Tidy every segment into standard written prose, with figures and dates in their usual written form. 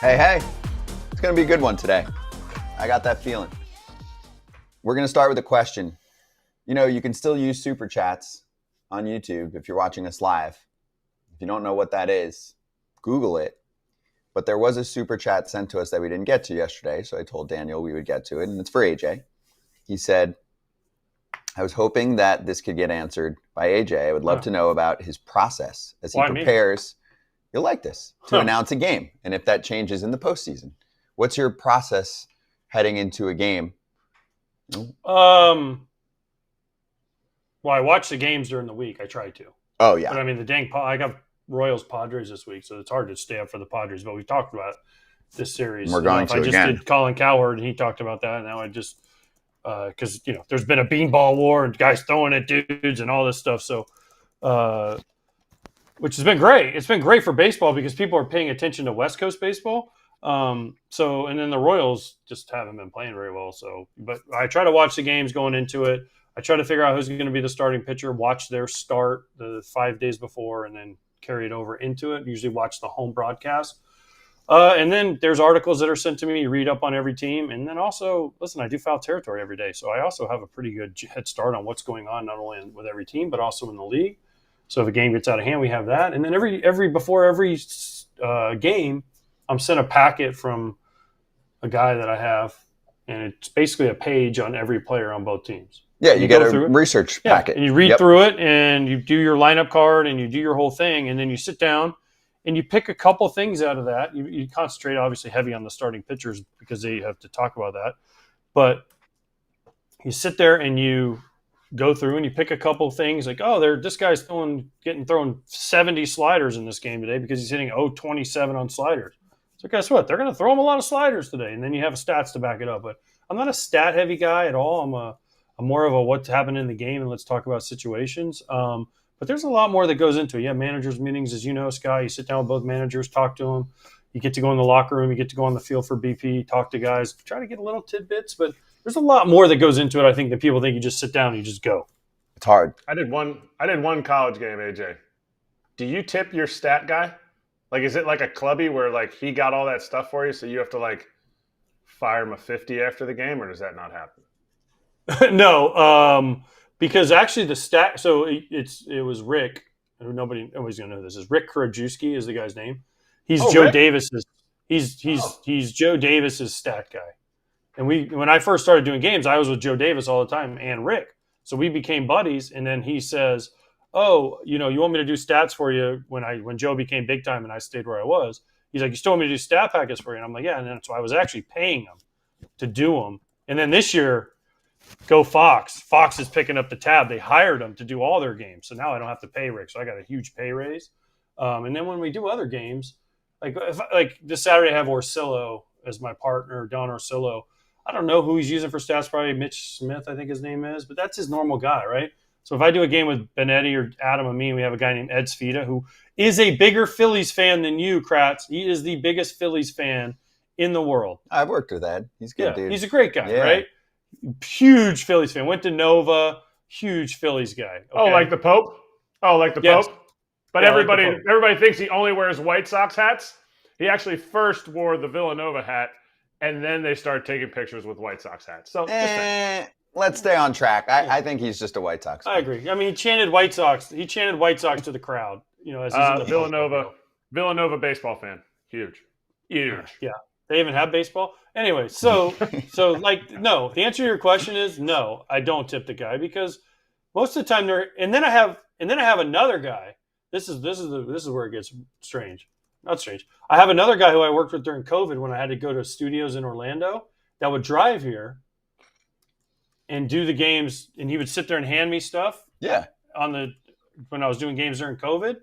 Hey, it's going to be a good one today. I got that feeling. We're going to start with a question. You know, you can still use super chats on YouTube if you're watching us live. If you don't know what that is, Google it. But there was a super chat sent to us that we didn't get to yesterday, so I told Daniel we would get to it, and it's for AJ. He said, I was hoping that this could get answered by AJ. I would love to know about his process as he prepares. You'll like this, to announce a game, and if that changes in the postseason. What's your process heading into a game? Well, I watch the games during the week. I try to. Oh, yeah. But, I mean, I got Royals Padres this week, so it's hard to stay up for the Padres. But we talked about this series. We're going to I just did Colin Cowherd, and he talked about that, and now I just because, there's been a beanball war and guys throwing at dudes and all this stuff. So, which has been great. It's been great for baseball because people are paying attention to West Coast baseball. And then the Royals just haven't been playing very well. So, but I try to watch the games going into it. I try to figure out who's going to be the starting pitcher, watch their start the 5 days before, and then carry it over into it. Usually watch the home broadcast. And then there's articles that are sent to me, read up on every team. And then also, listen, I do Foul Territory every day. So I also have a pretty good head start on what's going on, not only with every team, but also in the league. So if a game gets out of hand, we have that. And then before every game, I'm sent a packet from a guy that I have, and it's basically a page on every player on both teams. Yeah, you get a research packet. And you read through it, and you do your lineup card, and you do your whole thing, and then you sit down, and you pick a couple things out of that. You concentrate, obviously, heavy on the starting pitchers because they have to talk about that. But you sit there, and you go through and you pick a couple things like, this guy's getting thrown 70 sliders in this game today because he's hitting 0.27 on sliders. So guess what? They're going to throw him a lot of sliders today, and then you have stats to back it up. But I'm not a stat heavy guy at all. I'm more of a what's happened in the game and let's talk about situations. But there's a lot more that goes into it. You have managers meetings, as you know, Scott. You sit down with both managers, talk to them. You get to go in the locker room. You get to go on the field for BP, talk to guys, try to get a little tidbits, but there's a lot more that goes into it. I think that people think you just sit down and you just go. It's hard. I did one college game, AJ. Do you tip your stat guy? Like, is it like a clubby where like he got all that stuff for you, so you have to like fire him a 50 after the game, or does that not happen? No, because actually the stat. So it was Rick. Nobody's gonna know this. Is Rick Krajewski is the guy's name. He's Joe Rick? Davis's. He's Joe Davis's stat guy. And when I first started doing games, I was with Joe Davis all the time and Rick. So we became buddies. And then he says, you want me to do stats for you when Joe became big time and I stayed where I was. He's like, you still want me to do stat packets for you? And I'm like, yeah. And then so I was actually paying him to do them. And then this year, go Fox. Fox is picking up the tab. They hired him to do all their games. So now I don't have to pay Rick. So I got a huge pay raise. And then when we do other games, like this Saturday I have Orsillo as my partner, Don Orsillo. I don't know who he's using for stats, probably Mitch Smith, I think his name is, but that's his normal guy, right? So if I do a game with Benetti or Adam and me, we have a guy named Ed Sfida who is a bigger Phillies fan than you, Kratz. He is the biggest Phillies fan in the world. I've worked with Ed. He's good, dude. He's a great guy, right? Huge Phillies fan. Went to Nova, huge Phillies guy. Okay? Oh, like the Pope? Pope? But everybody thinks he only wears White Sox hats. He actually first wore the Villanova hat, and then they started taking pictures with White Sox hats. So let's stay on track. I think he's just a White Sox fan. I agree. I mean, he chanted White Sox to the crowd. As he's in the Villanova baseball fan. Huge. Yeah. They even have baseball. Anyway, so no. The answer to your question is no. I don't tip the guy because most of the time and then I have another guy. This is where it gets strange. Not strange. I have another guy who I worked with during COVID when I had to go to studios in Orlando that would drive here and do the games, and he would sit there and hand me stuff. Yeah. When I was doing games during COVID.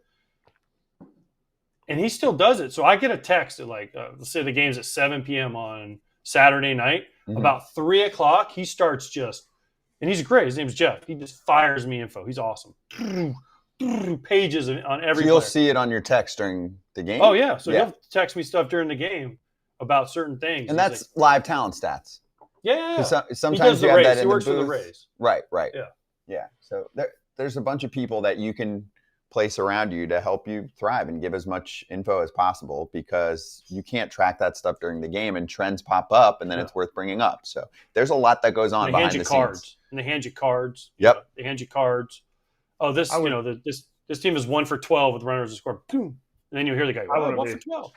And he still does it. So I get a text at let's say the game's at 7 p.m. on Saturday night. Mm-hmm. About 3 o'clock, he starts and he's great. His name's Jeff. He just fires me info. He's awesome. Pages on every So you'll see it on your text during the game? Oh, yeah. So he'll text me stuff during the game about certain things. And that's live talent stats. Yeah. Sometimes you have that in the booth. He works for the Rays. Right. Yeah. Yeah. So there's a bunch of people that you can place around you to help you thrive and give as much info as possible, because you can't track that stuff during the game and trends pop up and then it's worth bringing up. So there's a lot that goes on behind the scenes. And they hand you cards. Yep. They hand you cards. Oh, this team is 1 for 12 with runners to score. Boom. And then you hear the guy, 1 for 12.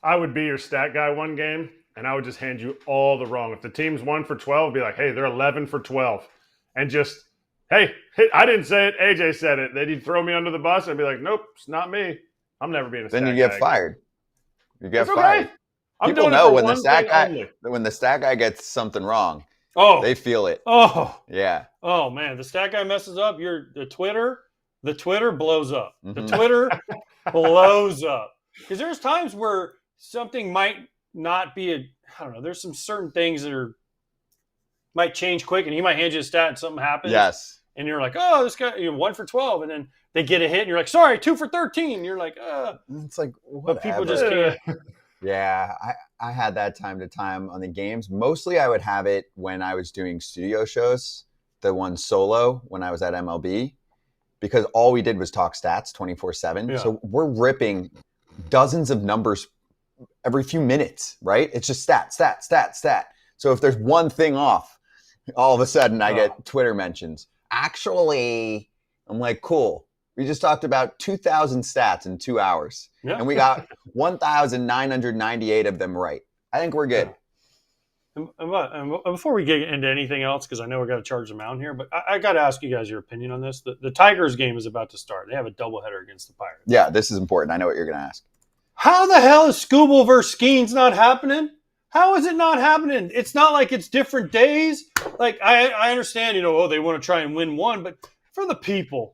I would be your stat guy one game, and I would just hand you all the wrong. If the team's 1 for 12, be like, hey, they're 11 for 12. And just, hey, I didn't say it. AJ said it. Then you'd throw me under the bus. I'd be like, nope, it's not me. I'm never being a stat guy. Then you get fired. You get okay. fired. I'm People doing know it for when the one stat guy gets something wrong. Oh, they feel it. Oh, yeah. Oh man, the stat guy messes up. The Twitter blows up. Mm-hmm. The Twitter blows up, because there's times where something might not be I don't know. There's some certain things that might change quick, and he might hand you a stat and something happens. Yes. And you're like, oh, this guy, 1 for 12, and then they get a hit, and you're like, sorry, 2 for 13. And you're like, It's like, whatever. But people just can't. Yeah, I had that time to time on the games. Mostly I would have it when I was doing studio shows, the one solo when I was at MLB, because all we did was talk stats 24/7. Yeah. So we're ripping dozens of numbers every few minutes, right? It's just stat. So if there's one thing off, all of a sudden I get Twitter mentions. Actually, I'm like, cool. We just talked about 2,000 stats in 2 hours, and we got 1,998 of them right. I think we're good. And before we get into anything else, because I know we got to charge them out here, but I got to ask you guys your opinion on this. The Tigers game is about to start. They have a doubleheader against the Pirates. Yeah, this is important. I know what you're going to ask. How the hell is Skubal versus Skenes not happening? How is it not happening? It's not like it's different days. Like, I understand, they want to try and win one, but for the people,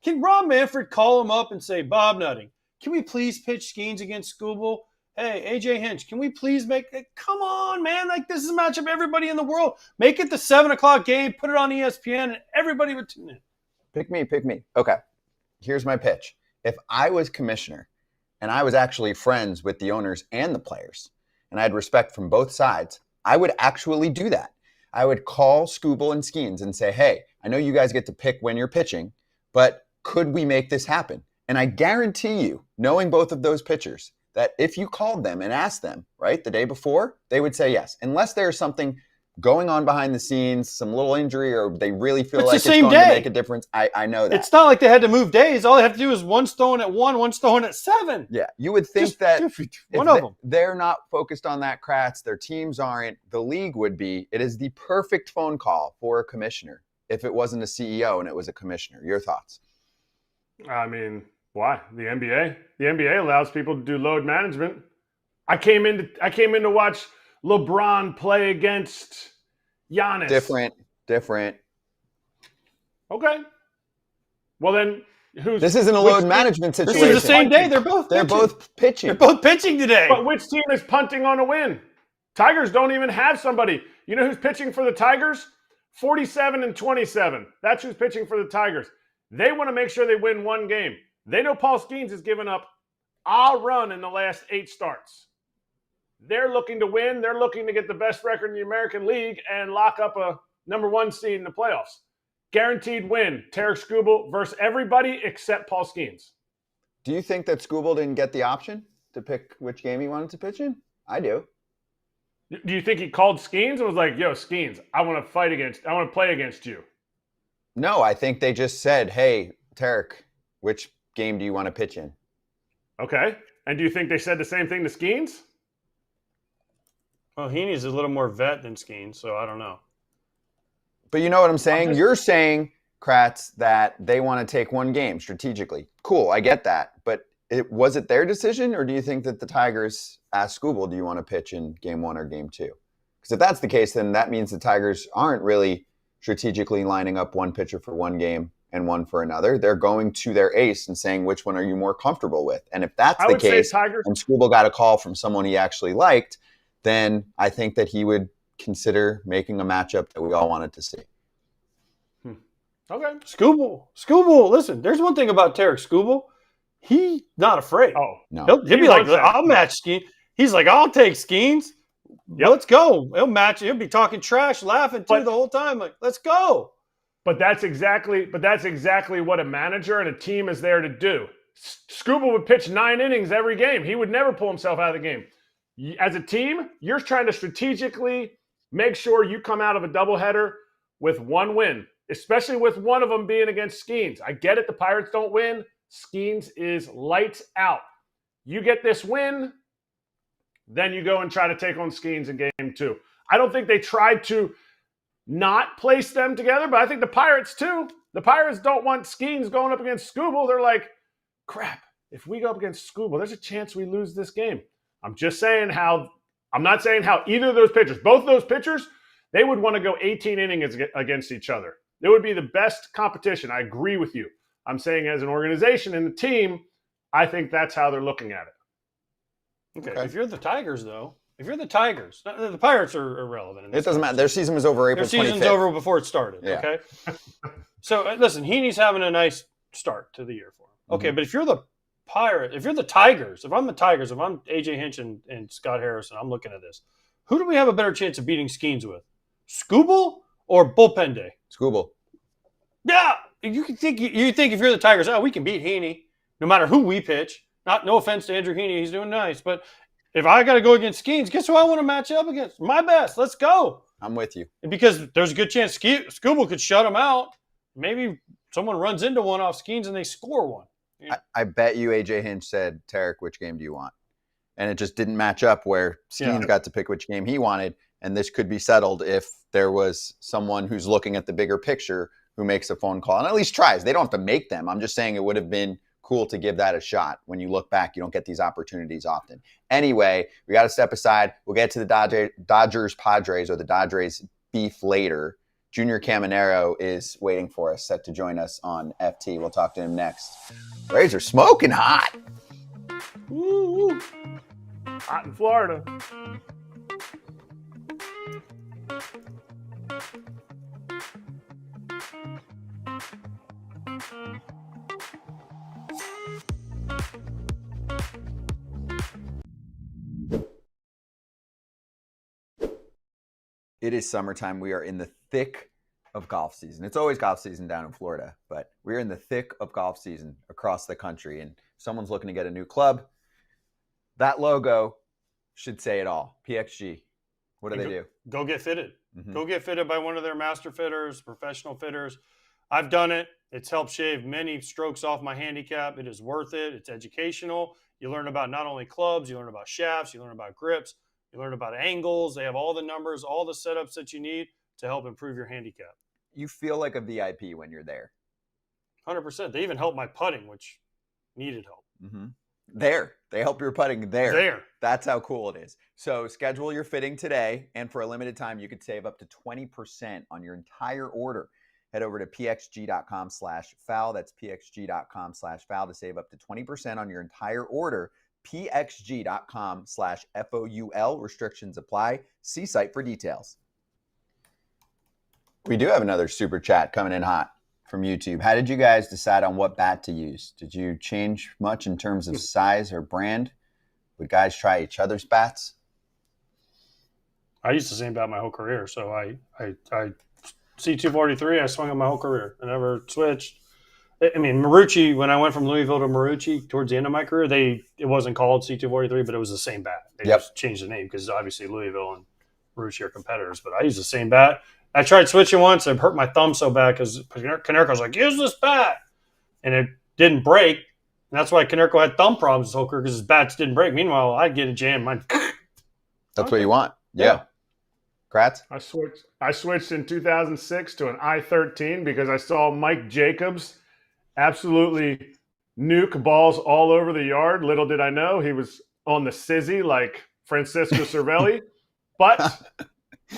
can Rob Manfred call him up and say, Bob Nutting, can we please pitch Skenes against Skubal? Hey, AJ Hinch, can we please come on, man. Like, this is a matchup everybody in the world. Make it the 7 o'clock game, put it on ESPN, and everybody would tune in. Pick me. Okay, here's my pitch. If I was commissioner and I was actually friends with the owners and the players, and I had respect from both sides, I would actually do that. I would call Skubal and Skenes and say, hey, I know you guys get to pick when you're pitching, but could we make this happen? And I guarantee you, knowing both of those pitchers, that if you called them and asked them, right, the day before, they would say yes. Unless there's something going on behind the scenes, some little injury, or they really feel like it's going to make a difference. I know that. It's not like they had to move days. All they have to do is one's throwing at 1, one's throwing at 7. Yeah, you would think that one of them. They're not focused on that, Kratz. Their teams aren't. The league would be. It is the perfect phone call for a commissioner if it wasn't a CEO and it was a commissioner. Your thoughts? I mean, why? The NBA allows people to do load management. I came in to watch LeBron play against Giannis. Different. Okay. Well then, this isn't a load management situation. This is the same day. They're both pitching. They're both pitching today. But which team is punting on a win? Tigers don't even have somebody. You know who's pitching for the Tigers? 47 and 27. That's who's pitching for the Tigers. They want to make sure they win one game. They know Paul Skenes has given up a run in the last 8 starts. They're looking to win. They're looking to get the best record in the American League and lock up a number 1 seed in the playoffs. Guaranteed win. Erik Skubal versus everybody except Paul Skenes. Do you think that Skubal didn't get the option to pick which game he wanted to pitch in? I do. Do you think he called Skenes and was like, yo, Skenes, I want to play against you? No, I think they just said, hey, Erik, which game do you want to pitch in? Okay. And do you think they said the same thing to Skenes? Well, Heaney's a little more vet than Skenes, so I don't know. But you know what I'm saying? You're saying, Kratz, that they want to take one game strategically. Cool, I get that. But was it their decision, or do you think that the Tigers asked Skubal, do you want to pitch in game 1 or game 2? Because if that's the case, then that means the Tigers aren't really strategically lining up one pitcher for one game and one for another. They're going to their ace and saying, which one are you more comfortable with? And if that's the case, and Skubal got a call from someone he actually liked, then I think that he would consider making a matchup that we all wanted to see. Okay. Skubal, listen, there's one thing about Erik Skubal. He's not afraid. Oh, no. He'll be like, I'll match Skenes. He's like, I'll take Skenes. Yep. Let's go. He'll match it. He'll be talking trash, laughing too the whole time. Like, let's go. But that's exactly what a manager and a team is there to do. Skubal would pitch 9 innings every game. He would never pull himself out of the game. As a team, you're trying to strategically make sure you come out of a doubleheader with 1 win, especially with one of them being against Skenes. I get it. The Pirates don't win. Skenes is lights out. You get this win, then you go and try to take on Skenes in game 2. I don't think they tried to not place them together, but I think the Pirates too. The Pirates don't want Skenes going up against Skubal. They're like, crap, if we go up against Skubal, there's a chance we lose this game. I'm not saying how either of those pitchers, both of those pitchers, they would want to go 18 innings against each other. It would be the best competition. I agree with you. I'm saying as an organization and the team, I think that's how they're looking at it. Okay. If you're the Tigers, though, the Pirates are irrelevant. It doesn't matter. Their season was over April 25th. Their season's over before it started, yeah. Okay? So, listen, Heaney's having a nice start to the year for him. Okay, but if you're the Tigers, if I'm the Tigers, if I'm AJ Hinch and Scott Harrison, I'm looking at this. Who do we have a better chance of beating Skenes with? Skubal or bullpen day? Skubal. Yeah, you think if you're the Tigers, we can beat Heaney no matter who we pitch. No offense to Andrew Heaney, he's doing nice, but if I got to go against Skenes, guess who I want to match up against? My best. Let's go. I'm with you. Because there's a good chance Skubal could shut him out. Maybe someone runs into one off Skenes and they score one. Yeah. I bet you AJ Hinch said, Tarek, which game do you want? And it just didn't match up where Skenes got to pick which game he wanted. And this could be settled if there was someone who's looking at the bigger picture who makes a phone call and at least tries. They don't have to make them. I'm just saying it would have been cool to give that a shot. When you look back, you don't get these opportunities often. Anyway, we got to step aside. We'll get to the Dodgers Padres or the Dodgers beef later. Junior Caminero is waiting for us, set to join us on FT. We'll talk to him next. Rays are smoking hot. Woo. Hot in Florida. It is summertime. We are in the thick of golf season. It's always golf season down in Florida, but we're in the thick of golf season across the country, and someone's looking to get a new club. That logo should say it all. PXG. What do they do? Go get fitted. Mm-hmm. Go get fitted by one of their master fitters, professional fitters. I've done it. It's helped shave many strokes off my handicap. It is worth it. It's educational. You learn about not only clubs, you learn about shafts, you learn about grips, you learn about angles. They have all the numbers, all the setups that you need to help improve your handicap. You feel like a VIP when you're there. 100%. They even help my putting, which needed help. Mm-hmm. They help your putting there. That's how cool it is. So schedule your fitting today, and for a limited time, you could save up to 20% on your entire order. Head over to pxg.com/foul. That's pxg.com/foul to save up to 20% on your entire order. pxg.com/FOUL. Restrictions apply. See site for details. We do have another super chat coming in hot from YouTube. How did you guys decide on what bat to use? Did you change much in terms of size or brand? Would guys try each other's bats? I used the same bat my whole career, so I C243, I swung on my whole career. I never switched. I mean, Marucci, when I went from Louisville to Marucci towards the end of my career, it wasn't called C243, but it was the same bat. They just changed the name because obviously Louisville and Marucci are competitors, but I used the same bat. I tried switching once. I hurt my thumb so bad because Konerko was like, use this bat. And it didn't break. And that's why Konerko had thumb problems his whole career because his bats didn't break. Meanwhile, I'd get a jam. That's what you want. Yeah. Kratz? I switched in 2006 to an I-13 because I saw Mike Jacobs absolutely nuke balls all over the yard. Little did I know he was on the sizzy like Francisco Cervelli. But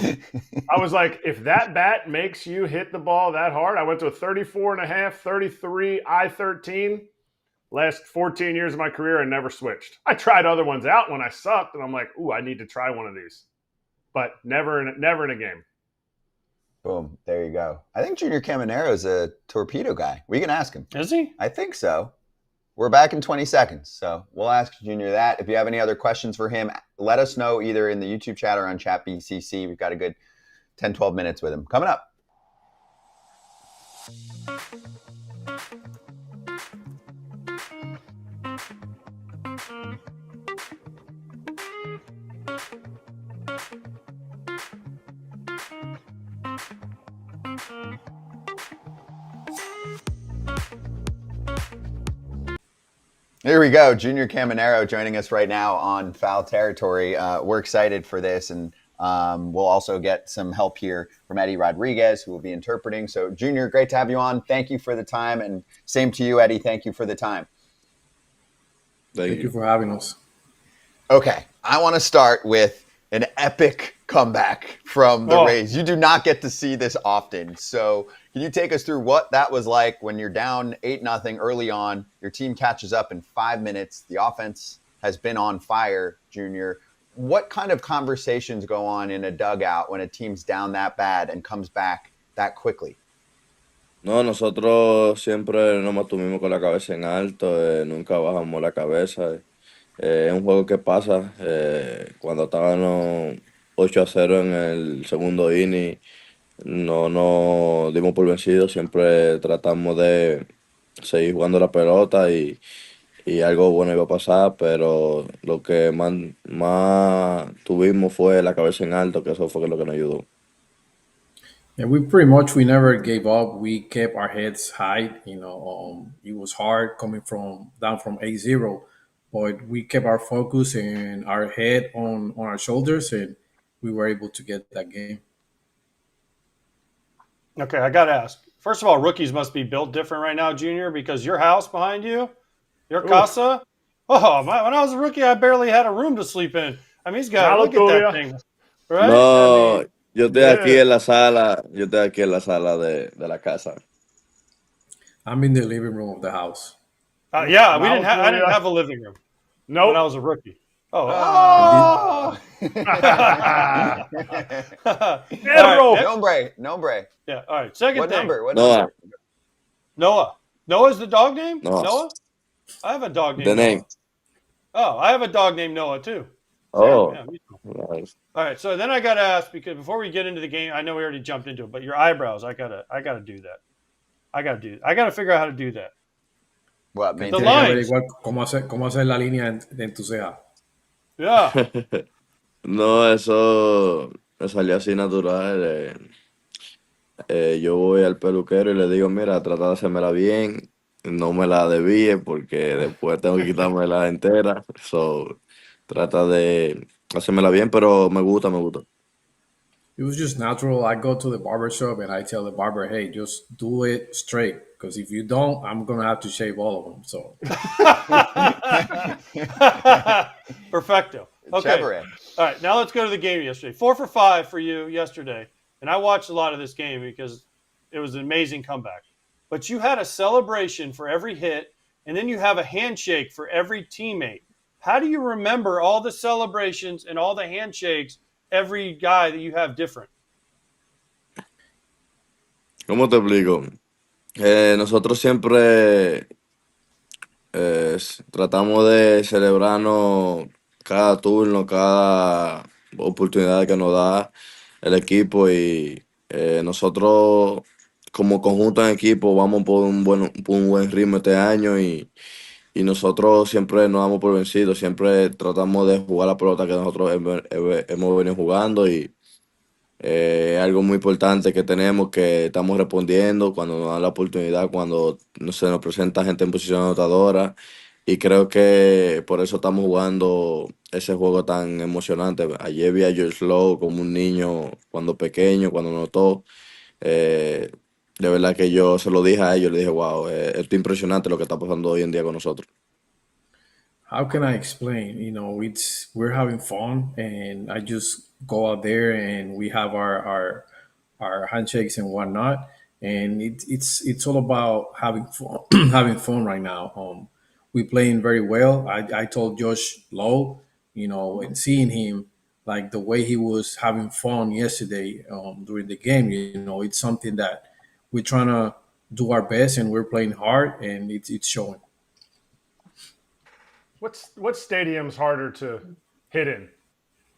I was like, if that bat makes you hit the ball that hard, I went to a 34.5, 33, I-13. Last 14 years of my career, I never switched. I tried other ones out when I sucked, and I'm like, ooh, I need to try one of these. But never in a game. Boom. There you go. I think Junior Caminero is a torpedo guy. We can ask him. Is he? I think so. We're back in 20 seconds, so we'll ask Junior that. If you have any other questions for him, let us know either in the YouTube chat or on Chat BCC. We've got a good 10, 12 minutes with him. Coming up. Here we go. Junior Caminero joining us right now on Foul Territory. We're excited for this, and we'll also get some help here from Eddie Rodriguez, who will be interpreting. So, Junior, great to have you on. Thank you for the time, and same to you, Eddie. Thank you for the time. Thank you for having us. Okay, I want to start with an epic comeback from the Rays. You do not get to see this often. So can you take us through what that was like when you're down 8-0 early on, your team catches up in 5 minutes, the offense has been on fire, Junior. What kind of conversations go on in a dugout when a team's down that bad and comes back that quickly? No, nosotros siempre nos mantuvimos con la cabeza en alto, nunca bajamos la cabeza. Es un juego que pasa cuando estábamos 8-0 en el segundo inning. No nos dimos por vencidos, siempre tratamos de seguir jugando la pelota y algo bueno iba a pasar, pero lo que más tuvimos fue la cabeza en alto, que eso fue lo que nos ayudó. Yeah, we never gave up. We kept our heads high. It was hard coming from down from 8-0, but we kept our focus and our head on our shoulders, and we were able to get that game. Okay, I got to ask. First of all, rookies must be built different right now, Junior, because your house behind you, your casa. Oh, when I was a rookie, I barely had a room to sleep in. I mean, he's got look at that thing, right? No, yo estoy aquí en la sala. Yo estoy aquí en la sala de la casa. I'm in the living room of the house. Yeah, I didn't have a living room. No, when I was a rookie. Oh. Nombre. Yeah. All right. Second what thing. Number? What number? Noah. Noah's the dog name? Noah? I have a dog named The name. Noah. Oh, I have a dog named Noah too. Oh. Yeah, Nice. all right. So then I got to ask, because before we get into the game, I know we already jumped into it, but your eyebrows, I gotta do that. I gotta figure out how to do that. What? The lines. ¿Cómo hacer la línea en tu ceja? Yeah. No, eso me salió así natural. Yo voy al peluquero y le digo, mira, trata de hacérmela bien, no me la desvíe porque después tengo que quitármela entera. So, trata de hacérmela bien, pero me gusta. It was just natural. I go to the barber shop and I tell the barber, hey, just do it straight. Because if you don't, I'm going to have to shave all of them. So, perfecto. Okay. All right. Now let's go to the game yesterday. 4 for 5 for you yesterday. And I watched a lot of this game because it was an amazing comeback. But you had a celebration for every hit, and then you have a handshake for every teammate. How do you remember all the celebrations and all the handshakes, every guy that you have different? ¿Cómo te explico? Nosotros siempre tratamos de celebrarnos cada turno, cada oportunidad que nos da el equipo y nosotros como conjunto en equipo vamos por un buen ritmo este año y nosotros siempre nos damos por vencidos, siempre tratamos de jugar la pelota que nosotros hemos venido jugando y algo muy importante que tenemos que estamos respondiendo cuando nos dan la oportunidad, cuando se nos presenta gente en posición anotadora y creo que por eso estamos jugando ese juego tan emocionante. Ayer vi a George Lowe como un niño cuando pequeño, cuando notó. De verdad que yo se lo dije a ellos, le dije, wow, esto es impresionante lo que está pasando hoy en día con nosotros. How can I explain? We're having fun, and I just go out there and we have our handshakes and whatnot, and it's all about having fun, having fun right now. We playing very well. I told Josh Lowe, and seeing him like the way he was having fun yesterday during the game, it's something that we're trying to do our best, and we're playing hard, and it's showing. What stadium's harder to hit in?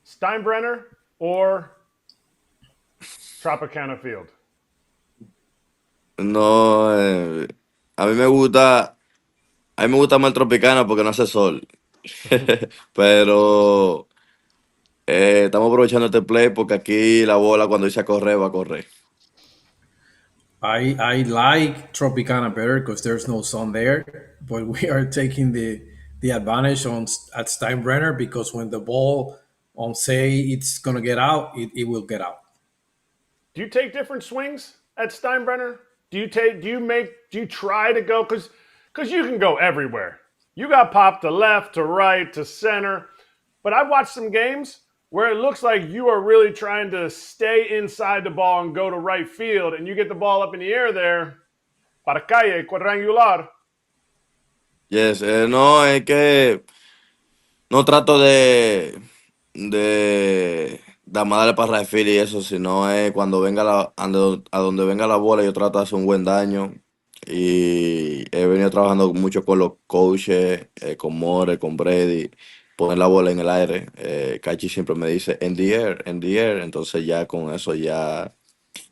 Steinbrenner or Tropicana Field? No, a mí me gusta más el Tropicana porque no hace sol. Pero Estamos aprovechando este play porque aquí la bola cuando dice a correr va a correr. I like Tropicana better because there's no sun there, but we are taking the advantage on at Steinbrenner because when the ball say it's gonna get out, it will get out. Do you take different swings at Steinbrenner? Do you try to go because you can go everywhere. You got popped to left, to right, to center. But I've watched some games where it looks like you are really trying to stay inside the ball and go to right field, and you get the ball up in the air there. Para calle, quadrangular. Yes, no, es que no trato de amarle para el y eso, sino es cuando venga a donde venga la bola, yo trato de hacer un buen daño. Y he venido trabajando mucho con los coaches, con More, con Brady, poner la bola en el aire. Cachi siempre me dice, in the air, in the air. Entonces ya con eso ya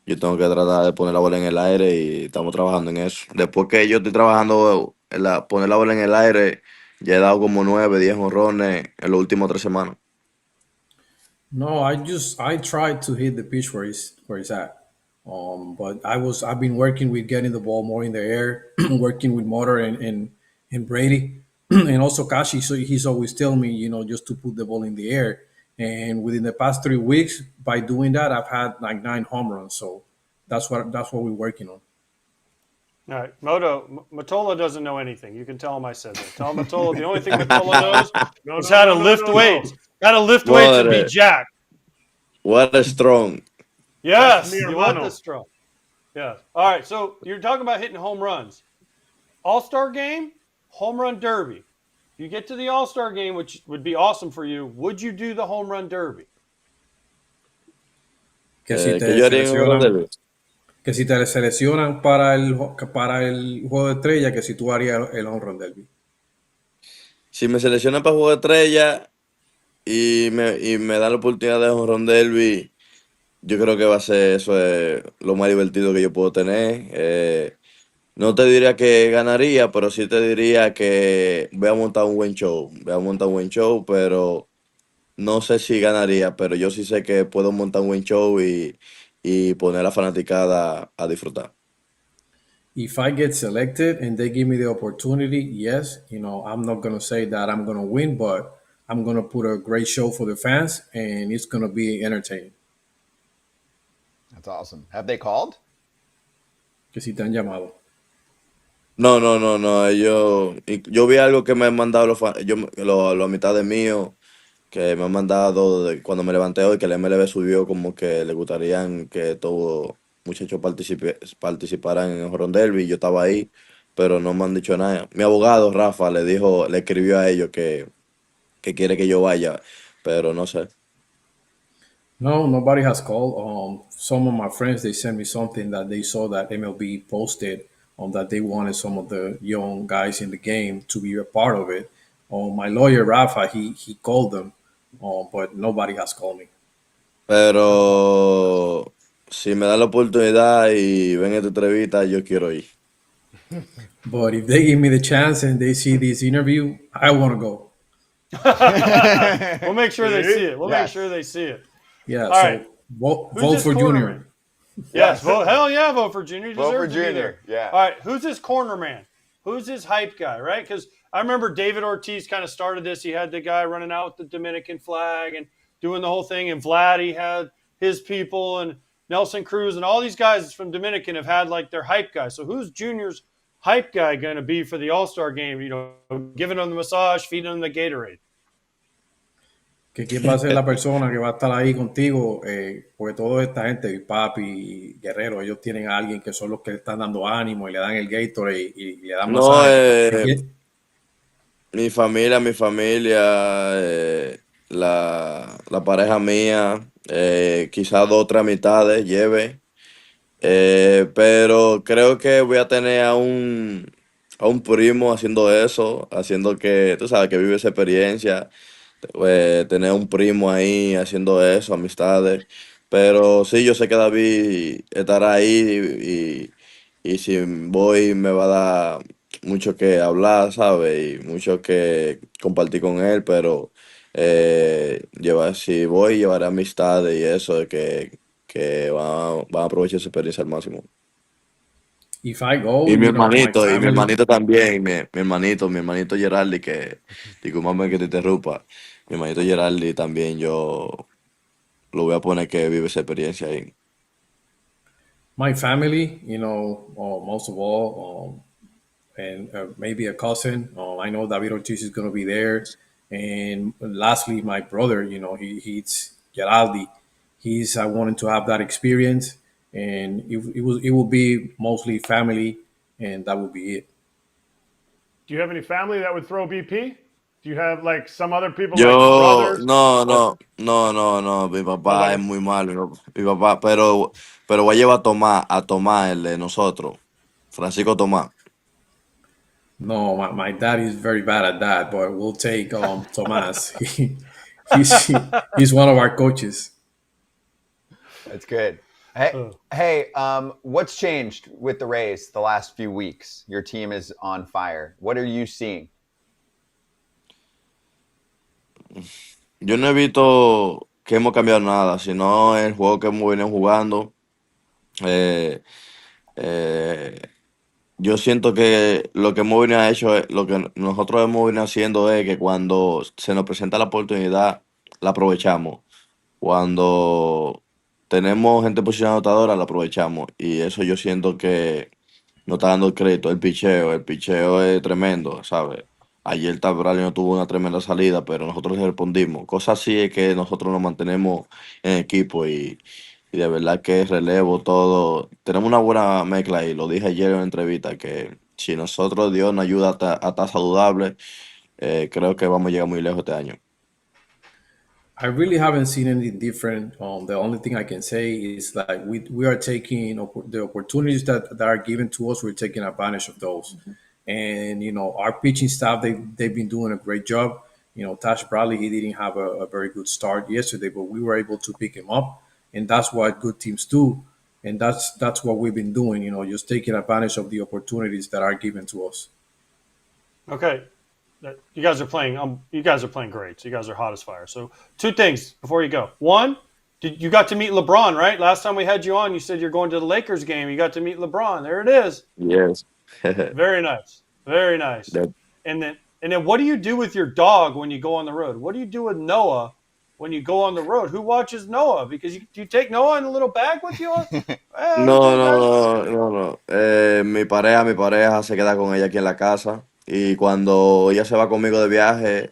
yo tengo que tratar de poner la bola en el aire y estamos trabajando en eso. Después que yo estoy trabajando en poner la bola en el aire, ya he dado como 9, 10 jonrones en las últimas 3 semanas. No, I tried to hit the pitch where it's at. But I've been working with getting the ball more in the air, working with Motor and Brady, and also Kashi. So he's always telling me, just to put the ball in the air. And within the past 3 weeks, by doing that, I've had like 9 home runs. So that's what we're working on. All right, Matola doesn't know anything. You can tell him I said that. Tell Matola the only thing Matola knows is how to lift weights. How to lift weights and be jacked. What a strong. Yes, you want the strong. Yes. All right, so you're talking about hitting home runs. All-Star game, home run derby. If you get to the All-Star game, which would be awesome for you, would you do the home run derby? Que si te yo haría en un seleccionan, que si te seleccionan para el juego de estrella, que si tú harías el home run derby. Si me seleccionan para juego de estrella y me dan la oportunidad de un derby, yo creo que va a ser eso lo más divertido que yo puedo tener. No te diría que ganaría, pero sí te diría que voy a montar un buen show. Voy a montar un buen show, pero no sé si ganaría, pero yo sí sé que puedo montar un buen show y poner a la fanaticada a disfrutar. If I get selected and they give me the opportunity, yes, I'm not going to say that I'm going to win, but I'm going to put a great show for the fans and it's going to be entertaining. That's awesome. Have they called? Que si te han llamado. No. Yo vi algo que me han mandado los amistades míos, que me han mandado cuando me levanté hoy, que el MLB subió como que le gustarían que todos muchachos participaran en el Home Run Derby. Yo estaba ahí, pero no me han dicho nada. Mi abogado, Rafa, le escribió a ellos que quiere que yo vaya, pero no sé. No, nobody has called. Some of my friends, they sent me something that they saw that MLB posted that they wanted some of the young guys in the game to be a part of it. My lawyer, Rafa, he called them, but nobody has called me. Pero si me dan la oportunidad y ven esta entrevista, yo quiero ir. But if they give me the chance and they see this interview, I want to go. We'll make sure they see it. Yes. Make sure they see it. Yeah, All so right. vote for Junior. Yes, vote. Hell yeah, vote for Junior. Vote for Deserves to be Junior. there. Yeah. All right, who's his corner man? Who's his hype guy, right? Because I remember David Ortiz kind of started this. He had the guy running out with the Dominican flag and doing the whole thing. And Vlad, he had his people, and Nelson Cruz, and all these guys from Dominican have had like their hype guy. So who's Junior's hype guy going to be for the All-Star game? Giving them the massage, feeding them the Gatorade. Que quién va a ser la persona que va a estar ahí contigo, porque toda esta gente, Papi, Guerrero, ellos tienen a alguien que son los que le están dando ánimo y le dan el Gatorade y le dan No, masaje. mi familia, la pareja mía, quizás 2 o 3 amistades lleve, pero creo que voy a tener a un primo haciendo eso, haciendo que, tú sabes, que vive esa experiencia. Tener un primo ahí haciendo eso, amistades. Pero sí, yo sé que David estará ahí y si voy me va a dar mucho que hablar, ¿sabes? Y mucho que compartir con él, pero Si voy, llevaré amistades y eso, de que van a aprovechar esa experiencia al máximo. If I go, Y you know, my mi family. hermanito también, mi hermanito Geraldi, discúlpame que te interrumpa, mi hermanito Geraldi también yo lo voy a poner que vive esa experiencia ahí. My family, you know, most of all, and maybe a cousin. I know David Ortiz is going to be there. And lastly, my brother, you know, he's Geraldi. He's I wanted to have that experience, and it will be mostly family, and that will be it. Do you have any family that would throw BP? Do you have like some other people like Yo, brothers no, or no, no, no, no, mi papá es nobody? muy malo, mi papá, pero voy a llevar a Tomás, el de nosotros, Francisco Tomás. No, my dad is very bad at that, but we'll take Tomas. He's he's one of our coaches. That's good. Hey, what's changed with the Rays the last few weeks? Your team is on fire. What are you seeing? Yo no he visto que hemos cambiado nada, sino el juego que hemos venido jugando. Eh, eh, yo siento que lo que hemos venido hecho, lo que nosotros hemos venido haciendo es que cuando se nos presenta la oportunidad, la aprovechamos. Cuando tenemos gente en posición anotadora, la aprovechamos. Y eso yo siento que no está dando crédito. El picheo es tremendo, ¿sabes? Ayer Tabrali no tuvo una tremenda salida, pero nosotros le respondimos. Cosas así es que nosotros nos mantenemos en equipo y de verdad que relevo todo. Tenemos una buena mezcla y lo dije ayer en una entrevista que si nosotros Dios nos ayuda a estar saludable, creo que vamos a llegar muy lejos este año. I really haven't seen anything different. The only thing I can say is like we are taking the opportunities that are given to us. We're taking advantage of those, and you know our pitching staff they've been doing a great job. You know, Tash Bradley he didn't have a very good start yesterday, but we were able to pick him up, and that's what good teams do, and that's what we've been doing. You know, just taking advantage of the opportunities that are given to us. Okay, you guys are playing. You guys are playing great. So you guys are hot as fire. So two things before you go. One, you got to meet LeBron, right? Last time we had you on, you said you're going to the Lakers game. You got to meet LeBron. There it is. Yes. Very nice. Very nice. That- And then what do you do with your dog when you go on the road? What do you do with Noah when you go on the road? Who watches Noah? Because do you take Noah in a little bag with you? No, no, no, no, no. Mi pareja se queda con ella aquí en la casa y cuando ella se va conmigo de viaje,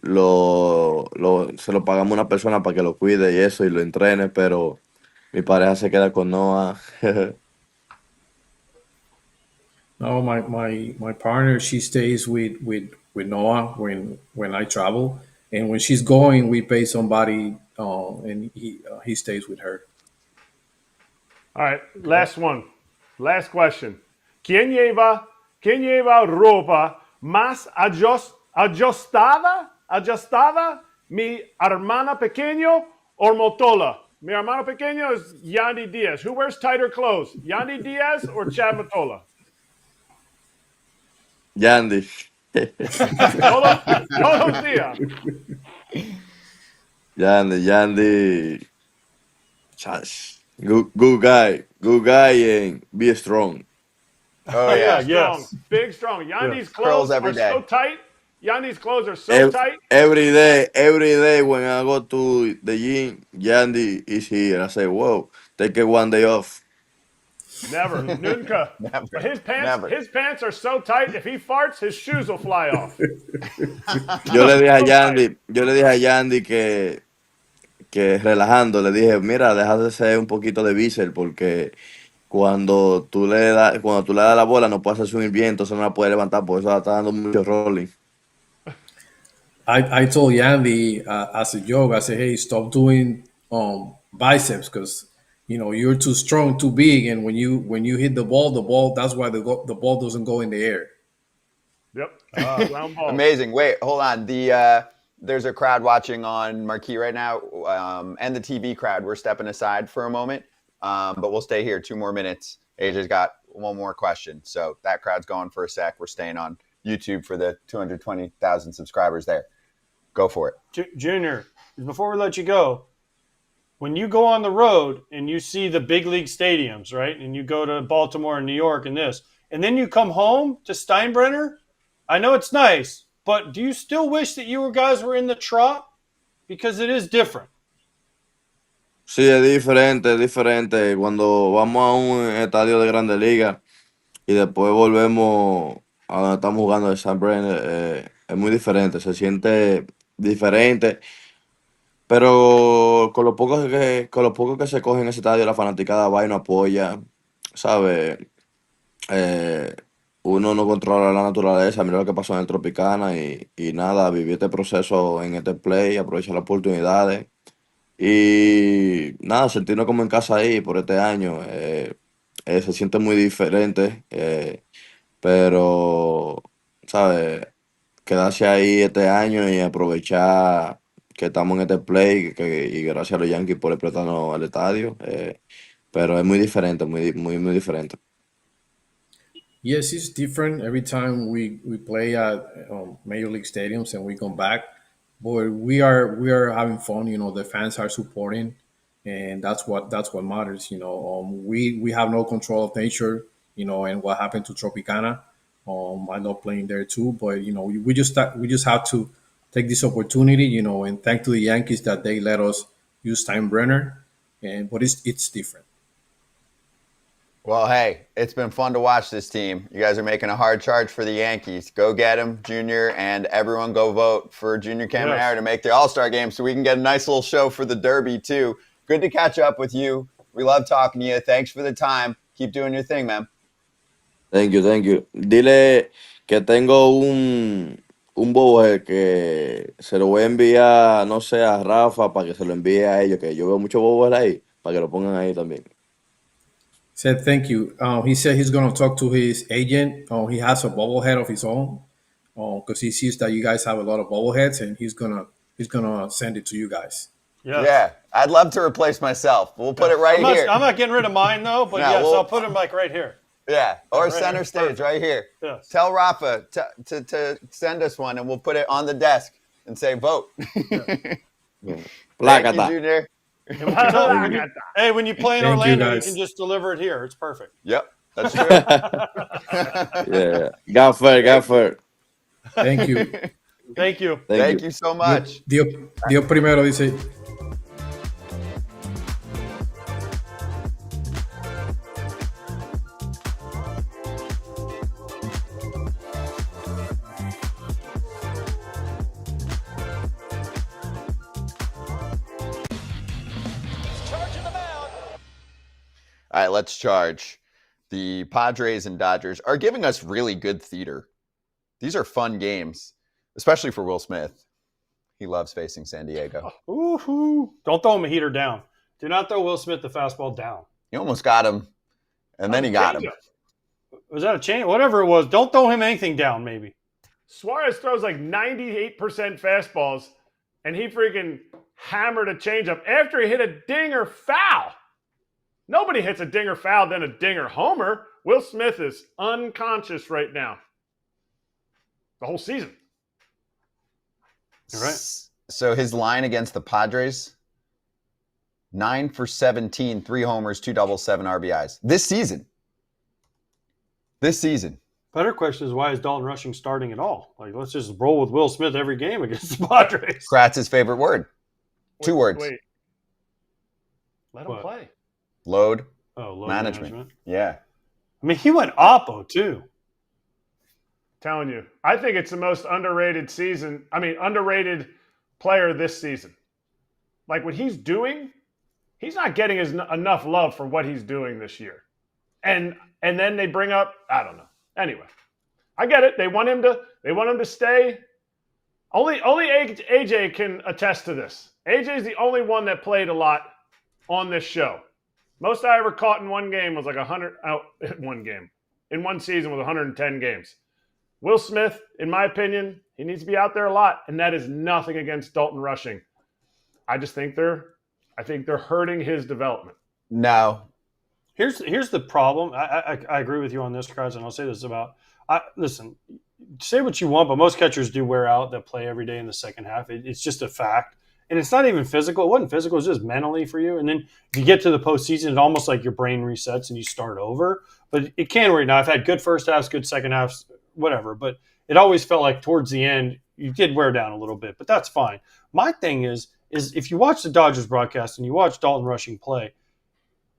se lo pagamos a una persona para que lo cuide y eso y lo entrene, pero mi pareja se queda con Noah. No, my partner she stays with Noah when I travel, and when she's going, we pay somebody, and he stays with her. All right, last one. Last question. ¿Quién lleva ropa más ajustada? ¿Mi hermana pequeño o Motola? Mi hermano pequeño is Yandy Diaz. Who wears tighter clothes, Yandy Diaz or Chad Motola? Yandy. Todos días. Yandy. Chas. Good guy and be strong. Oh yeah, yeah. Strong, big strong. Yandy's Curls clothes every are day. so tight. Yandy's clothes are so tight. Every day when I go to the gym, Yandy is here. I say, whoa, take a one day off. Never, nunca. Never, But never. his pants are so tight. If he farts, his shoes will fly off. Yo le dije a Yandy que relajando, le dije, mira, deja de hacer un poquito de bíceps porque cuando tú le das la bola no puedes hacer un viento, entonces no la puede levantar, por eso está dando mucho rolling. I told Yandy as a joke. I said, "Hey, stop doing biceps because you know you're too strong, too big, and when you hit the ball, that's why the ball doesn't go in the air." Yep. Round ball. Amazing. Wait, hold on. There's a crowd watching on Marquee right now, and the TV crowd. We're stepping aside for a moment, but we'll stay here 2 more minutes. AJ's got one more question, so that crowd's going for a sec. We're staying on YouTube for the 220,000 subscribers there. Go for it. Junior, before we let you go, when you go on the road and you see the big league stadiums, right, and you go to Baltimore and New York and then you come home to Steinbrenner, I know it's nice, but do you still wish that you guys were in the Trop? Because it is different. Sí, es diferente, es diferente. Cuando vamos a un estadio de Grande Liga y después volvemos a donde estamos jugando de San Brennan, es muy diferente, se siente diferente, pero con lo poco que se coge en ese estadio, la fanaticada va y no apoya, ¿sabe? Eh, Uno no controla la naturaleza, mira lo que pasó en el Tropicana y nada, vivir este proceso en este play, aprovechar las oportunidades. Y nada, sentirnos como en casa ahí por este año. Se siente muy diferente, pero, ¿sabes? Quedarse ahí este año y aprovechar que estamos en este play y gracias a los Yankees por prestarnos al estadio. Pero es muy diferente, muy diferente. Yes, it's different every time we play at major league stadiums and we come back. But we are having fun. You know, the fans are supporting, and that's what matters. You know, we have no control of nature. You know, and what happened to Tropicana. I love playing there too, but you know, we just have to take this opportunity. You know, and thank to the Yankees that they let us use Steinbrenner, and but it's different. Well, hey, it's been fun to watch this team. You guys are making a hard charge for the Yankees. Go get them, Junior, and everyone go vote for Junior Caminero to make the All-Star game so we can get a nice little show for the Derby, too. Good to catch up with you. We love talking to you. Thanks for the time. Keep doing your thing, man. Thank you, thank you. Dile que tengo un bobo que se lo voy a enviar, no sé, a Rafa para que se lo envíe a ellos, que yo veo muchos bobos ahí, para que lo pongan ahí también. Said thank you. He said he's going to talk to his agent. He has a bobblehead of his own because he sees that you guys have a lot of bobbleheads, and he's gonna send it to you guys. Yes. Yeah, I'd love to replace myself. We'll put it right here. I'm not getting rid of mine, though, but No, yes, we'll- I'll put him like right here. Yeah, or Right center here. stage right here. Yes. Tell Rafa to send us one, and we'll put it on the desk and say vote. Thank you, Plácata. Junior. Hey, when you play in Thank you, Orlando, you guys. can just deliver it here. It's perfect. Yep, that's true. Yeah. Gaffer. Thank you. Thank you. Thank you so much. Dio primero dice. All right, let's charge. The Padres and Dodgers are giving us really good theater. These are fun games, especially for Will Smith. He loves facing San Diego. Ooh, don't throw him a heater down. Do not throw Will Smith the fastball down. He almost got him, and then he got him. Was that a change? Whatever it was, don't throw him anything down, maybe. Suarez throws like 98% fastballs, and he freaking hammered a changeup after he hit a dinger foul. Nobody hits a dinger foul, then a dinger homer. Will Smith is unconscious right now. The whole season. You're right. So his line against the Padres, 9 for 17, 3 homers, 2 doubles, 7 RBIs. This season. Better question is, why is Dalton Rushing starting at all? Like, let's just roll with Will Smith every game against the Padres. Kratz's favorite word. 2 words. Wait. Let him What? play. Load Load management. Yeah. I mean, he went oppo, too. Telling you. I think it's the most underrated underrated player this season. Like what he's doing, he's not getting enough love for what he's doing this year. And then they bring up, I don't know. Anyway, I get it. They want him to stay. Only AJ can attest to this. AJ is the only one that played a lot on this show. Most I ever caught in one game was like 100 out one game. In one season was 110 games. Will Smith, in my opinion, he needs to be out there a lot, and that is nothing against Dalton Rushing. I just think they're hurting his development. No. Here's the problem. I agree with you on this, Kratz, and I'll say this about listen, say what you want, but most catchers do wear out that play every day in the second half. It's just a fact. And it's not even physical. It wasn't physical. It's just mentally for you. And then if you get to the postseason, it's almost like your brain resets and you start over. But it can work. Now, I've had good first halves, good second halves, whatever. But it always felt like towards the end, you did wear down a little bit. But that's fine. My thing is if you watch the Dodgers broadcast and you watch Dalton Rushing play,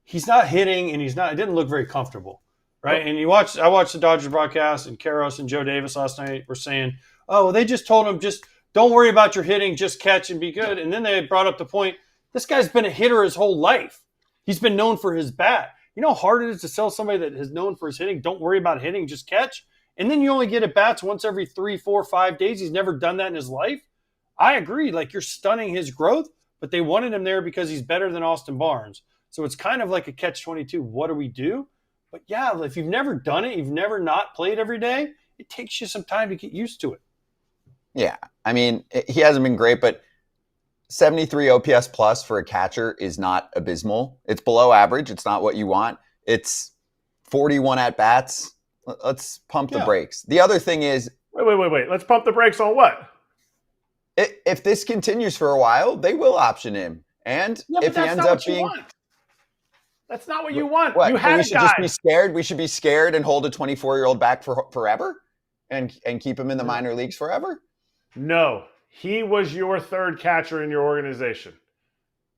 he's not hitting and it didn't look very comfortable. Right? And I watched the Dodgers broadcast, and Karros and Joe Davis last night were saying, oh, they just told him just don't worry about your hitting, just catch and be good. And then they brought up the point, this guy's been a hitter his whole life. He's been known for his bat. You know how hard it is to sell somebody that is known for his hitting, don't worry about hitting, just catch? And then you only get at bats once every 3, 4, 5 days. He's never done that in his life. I agree. Like, you're stunning his growth, but they wanted him there because he's better than Austin Barnes. So it's kind of like a catch-22. What do we do? But yeah, if you've never done it, you've never not played every day, it takes you some time to get used to it. Yeah. I mean, he hasn't been great, but 73 OPS plus for a catcher is not abysmal. It's below average. It's not what you want. It's 41 at-bats. Let's pump the brakes. The other thing is... Wait. Let's pump the brakes on what? If this continues for a while, they will option him. And if he ends up being... That's not what you want. What? You had we should just be scared. We should be scared and hold a 24-year-old back for forever, and keep him in the minor leagues forever. No, he was your third catcher in your organization.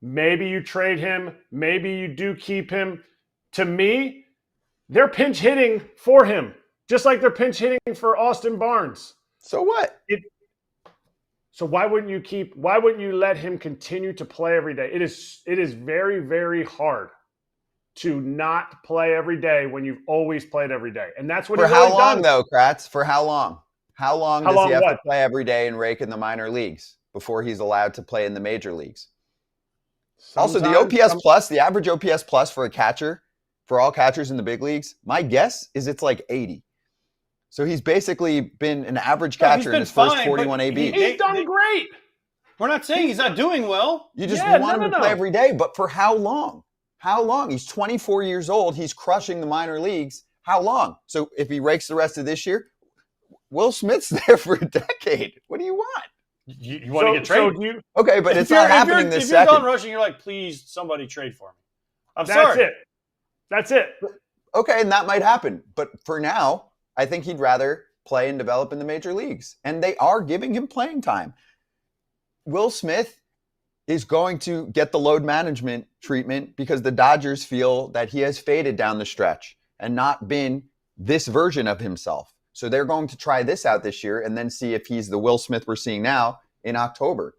Maybe you trade him. Maybe you do keep him. To me, they're pinch hitting for him, just like they're pinch hitting for Austin Barnes. So what? So why wouldn't you let him continue to play every day? It is very, very hard to not play every day when you've always played every day. And that's what For how long, though, Kratz? For how long? How long does he have to play every day and rake in the minor leagues before he's allowed to play in the major leagues? Also, the OPS plus, the average OPS plus for a catcher, for all catchers in the big leagues, my guess is it's like 80. So he's basically been an average catcher in his first 41 AB. He's done great. We're not saying he's not doing well. You just want him to play every day, but for how long? How long? He's 24 years old. He's crushing the minor leagues. How long? So if he rakes the rest of this year, Will Smith's there for a decade. What do you want? You want to get traded? Okay, but it's not happening this second. If you're done rushing, you're like, please, somebody trade for me. I'm sorry. That's it. Okay, and that might happen. But for now, I think he'd rather play and develop in the major leagues. And they are giving him playing time. Will Smith is going to get the load management treatment because the Dodgers feel that he has faded down the stretch and not been this version of himself. So they're going to try this out this year and then see if he's the Will Smith we're seeing now in October.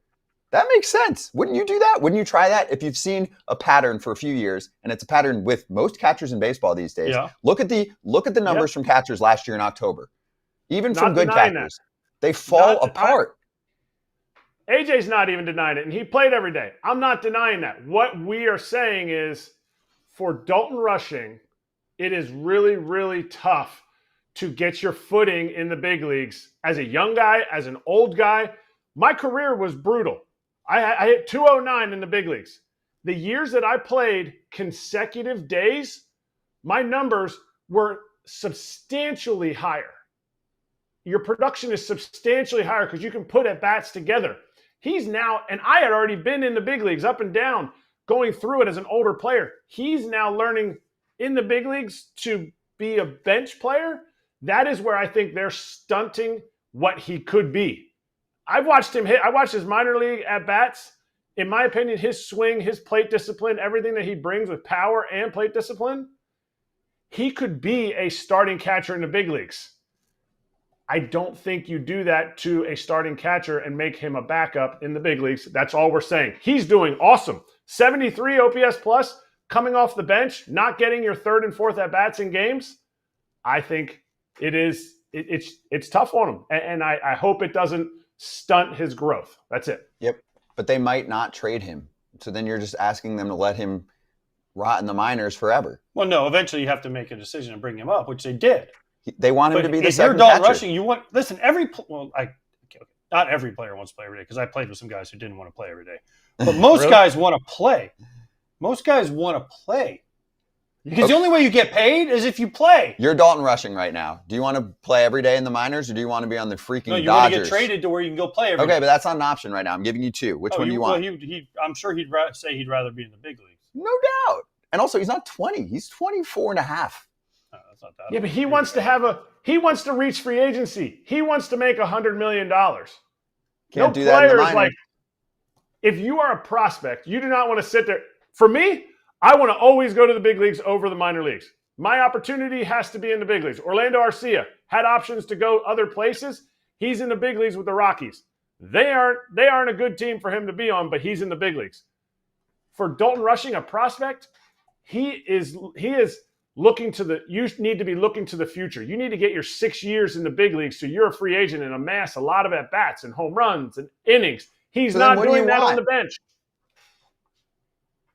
That makes sense. Wouldn't you do that? Wouldn't you try that? If you've seen a pattern for a few years, and it's a pattern with most catchers in baseball these days, look at the numbers from catchers last year in October. Even from good catchers, they fall apart. AJ's not even denying it, and he played every day. I'm not denying that. What we are saying is, for Dalton Rushing, it is really, really tough to get your footing in the big leagues. As a young guy, as an old guy, my career was brutal. I hit 209 in the big leagues. The years that I played consecutive days, my numbers were substantially higher. Your production is substantially higher because you can put at-bats together. He's now, and I had already been in the big leagues up and down, going through it as an older player. He's now learning in the big leagues to be a bench player. That is where I think they're stunting what he could be. I've watched him hit. I watched his minor league at-bats. In my opinion, his swing, his plate discipline, everything that he brings with power and plate discipline, he could be a starting catcher in the big leagues. I don't think you do that to a starting catcher and make him a backup in the big leagues. That's all we're saying. He's doing awesome. 73 OPS plus, coming off the bench, not getting your third and fourth at-bats in games. I think it's tough on him. And I hope it doesn't stunt his growth. That's it. Yep. But they might not trade him. So then you're just asking them to let him rot in the minors forever. Well, no, eventually you have to make a decision and bring him up, which they did. They want him to be the second catcher. If you're Dalton Rushing, not every player wants to play every day because I played with some guys who didn't want to play every day. But most guys want to play. Most guys want to play. Because the only way you get paid is if you play. You're Dalton Rushing right now. Do you want to play every day in the minors, or do you want to be on the freaking Dodgers? No, you want to get traded to where you can go play every day. Okay, but that's not an option right now. I'm giving you two. Which one do you want? Well, I'm sure he'd say he'd rather be in the big leagues. No doubt. And also, he's not 20. He's 24 and a half. No, that's not that. Yeah, but he wants to reach free agency. He wants to make $100 million. Can't do that in the minors. Like, if you are a prospect, you do not want to sit there. For me, I want to always go to the big leagues over the minor leagues. My opportunity has to be in the big leagues. Orlando Arcia had options to go other places. He's in the big leagues with the Rockies. They aren't a good team for him to be on, but he's in the big leagues. For Dalton Rushing, a prospect, he is looking to the. You need to be looking to the future. You need to get your 6 years in the big leagues so you're a free agent and amass a lot of at bats and home runs and innings. He's not doing that on the bench.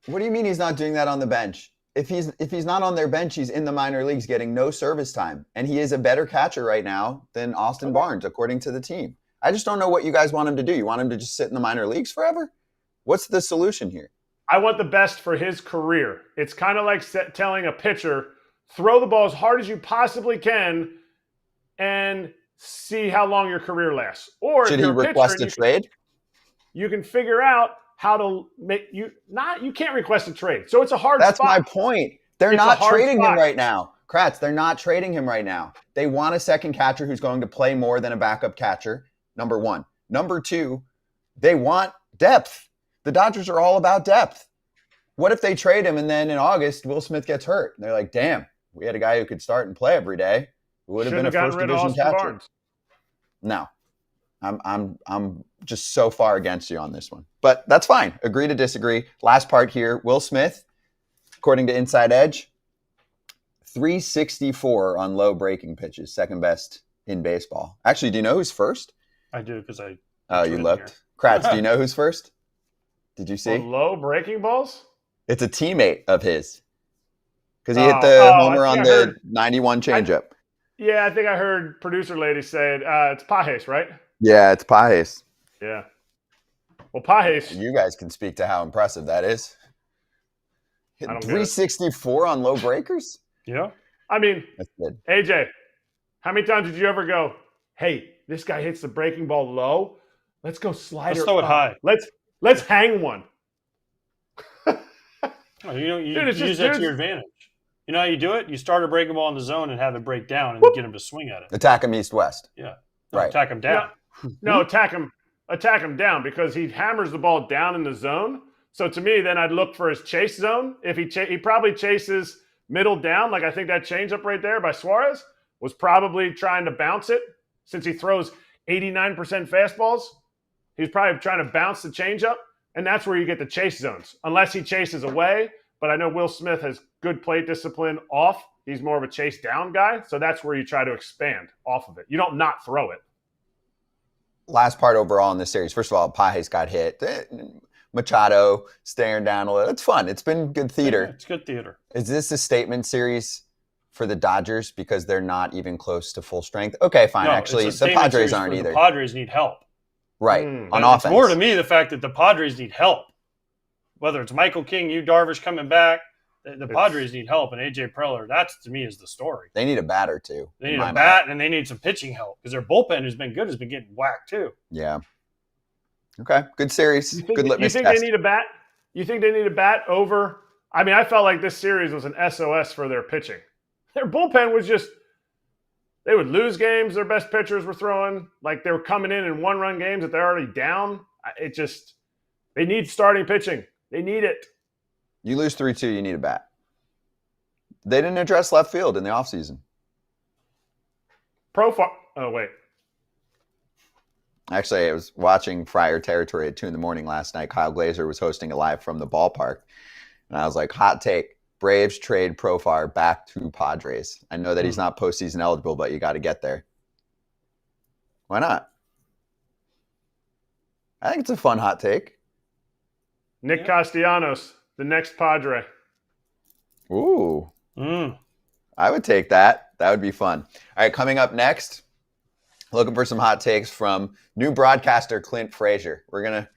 What do you mean he's not doing that on the bench? If he's not on their bench, he's in the minor leagues getting no service time. And he is a better catcher right now than Austin Barnes, according to the team. I just don't know what you guys want him to do. You want him to just sit in the minor leagues forever? What's the solution here? I want the best for his career. It's kind of like telling a pitcher, throw the ball as hard as you possibly can and see how long your career lasts. Or should he request a trade? You can figure out how to make you can't request a trade. So it's a hard spot. That's my point. They're not trading him right now. Kratz, they're not trading him right now. They want a second catcher who's going to play more than a backup catcher, number one. Number two, they want depth. The Dodgers are all about depth. What if they trade him and then in August, Will Smith gets hurt? And they're like, damn, we had a guy who could start and play every day. Who would have been a first division catcher. Barnes. No. I'm just so far against you on this one. But that's fine. Agree to disagree. Last part here. Will Smith, according to Inside Edge, 364 on low breaking pitches, second best in baseball. Actually, do you know who's first? I do because I. Oh, you looked. Kratz, do you know who's first? Did you see? On low breaking balls? It's a teammate of his. Because he hit the homer on the 91 changeup. Yeah, I think I heard producer lady say it. It's Pages, right? Yeah, it's Pages. Yeah. Well, Pages. You guys can speak to how impressive that is. 364 on low breakers? Yeah. I mean, that's good. AJ, how many times did you ever go, hey, this guy hits the breaking ball low? Let's go slider. Let's throw it high. Let's hang one. You use that to your advantage. You know how you do it? You start a breaking ball in the zone and have it break down and get him to swing at it. Attack him east-west. Yeah. Right. Attack him down. No, attack him down because he hammers the ball down in the zone. So to me, then I'd look for his chase zone. If he probably chases middle down, like I think that changeup right there by Suarez was probably trying to bounce it since he throws 89% fastballs. He's probably trying to bounce the changeup, and that's where you get the chase zones, unless he chases away. But I know Will Smith has good plate discipline off. He's more of a chase down guy, so that's where you try to expand off of it. You don't not throw it. Last part overall in this series. First of all, Pages got hit. Machado staring down a little. It's fun. It's been good theater. Yeah, it's good theater. Is this a statement series for the Dodgers because they're not even close to full strength? Okay, fine. No, actually, the Padres aren't either. The Padres need help. Right, on offense. It's more to me the fact that the Padres need help. Whether it's Michael King, Darvish coming back, the Padres need help. And A.J. Preller, that's to me is the story. They need a batter too. They need a bat and they need some pitching help because their bullpen has been good, has been getting whacked too. Yeah. Okay, good series. Good litmus test. You think they need a bat? You think they need a bat over? I mean, I felt like this series was an SOS for their pitching. Their bullpen was just – they would lose games. Their best pitchers were throwing. Like they were coming in one-run games that they're already down. It just – they need starting pitching. They need it. You lose 3-2, you need a bat. They didn't address left field in the offseason. Oh, wait. Actually, I was watching Friar Territory at 2 in the morning last night. Kyle Glazer was hosting it live from the ballpark. And I was like, hot take. Braves trade Profar back to Padres. I know that he's not postseason eligible, but you got to get there. Why not? I think it's a fun hot take. Nick Castellanos, the next Padre. Ooh. I would take that. That would be fun. All right, coming up next, looking for some hot takes from new broadcaster Clint Frazier. We're going to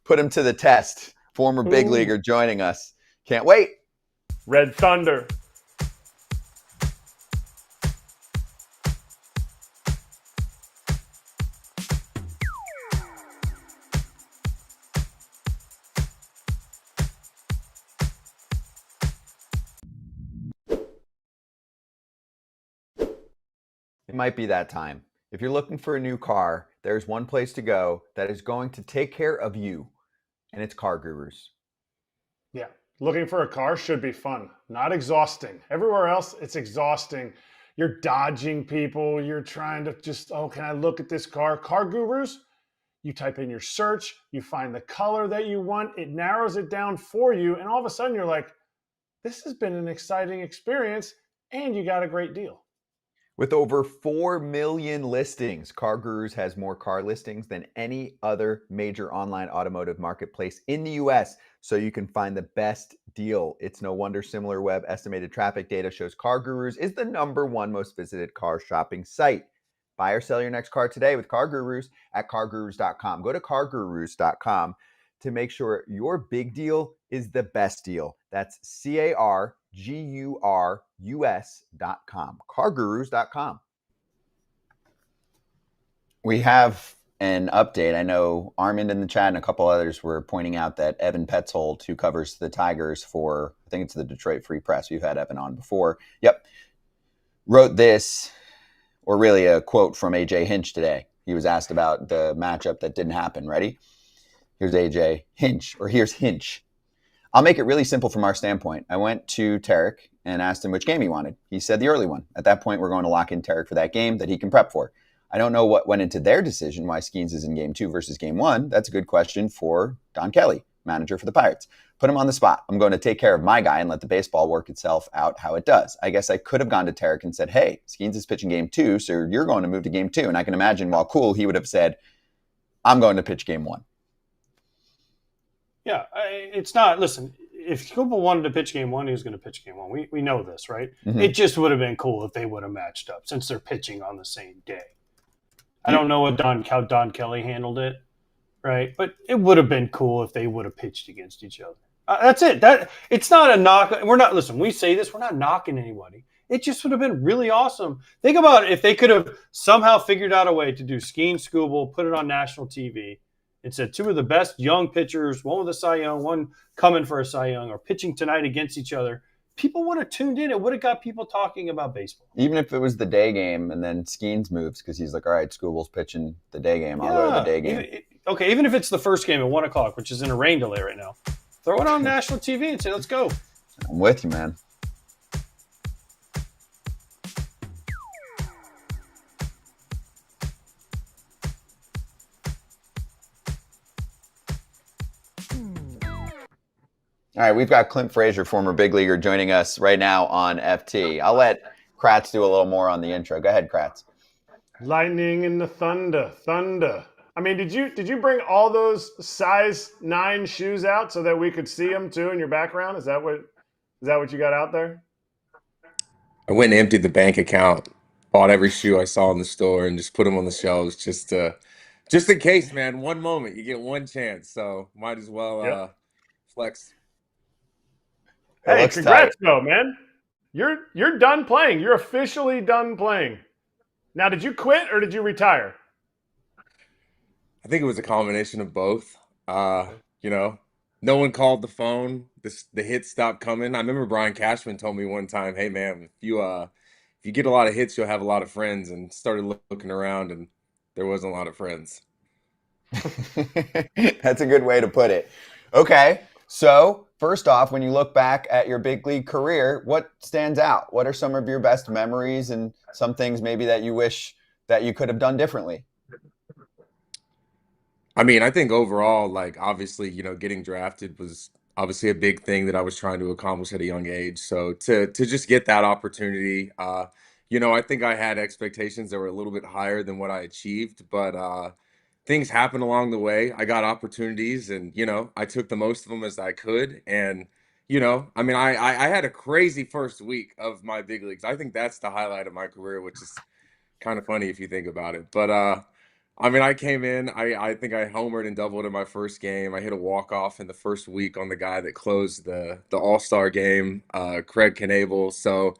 put him to the test. Former big leaguer joining us. Can't wait. Red Thunder. It might be that time. If you're looking for a new car, there's one place to go that is going to take care of you, and it's Car Gurus. Yeah. Looking for a car should be fun, not exhausting. Everywhere else, it's exhausting. You're dodging people. You're trying to just, can I look at this car? Car Gurus, you type in your search, you find the color that you want, it narrows it down for you, and all of a sudden you're like, this has been an exciting experience, and you got a great deal. With over 4 million listings, Car Gurus has more car listings than any other major online automotive marketplace in the US, so you can find the best deal. It's no wonder SimilarWeb estimated traffic data shows Car Gurus is the #1 most visited car shopping site. Buy or sell your next car today with Car Gurus at cargurus.com. Go to cargurus.com to make sure your big deal is the best deal. That's cargurus.com. Cargurus.com. We have an update. I know Armand in the chat and a couple others were pointing out that Evan Petzold, who covers the Tigers for, I think it's the Detroit Free Press, we've had Evan on before, wrote this, or really a quote from AJ Hinch today. He was asked about the matchup that didn't happen. Ready? Here's AJ Hinch, or here's Hinch. I'll make it really simple from our standpoint. I went to Tarek and asked him which game he wanted. He said the early one. At that point, we're going to lock in Tarek for that game that he can prep for. I don't know what went into their decision why Skenes is in game 2 versus game 1. That's a good question for Don Kelly, manager for the Pirates. Put him on the spot. I'm going to take care of my guy and let the baseball work itself out how it does. I guess I could have gone to Tarek and said, hey, Skenes is pitching game 2, so you're going to move to game 2. And I can imagine, while cool, he would have said, I'm going to pitch game 1. Yeah, it's not. Listen, if Skubal wanted to pitch game 1, he was going to pitch game 1. We know this, right? Mm-hmm. It just would have been cool if they would have matched up since they're pitching on the same day. I don't know how Don Kelly handled it, right? But it would have been cool if they would have pitched against each other. That's it. It's not a knock. Listen, we say this, we're not knocking anybody. It just would have been really awesome. Think about if they could have somehow figured out a way to do Skenes, Skubal, put it on national TV, and said 2 of the best young pitchers, one with a Cy Young, one coming for a Cy Young, are pitching tonight against each other. People would have tuned in. It would have got people talking about baseball. Even if it was the day game and then Skenes moves because he's like, all right, Skubal's pitching the day game. I'll go to the day game. Even if it's the first game at 1 o'clock, which is in a rain delay right now, throw it on national TV and say, let's go. I'm with you, man. All right, we've got Clint Frazier, former big leaguer, joining us right now on FT. I'll let Kratz do a little more on the intro. Go ahead, Kratz. Lightning and the thunder. I mean, did you bring all those size 9 shoes out so that we could see them too in your background? Is that what you got out there? I went and emptied the bank account, bought every shoe I saw in the store, and just put them on the shelves just in case, man. One moment, you get one chance, so might as well flex. Hey, congrats, though, man. You're done playing. You're officially done playing. Now, did you quit or did you retire? I think it was a combination of both. No one called the phone. The hits stopped coming. I remember Brian Cashman told me one time, "Hey, man, if you get a lot of hits, you'll have a lot of friends." And started looking around, and there wasn't a lot of friends. That's a good way to put it. Okay, so first off, when you look back at your big league career, what stands out? What are some of your best memories and some things maybe that you wish that you could have done differently? I mean, I think overall, obviously, getting drafted was obviously a big thing that I was trying to accomplish at a young age. So to just get that opportunity, I think I had expectations that were a little bit higher than what I achieved, but things happened along the way. I got opportunities and, I took the most of them as I could. And, I had a crazy first week of my big leagues. I think that's the highlight of my career, which is kind of funny if you think about it. But, I came in, I think I homered and doubled in my first game. I hit a walk-off in the first week on the guy that closed the All-Star game, Craig Knable. So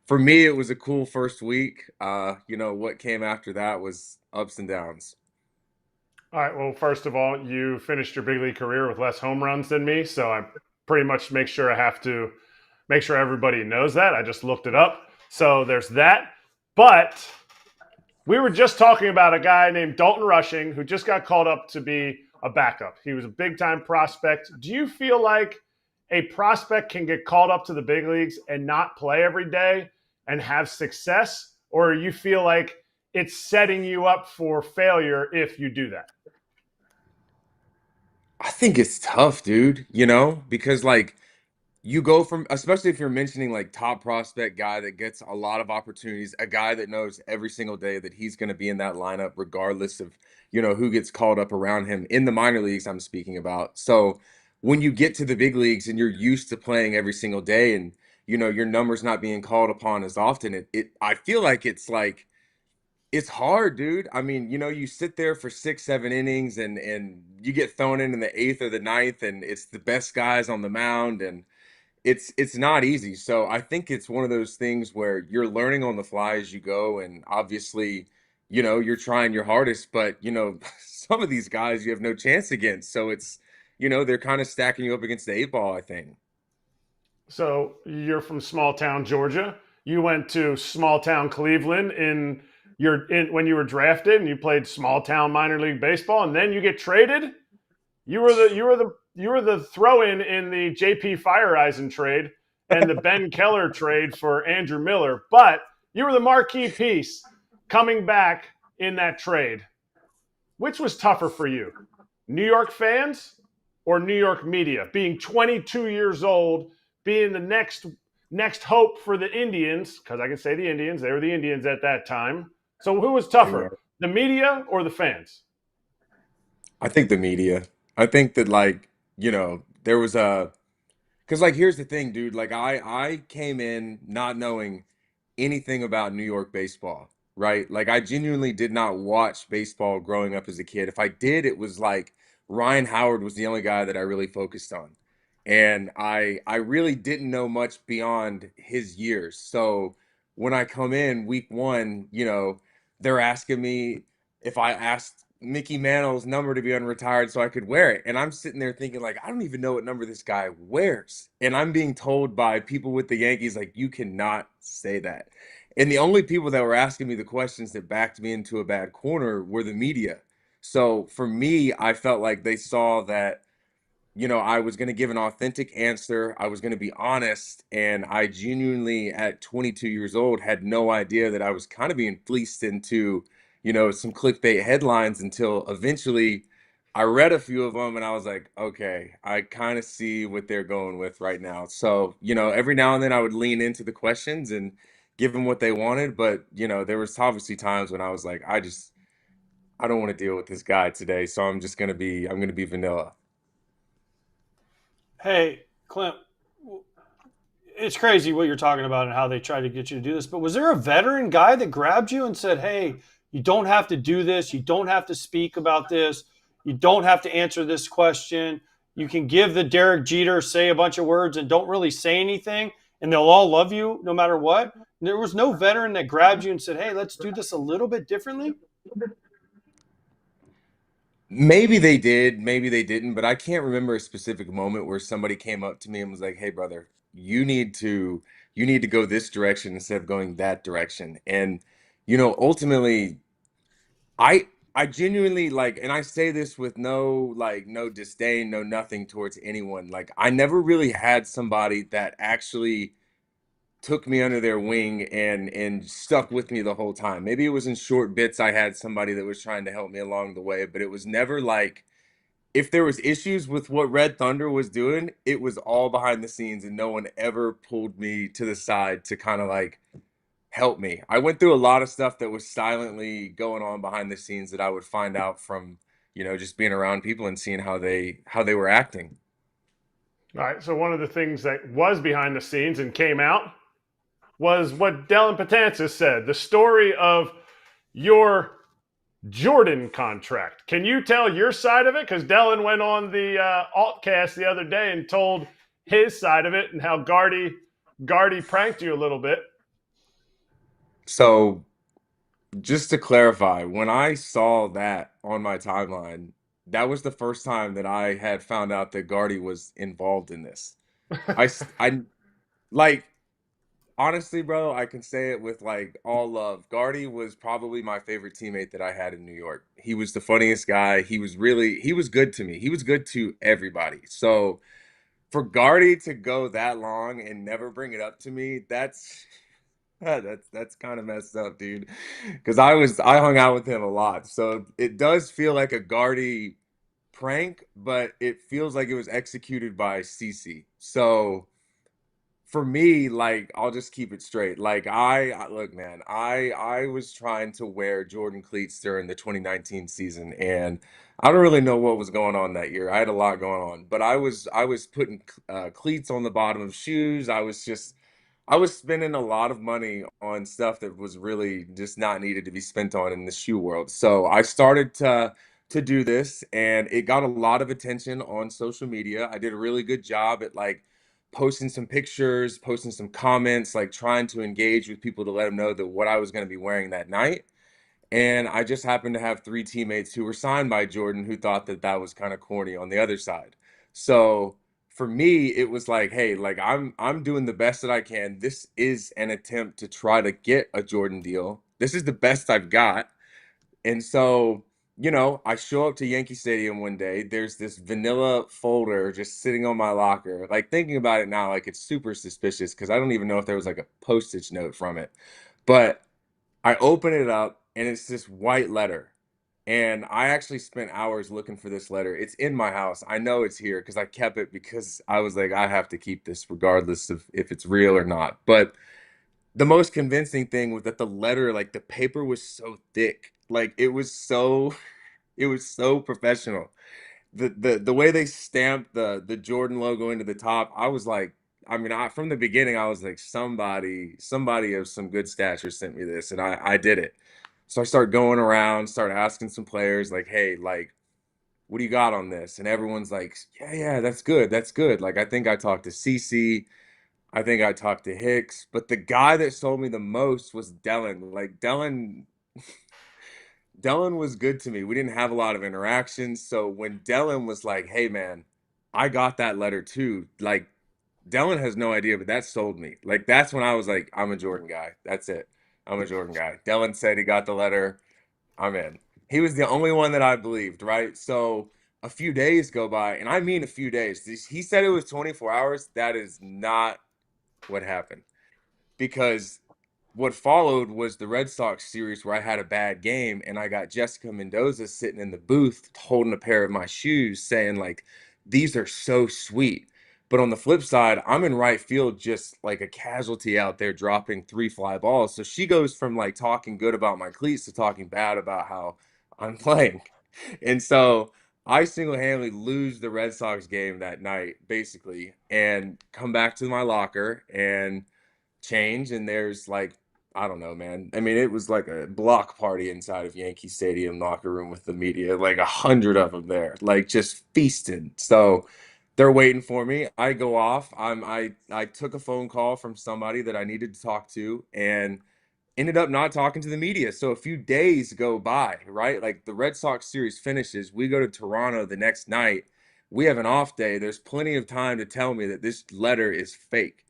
for me, it was a cool first week. What came after that was ups and downs. All right. Well, first of all, you finished your big league career with less home runs than me. So I pretty much I have to make sure everybody knows that. I just looked it up. So there's that. But We were just talking about a guy named Dalton Rushing who just got called up to be a backup. He was a big-time prospect. Do you feel like a prospect can get called up to the big leagues and not play every day and have success? Or you feel like it's setting you up for failure if you do that? I think it's tough, dude, because like you go from, especially if you're mentioning like top prospect guy that gets a lot of opportunities, a guy that knows every single day that he's going to be in that lineup, regardless of, who gets called up around him in the minor leagues I'm speaking about. So when you get to the big leagues and you're used to playing every single day and, your numbers not being called upon as often, I feel like it's hard, dude. I mean, you sit there for 6, 7 innings and you get thrown in the eighth or the ninth, and it's the best guys on the mound, and it's not easy. So I think it's one of those things where you're learning on the fly as you go, and obviously, you're trying your hardest, but some of these guys you have no chance against. So it's, they're kind of stacking you up against the 8 ball, I think. So you're from small town Georgia. You went to small town Cleveland when you were drafted, and you played small town minor league baseball, and then you get traded. You were the throw-in in the J.P. Fireeisen trade and the Ben Keller trade for Andrew Miller, but you were the marquee piece coming back in that trade. Which was tougher for you, New York fans or New York media? Being 22 years old, being the next hope for the Indians, because I can say the Indians, they were the Indians at that time. So who was tougher, the media or the fans? I think the media. I think that there was because here's the thing, dude. Like I came in not knowing anything about New York baseball, right? Like I genuinely did not watch baseball growing up as a kid. If I did, it was like Ryan Howard was the only guy that I really focused on. And I really didn't know much beyond his years. So when I come in week 1, they're asking me if I asked Mickey Mantle's number to be unretired so I could wear it. And I'm sitting there thinking, like, I don't even know what number this guy wears. And I'm being told by people with the Yankees, like, you cannot say that. And the only people that were asking me the questions that backed me into a bad corner were the media. So for me, I felt like they saw that, I was going to give an authentic answer. I was going to be honest. And I genuinely, at 22 years old, had no idea that I was kind of being fleeced into, some clickbait headlines until eventually I read a few of them and I was like, okay, I kind of see what they're going with right now. So, every now and then I would lean into the questions and give them what they wanted. But, there was obviously times when I was like, I don't want to deal with this guy today. So I'm going to be vanilla. Hey, Clint, it's crazy what you're talking about and how they tried to get you to do this. But was there a veteran guy that grabbed you and said, hey, you don't have to do this. You don't have to speak about this. You don't have to answer this question. You can give the Derek Jeter, say a bunch of words and don't really say anything, and they'll all love you no matter what? There was no veteran that grabbed you and said, hey, let's do this a little bit differently? Maybe they did, maybe they didn't, but I can't remember a specific moment where somebody came up to me and was like, "Hey, brother, you need to go this direction instead of going that direction." And ultimately, I genuinely and I say this with no disdain, no nothing towards anyone. Like I never really had somebody that actually took me under their wing and stuck with me the whole time. Maybe it was in short bits I had somebody that was trying to help me along the way, but it was never like if there was issues with what Red Thunder was doing, it was all behind the scenes and no one ever pulled me to the side to kind of help me. I went through a lot of stuff that was silently going on behind the scenes that I would find out from, just being around people and seeing how they were acting. All right, so one of the things that was behind the scenes and came out was what Dellin Betances said, the story of your Jordan contract. Can you tell your side of it? Because Dellin went on the Altcast the other day and told his side of it and how Gardy pranked you a little bit. So just to clarify, when I saw that on my timeline, that was the first time that I had found out that Gardy was involved in this. I like honestly, bro, I can say it with like all love. Gardy was probably my favorite teammate that I had in New York. He was the funniest guy. He was good to me. He was good to everybody. So for Gardy to go that long and never bring it up to me, that's kind of messed up, dude. Because I hung out with him a lot, so it does feel like a Gardy prank, but it feels like it was executed by CC. So for me, like I'll just keep it straight. Like look, man, I was trying to wear Jordan cleats during the 2019 season, and I don't really know what was going on that year. I had a lot going on, but I was putting cleats on the bottom of shoes. I was spending a lot of money on stuff that was really just not needed to be spent on in the shoe world. So I started to do this, and it got a lot of attention on social media. I did a really good job at like posting some pictures, posting some comments, like trying to engage with people to let them know that what I was going to be wearing that night. And I just happened to have three teammates who were signed by Jordan who thought that that was kind of corny on the other side. So for me, it was like, hey, like I'm doing the best that I can. This is an attempt to try to get a Jordan deal. This is the best I've got. And so, I show up to Yankee Stadium one day. There's this vanilla folder just sitting on my locker. Like thinking about it now, like it's super suspicious because I don't even know if there was like a postage note from it. But I open it up and it's this white letter. And I actually spent hours looking for this letter. It's in my house. I know it's here because I kept it because I was like, I have to keep this regardless of if it's real or not. But the most convincing thing was that the letter, like the paper was so thick. Like it was so professional. The way they stamped the Jordan logo into the top, I was like, I mean, from the beginning, I was like, somebody of some good stature sent me this, and I did it. So I started going around, started asking some players, like, hey, like, what do you got on this? And everyone's like, yeah, that's good, that's good. Like, I think I talked to CC, I think I talked to Hicks, but the guy that sold me the most was Dellin. Like, Dellin was good to me. We didn't have a lot of interactions. So when Dellin was like, hey, man, I got that letter too. Like, Dellin has no idea, but that sold me. Like, that's when I was like, I'm a Jordan guy. That's it. I'm a Jordan guy. Dellin said he got the letter. I'm in. He was the only one that I believed, right? So a few days go by, and I mean a few days. He said it was 24 hours. That is not what happened because what followed was the Red Sox series where I had a bad game and I got Jessica Mendoza sitting in the booth holding a pair of my shoes saying like, these are so sweet. But on the flip side, I'm in right field just like a casualty out there dropping three fly balls. So she goes from like talking good about my cleats to talking bad about how I'm playing. And so I single-handedly lose the Red Sox game that night, basically, and come back to my locker and change, and there's like, I don't know, man. I mean, it was like a block party inside of Yankee Stadium locker room with the media, like 100 of them there, like just feasted. So they're waiting for me. I go off. I took a phone call from somebody that I needed to talk to and ended up not talking to the media. So a few days go by, right? Like the Red Sox series finishes. We go to Toronto the next night. We have an off day. There's plenty of time to tell me that this letter is fake.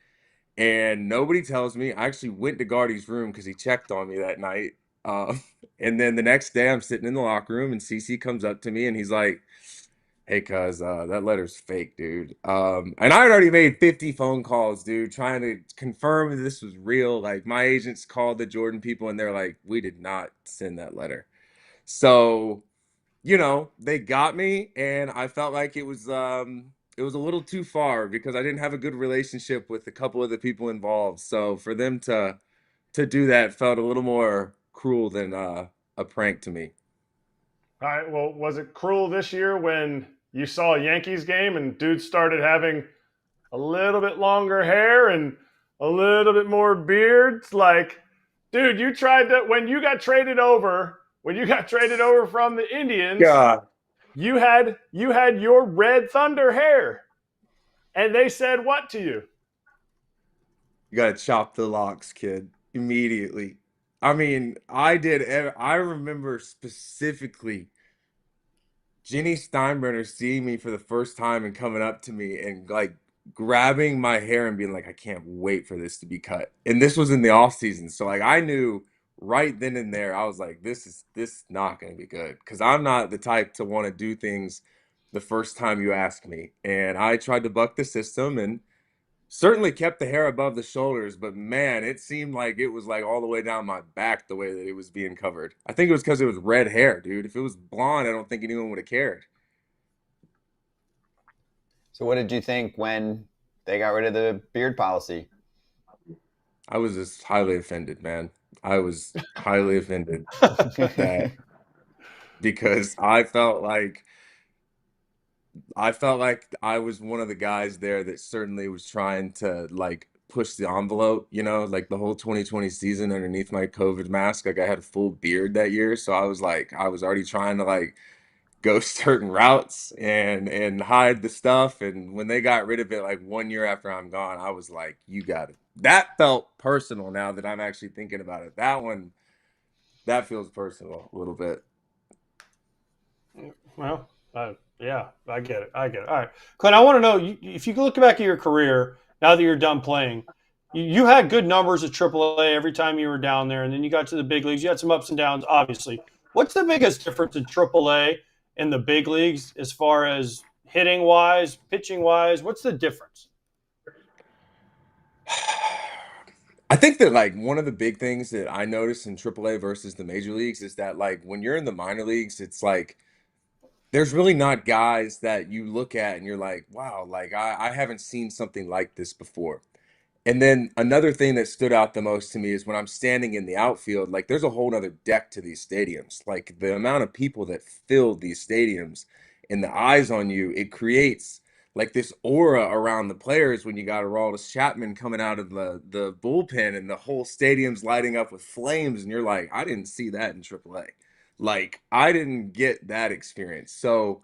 And nobody tells me. I actually went to Gardy's room because he checked on me that night. Uh, and then the next day, I'm sitting in the locker room, and CC comes up to me, and he's like, "Hey, cuz, that letter's fake, dude." And I had already made 50 phone calls, dude, trying to confirm that this was real. Like my agents called the Jordan people, and they're like, "We did not send that letter." So they got me, and I felt like it was a little too far because I didn't have a good relationship with a couple of the people involved. So for them to do that felt a little more cruel than a prank to me. All right. Well, was it cruel this year when you saw a Yankees game and dudes started having a little bit longer hair and a little bit more beards? Like, dude, you tried to when you got traded over from the Indians, God, you had your red thunder hair. And they said what to you? you gotta chop the locks, kid, immediately. I mean, I did. I remember specifically Jenny Steinbrenner seeing me for the first time and coming up to me and like grabbing my hair and being like, I can't wait for this to be cut. And this was in the off season. So like I knew right then and there, I was like, this is not going to be good. Cause I'm not the type to want to do things the first time you ask me. And I tried to buck the system and certainly kept the hair above the shoulders, but man, it seemed like it was like all the way down my back the way that it was being covered. I think it was because it was red hair, dude. If it was blonde, I don't think anyone would have cared. So what did you think when they got rid of the beard policy? I was just highly offended, man. I was highly offended that because I felt like I was one of the guys there that certainly was trying to like push the envelope, like the whole 2020 season underneath my COVID mask. Like I had a full beard that year. So I was already trying to like go certain routes and hide the stuff. And when they got rid of it, like 1 year after I'm gone, I was like, you got it. That felt personal now that I'm actually thinking about it. That feels personal a little bit. Well, yeah, I get it. All right, Clint, I want to know if you look back at your career now that you're done playing. You had good numbers at AAA every time you were down there, and then you got to the big leagues. You had some ups and downs, obviously. What's the biggest difference in AAA and the big leagues as far as hitting wise, pitching wise? What's the difference? I think that like one of the big things that I noticed in AAA versus the major leagues is that like when you're in the minor leagues, it's like there's really not guys that you look at and you're like, wow, like I haven't seen something like this before. And then another thing that stood out the most to me is when I'm standing in the outfield, like there's a whole nother deck to these stadiums. Like the amount of people that fill these stadiums and the eyes on you, it creates like this aura around the players when you got Aroldis Chapman coming out of the bullpen and the whole stadium's lighting up with flames. And you're like, I didn't see that in AAA. Like I didn't get that experience. So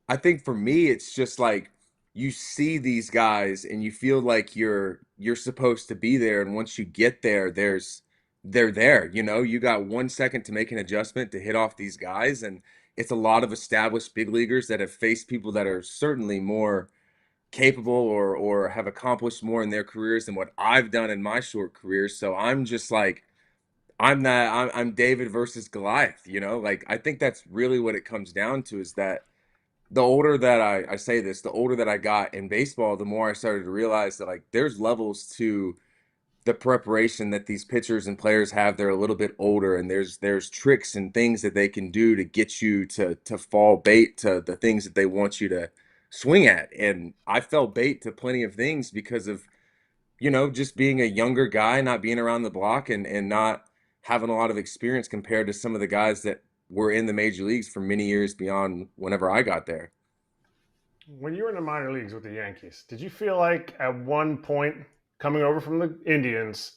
I think for me, it's just like you see these guys and you feel like you're supposed to be there. And once you get there, they're there. You got 1 second to make an adjustment to hit off these guys. And it's a lot of established big leaguers that have faced people that are certainly more capable or have accomplished more in their careers than what I've done in my short career. So I'm just like, I'm David versus Goliath, like I think that's really what it comes down to is that the older that I say this, the older that I got in baseball, the more I started to realize that like there's levels to the preparation that these pitchers and players have. They're a little bit older and there's tricks and things that they can do to get you to fall bait to the things that they want you to swing at. And I fell bait to plenty of things because of, just being a younger guy, not being around the block and not having a lot of experience compared to some of the guys that were in the major leagues for many years beyond whenever I got there. When you were in the minor leagues with the Yankees, did you feel like at one point coming over from the Indians,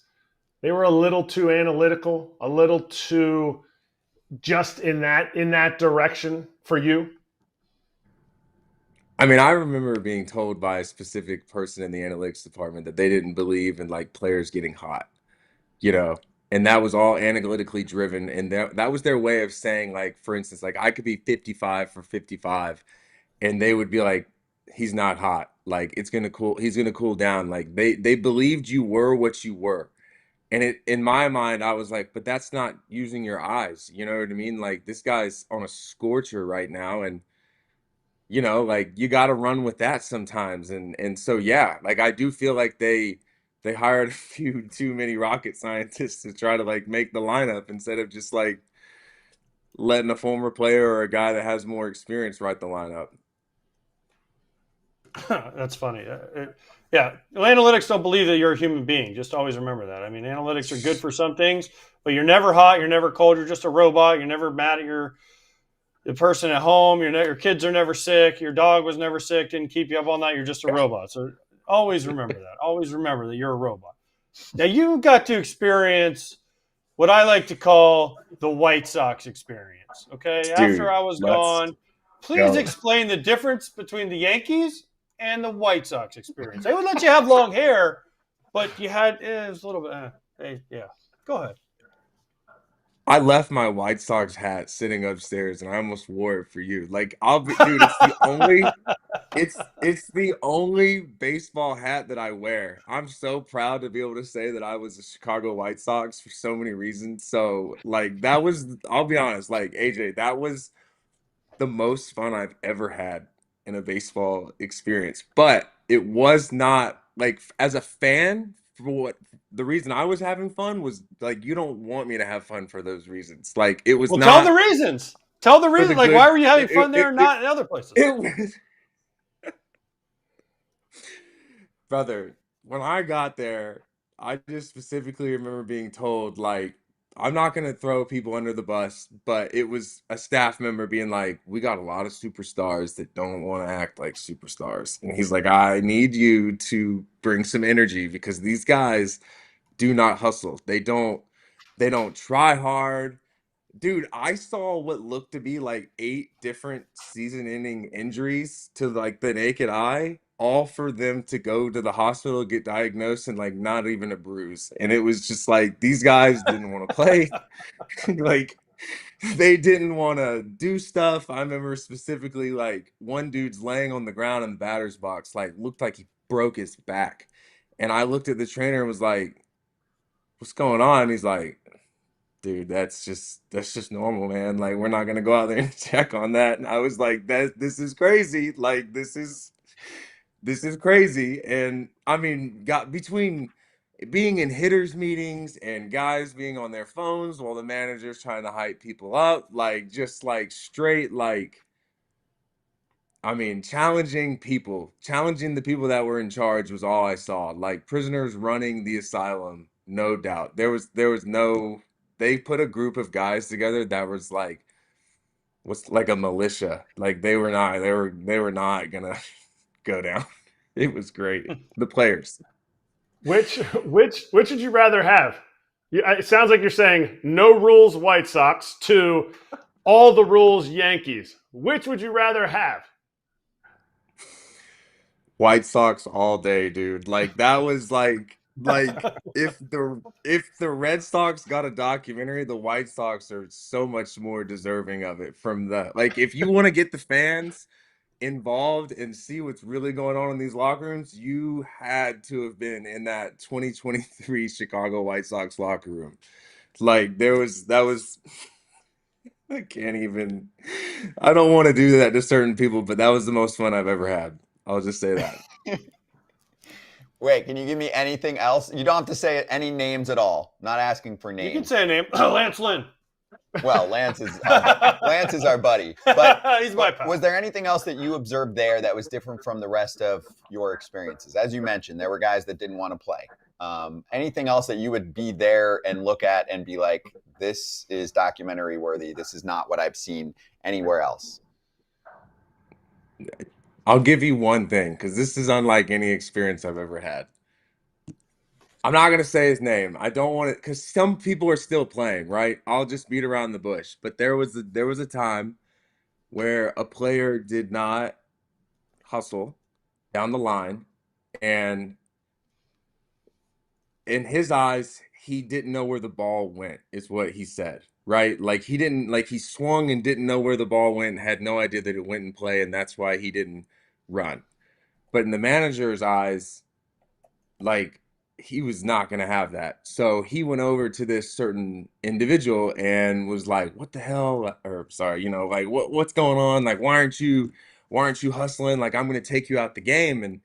they were a little too analytical, a little too just in that direction for you? I mean, I remember being told by a specific person in the analytics department that they didn't believe in like players getting hot, and that was all analytically driven. And that was their way of saying, like, for instance, like I could be 55 for 55 and they would be like, he's not hot. Like he's going to cool down. Like they believed you were what you were. And in my mind, I was like, but that's not using your eyes. You know what I mean? Like this guy's on a scorcher right now. And like you got to run with that sometimes. And so, yeah, like I do feel like they hired a few too many rocket scientists to try to like make the lineup instead of just like letting a former player or a guy that has more experience write the lineup. That's funny. Yeah, analytics don't believe that you're a human being. Just always remember that. I mean, analytics are good for some things, but you're never hot, you're never cold, you're just a robot. You're never mad at the person at home. Your kids are never sick. Your dog was never sick, didn't keep you up all night. You're just a robot. So always remember that. Always remember that you're a robot. Now, you got to experience what I like to call the White Sox experience, okay? Dude, after I was gone, please explain the difference between the Yankees and the White Sox experience. They would let you have long hair, but you had it was a little bit. Yeah, go ahead. I left my White Sox hat sitting upstairs, and I almost wore it for you. Like, dude, it's the only baseball hat that I wear. I'm so proud to be able to say that I was a Chicago White Sox for so many reasons. So, like, that was, I'll be honest, like, AJ, that was the most fun I've ever had in a baseball experience. But it was not like, as a fan, for what the reason I was having fun was like, you don't want me to have fun for those reasons. Like, it was Well, tell the not reasons. Tell the for the reason. Like, good. why were you having fun there and not in other places? It was, brother, when I got there, I just specifically remember being told, like, I'm not going to throw people under the bus, but it was a staff member being like, we got a lot of superstars that don't want to act like superstars. And he's like, I need you to bring some energy because these guys do not hustle. They don't try hard. Dude, I saw what looked to be like 8 different season-ending injuries to like the naked eye, all for them to go to the hospital, get diagnosed, and like not even a bruise. And it was just like these guys didn't want to play. Like they didn't want to do stuff. I remember specifically like one dude's laying on the ground in the batter's box, like looked like he broke his back. And I looked at the trainer and was like, "What's going on?" He's like, dude, that's just normal, man. Like we're not gonna go out there and check on that. And I was like, this is crazy. Like this is crazy. And I mean, got between being in hitters meetings and guys being on their phones while the manager's trying to hype people up, like just like straight like I mean, challenging the people that were in charge was all I saw. Like prisoners running the asylum, no doubt. There was no they put a group of guys together that was like was like a militia. Like they were not gonna go down. It was great. The players. Which would you rather have? It sounds like you're saying no rules White Sox to all the rules Yankees. Which would you rather have? White Sox all day, dude. Like that was like if the Red Sox got a documentary, the White Sox are so much more deserving of it from the like if you want to get the fans involved and see what's really going on in these locker rooms, you had to have been in that 2023 Chicago White Sox locker room. Like there was that was I can't even I don't want to do that to certain people, but that was the most fun I've ever had. I'll just say that. Wait, can you give me anything else? You don't have to say any names at all. Not asking for names. You can say a name. Lance Lynn. Well, Lance is our buddy. But he's my pal. Was there anything else that you observed there that was different from the rest of your experiences? As you mentioned, there were guys that didn't want to play. Anything else that you would be there and look at and be like, this is documentary worthy. This is not what I've seen anywhere else. I'll give you one thing because this is unlike any experience I've ever had. I'm not gonna say his name. I don't want it because some people are still playing, right? I'll just beat around the bush. But there was a time where a player did not hustle down the line, and in his eyes, he didn't know where the ball went, is what he said, right? Like he didn't like he swung and didn't know where the ball went, had no idea that it went in play, and that's why he didn't run. But in the manager's eyes, like he was not going to have that. So he went over to this certain individual and was like, "What the hell?" Or sorry, like what's going on? Like why aren't you hustling? Like I'm going to take you out the game. And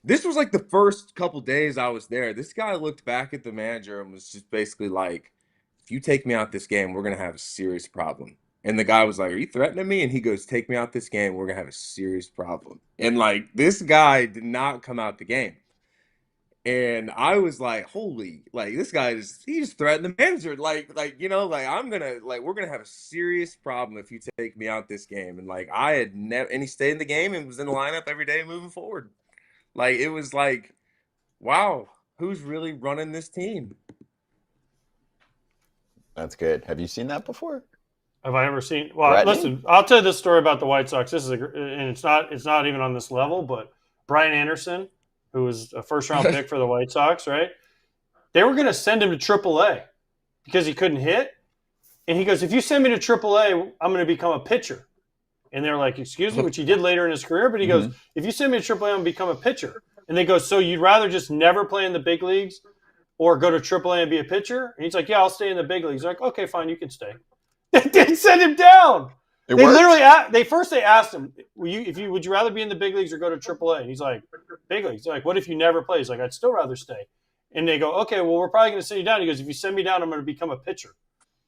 this was like the first couple days I was there. This guy looked back at the manager and was just basically like, "If you take me out this game, we're going to have a serious problem." And the guy was like, "Are you threatening me?" And he goes, "Take me out this game, we're going to have a serious problem." And like this guy did not come out the game. And I was like, holy, like this guy he just threatened the manager. Like, we're gonna have a serious problem if you take me out this game. And like I had never and he stayed in the game and was in the lineup every day moving forward. Like it was like, wow, who's really running this team? That's good. Have you seen that before? Have I ever seen? Well, Threatening? listen, I'll tell you this story about the White Sox. This is and it's not even on this level, but Brian Anderson, who was a first-round pick for the White Sox, right? They were going to send him to AAA because he couldn't hit. And he goes, if you send me to AAA, I'm going to become a pitcher. And they're like, excuse me, which he did later in his career. But he goes, if you send me to AAA, I'm going to become a pitcher. And they go, so you'd rather just never play in the big leagues or go to AAA and be a pitcher? And he's like, yeah, I'll stay in the big leagues. They're like, okay, fine, you can stay. They didn't send him down. It They worked? literally they asked him, would you rather be in the big leagues or go to AAA? And he's like, big leagues. They're like, what if you never play? He's like, I'd still rather stay. And they go, okay, well, we're probably going to send you down. He goes, if you send me down, I'm going to become a pitcher.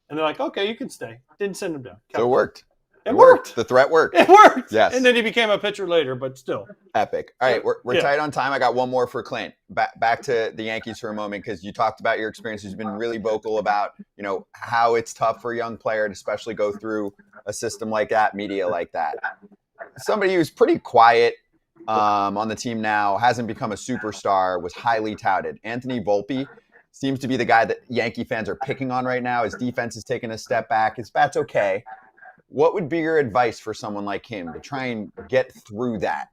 And they're like, okay, you can stay. Didn't send him down. So it worked. It worked. The threat worked. It worked. Yes. And then he became a pitcher later, but still. Epic. All right, we're tight on time. I got one more for Clint. Back to the Yankees for a moment, because you talked about your experiences. You've been really vocal about, how it's tough for a young player to especially go through a system like that, media like that. Somebody who's pretty quiet on the team now, hasn't become a superstar, was highly touted. Anthony Volpe seems to be the guy that Yankee fans are picking on right now. His defense has taken a step back. His bat's okay. What would be your advice for someone like him to try and get through that?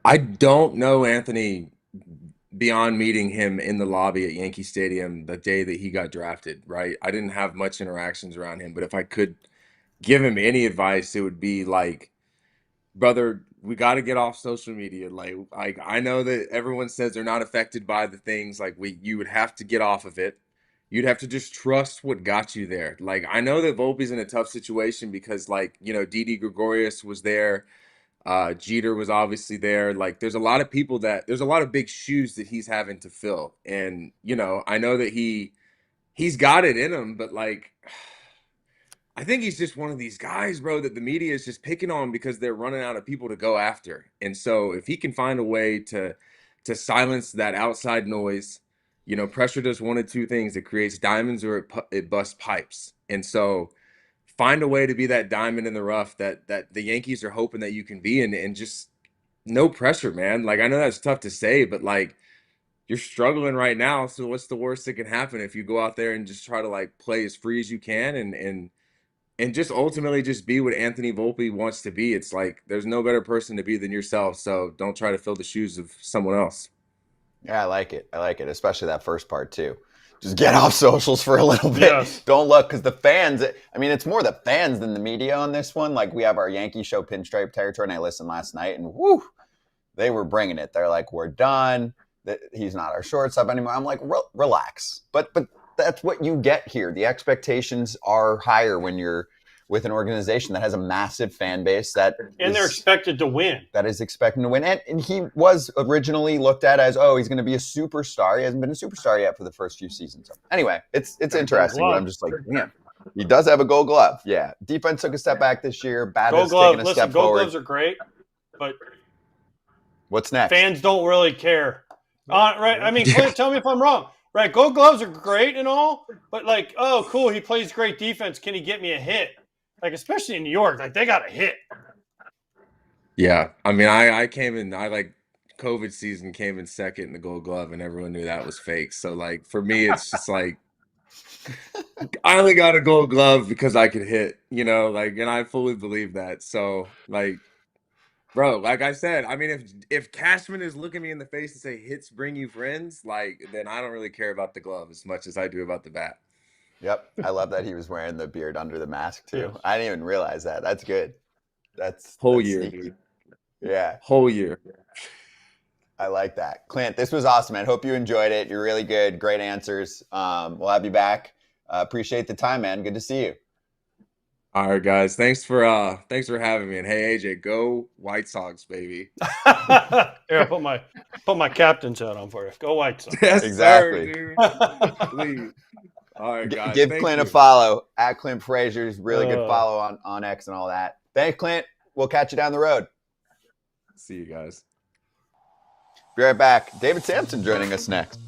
I don't know Anthony beyond meeting him in the lobby at Yankee Stadium the day that he got drafted, right? I didn't have much interactions around him, but if I could give him any advice, it would be like, brother, we got to get off social media. Like I know that everyone says they're not affected by the things. Like you would have to get off of it. You'd have to just trust what got you there. Like, I know that Volpe's in a tough situation because, Didi Gregorius was there. Jeter was obviously there. Like, there's a lot of there's a lot of big shoes that he's having to fill. And, I know that he's got it in him, but, I think he's just one of these guys, bro, that the media is just picking on because they're running out of people to go after. And so if he can find a way to silence that outside noise, pressure does one of two things. It creates diamonds or it busts pipes. And so find a way to be that diamond in the rough that the Yankees are hoping that you can be, and just no pressure, man. Like, I know that's tough to say, but you're struggling right now. So what's the worst that can happen if you go out there and just try to play as free as you can and just ultimately just be what Anthony Volpe wants to be? It's like, there's no better person to be than yourself. So don't try to fill the shoes of someone else. Yeah, I like it, especially that first part too. Just get off socials for a little bit. Yes. Don't look, because the fans, it's more the fans than the media on this one. Like, we have our Yankee show, Pinstripe Territory, and I listened last night, and whoo, they were bringing it. They're like, we're done. He's not our shortstop anymore. I'm like, relax. But that's what you get here. The expectations are higher when you're with an organization that has a massive fan base they're expected to win. That is expecting to win. And he was originally looked at as, he's going to be a superstar. He hasn't been a superstar yet for the first few seasons. So anyway, it's interesting. But I'm just like, man, he does have a Gold Glove. Yeah. Defense took a step back this year. Bat has taken a step Gold forward. Gloves are great, but what's next? Fans don't really care. Right? I mean, Clint, tell me if I'm wrong. Right? Gold Gloves are great and all, but oh, cool, he plays great defense. Can he get me a hit? Especially in New York, they got a hit. Yeah. I mean, I came in, COVID season came in second in the Gold Glove, and everyone knew that was fake. So, for me, it's just I only got a Gold Glove because I could hit, and I fully believe that. So, bro, like I said, I mean, if Cashman is looking me in the face and say hits bring you friends, then I don't really care about the glove as much as I do about the bat. Yep. I love that he was wearing the beard under the mask too. Yeah. I didn't even realize that. That's good. That's year, sneaky. dude. Yeah. Whole year. I like that. Clint, this was awesome, man. Hope you enjoyed it. You're really good. Great answers. We'll have you back. Appreciate the time, man. Good to see you. All right, guys. Thanks for having me. And hey, AJ, go White Sox, baby. Here, I'll put my captain's hat on for you. Go White Sox. Yes, exactly. Sir, dude. Please. All right, guys. Give Clint a follow at Clint Frazier. Really good follow on X and all that. Thanks, Clint. We'll catch you down the road. See you guys. Be right back. David Samson joining us next.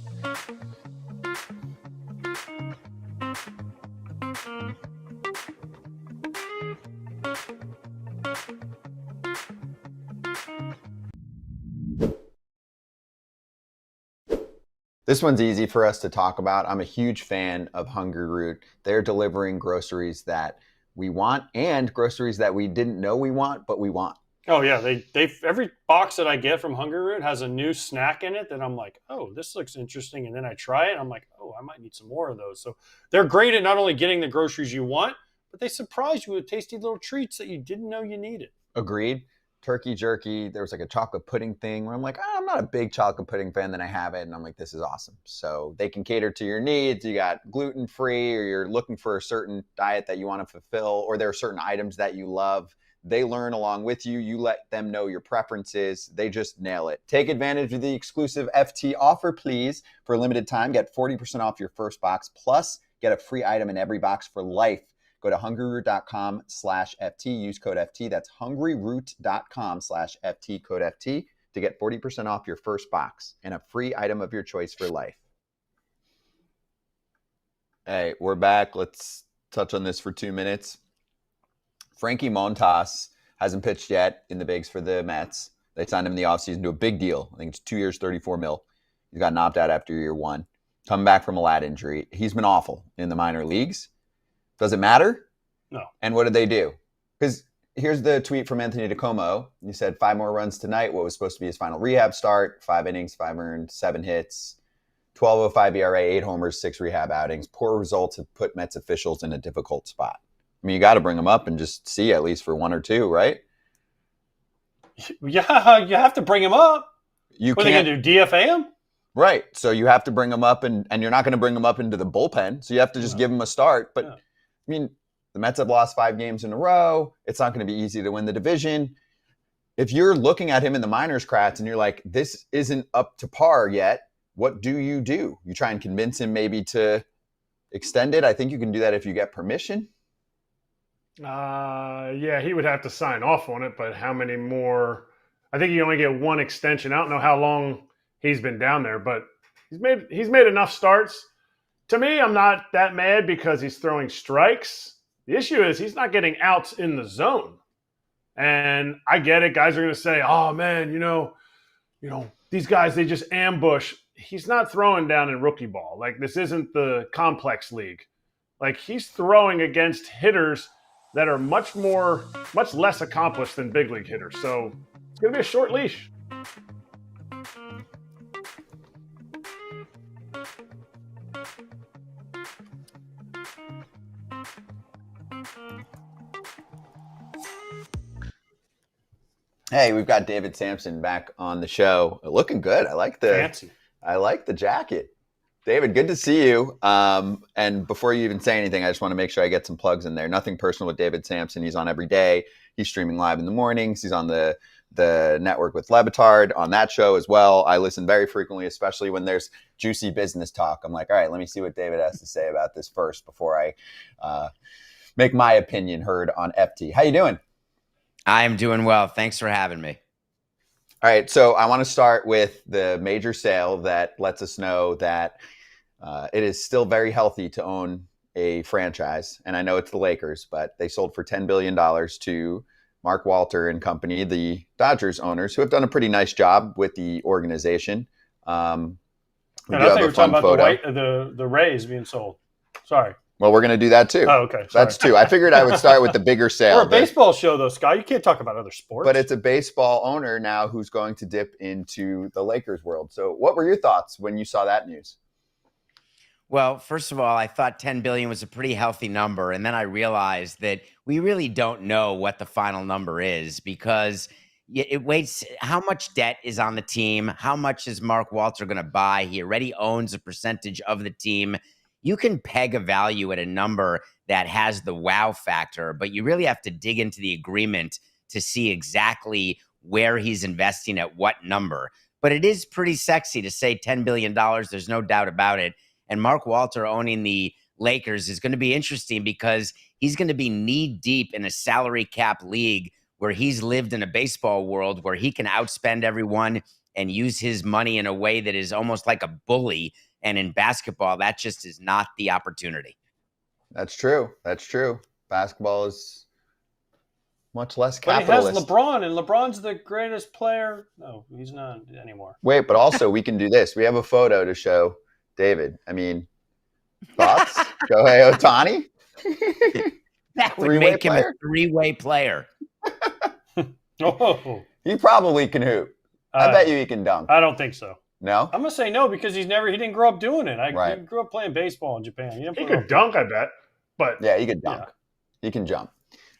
This one's easy for us to talk about. I'm a huge fan of Hungry Root. They're delivering groceries that we want and groceries that we didn't know we want, but we want. Oh yeah, they every box that I get from Hungry Root has a new snack in it that I'm like, oh, this looks interesting, and then I try it, and I'm like, oh, I might need some more of those. So they're great at not only getting the groceries you want, but they surprise you with tasty little treats that you didn't know you needed. Agreed. Turkey jerky. There was like a chocolate pudding thing where I'm like, I'm not a big chocolate pudding fan. Then I have it, and I'm like, this is awesome. So they can cater to your needs. You got gluten free, or you're looking for a certain diet that you want to fulfill, or there are certain items that you love. They learn along with you. You let them know your preferences. They just nail it. Take advantage of the exclusive FT offer, please. For a limited time, get 40% off your first box, plus get a free item in every box for life. Go to hungryroot.com/FT. Use code FT. That's hungryroot.com/FT, code FT, to get 40% off your first box and a free item of your choice for life. Hey, we're back. Let's touch on this for 2 minutes. Frankie Montas hasn't pitched yet in the bigs for the Mets. They signed him in the offseason to a big deal. I think it's 2 years, $34 million. He's got knocked out after year one. Coming back from a lat injury. He's been awful in the minor leagues. Does it matter? No. And what did they do? Because here's the tweet from Anthony DeComo. He said 5 more runs tonight. What was supposed to be his final rehab start. 5 innings, 5 earned, 7 hits. 12.05 ERA, 8 homers, 6 rehab outings. Poor results have put Mets officials in a difficult spot. I mean, you got to bring them up and just see at least for 1 or 2, right? Yeah, you have to bring him up. You what are they going to do, DFA him? Right. So you have to bring him up, and you're not going to bring him up into the bullpen. So you have to just give him a start. But, I mean, the Mets have lost 5 games in a row. It's not going to be easy to win the division. If you're looking at him in the minors, Kratz, and you're like, this isn't up to par yet, what do? You try and convince him maybe to extend it? I think you can do that if you get permission. Yeah, he would have to sign off on it, but how many more? I think you only get 1 extension. I don't know how long he's been down there, but he's made enough starts. To me, I'm not that mad because he's throwing strikes. The issue is he's not getting outs in the zone. And I get it. Guys are going to say, oh, man, you know, these guys, they just ambush. He's not throwing down in rookie ball. Like, this isn't the complex league. Like, he's throwing against hitters that are much less accomplished than big league hitters. So it's going to be a short leash. Hey, we've got David Samson back on the show. Looking good. I like the jacket. David, good to see you. And before you even say anything, I just want to make sure I get some plugs in there. Nothing personal with David Samson. He's on every day. He's streaming live in the mornings. He's on the network with Lebitard on that show as well. I listen very frequently, especially when there's juicy business talk. I'm like, all right, let me see what David has to say about this first before I make my opinion heard on FT. How you doing? I am doing well. Thanks for having me. All right, so I want to start with the major sale that lets us know that it is still very healthy to own a franchise. And I know it's the Lakers, but they sold for $10 billion to Mark Walter and company, the Dodgers owners, who have done a pretty nice job with the organization. I think we're talking about the Rays being sold. Sorry. Well, we're going to do that too. Oh, okay. Sorry. That's 2. I figured I would start with the bigger sale. We're a baseball show, though, Scott. You can't talk about other sports. But it's a baseball owner now who's going to dip into the Lakers world. So what were your thoughts when you saw that news? Well, first of all, I thought $10 billion was a pretty healthy number. And then I realized that we really don't know what the final number is because it waits. How much debt is on the team? How much is Mark Walter going to buy? He already owns a percentage of the team. You can peg a value at a number that has the wow factor, but you really have to dig into the agreement to see exactly where he's investing at what number. But it is pretty sexy to say $10 billion. There's no doubt about it. And Mark Walter owning the Lakers is going to be interesting because he's going to be knee deep in a salary cap league where he's lived in a baseball world where he can outspend everyone and use his money in a way that is almost like a bully. And in basketball, that just is not the opportunity. That's true. Basketball is much less capitalist. But he has LeBron, and LeBron's the greatest player. No, he's not anymore. Wait, but also we can do this. We have a photo to show David. I mean, thoughts? Shohei Ohtani? That would make him a 3-way player. Oh, He probably can hoop. I bet you he can dunk. I don't think so. No? I'm gonna say no because he didn't grow up doing it. Right. He grew up playing baseball in Japan. He could dunk, I bet. But yeah, he could dunk. Yeah. He can jump.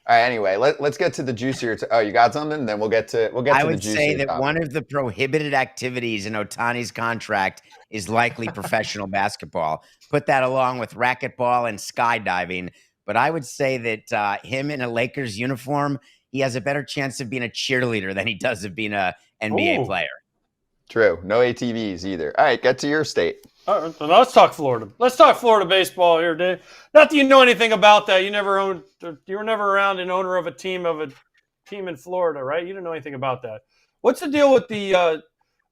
All right. Anyway, let's get to the juicier. Oh, you got something? Then we'll get to the juicier. I would say that one of the prohibited activities in Ohtani's contract is likely professional basketball. Put that along with racquetball and skydiving. But I would say that him in a Lakers uniform, he has a better chance of being a cheerleader than he does of being a NBA player. True. No ATVs either. All right, get to your state. All right, let's talk Florida. Let's talk Florida baseball here, Dave. Not that you know anything about that. You were never around an owner of a team in Florida, right? You don't know anything about that. What's the deal with the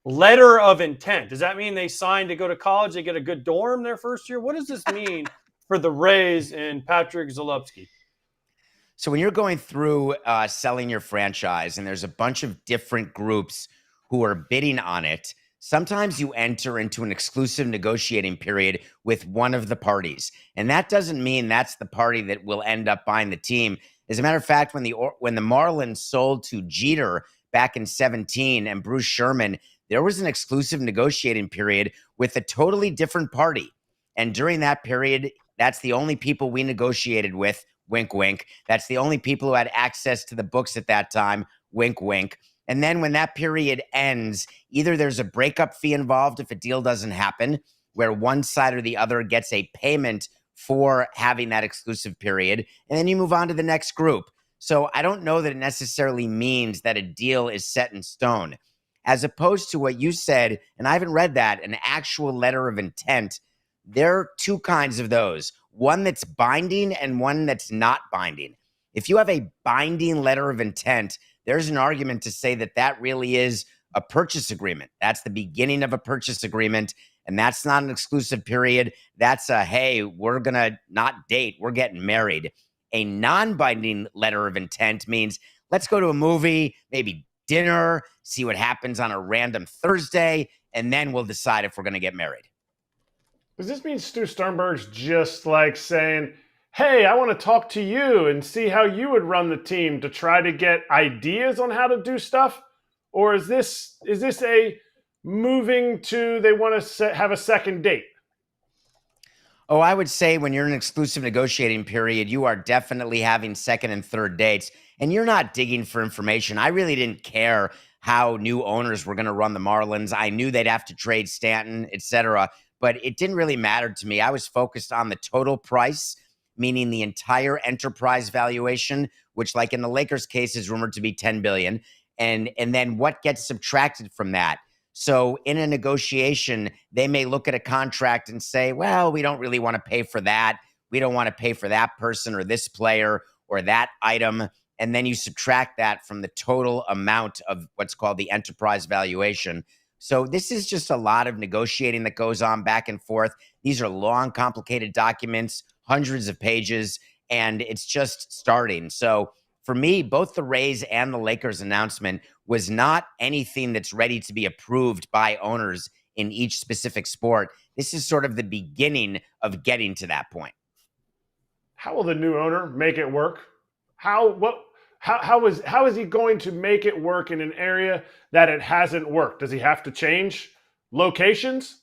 letter of intent? Does that mean they signed to go to college? They get a good dorm their first year? What does this mean for the Rays and Patrick Zalewski? So when you're going through selling your franchise and there's a bunch of different groups who are bidding on it, sometimes you enter into an exclusive negotiating period with one of the parties. And that doesn't mean that's the party that will end up buying the team. As a matter of fact, when the Marlins sold to Jeter back in 2017 and Bruce Sherman, there was an exclusive negotiating period with a totally different party. And during that period, that's the only people we negotiated with, wink, wink. That's the only people who had access to the books at that time, wink, wink. And then when that period ends, either there's a breakup fee involved if a deal doesn't happen, where one side or the other gets a payment for having that exclusive period, and then you move on to the next group. So I don't know that it necessarily means that a deal is set in stone. As opposed to what you said, and I haven't read that, an actual letter of intent, there are two kinds of those. One that's binding and one that's not binding. If you have a binding letter of intent, there's an argument to say that that really is a purchase agreement. That's the beginning of a purchase agreement, and that's not an exclusive period. That's a, hey, we're going to not date, we're getting married. A non-binding letter of intent means let's go to a movie, maybe dinner, see what happens on a random Thursday, and then we'll decide if we're going to get married. Does this mean Stu Sternberg's just like saying, hey, I want to talk to you and see how you would run the team to try to get ideas on how to do stuff? Or is this a moving to they want to have a second date? Oh, I would say when you're in an exclusive negotiating period, you are definitely having second and third dates, and you're not digging for information. I really didn't care how new owners were going to run the Marlins. I knew they'd have to trade Stanton, et cetera, but it didn't really matter to me. I was focused on the total price, meaning the entire enterprise valuation, which like in the Lakers case is rumored to be $10 billion. And then what gets subtracted from that? So in a negotiation, they may look at a contract and say, well, we don't really want to pay for that. We don't want to pay for that person or this player or that item. And then you subtract that from the total amount of what's called the enterprise valuation. So this is just a lot of negotiating that goes on back and forth. These are long, complicated documents, hundreds of pages, and it's just starting. So for me, both the Rays and the Lakers announcement was not anything that's ready to be approved by owners in each specific sport. This is sort of the beginning of getting to that point. How will the new owner make it work? How is he going to make it work in an area that it hasn't worked? Does he have to change locations?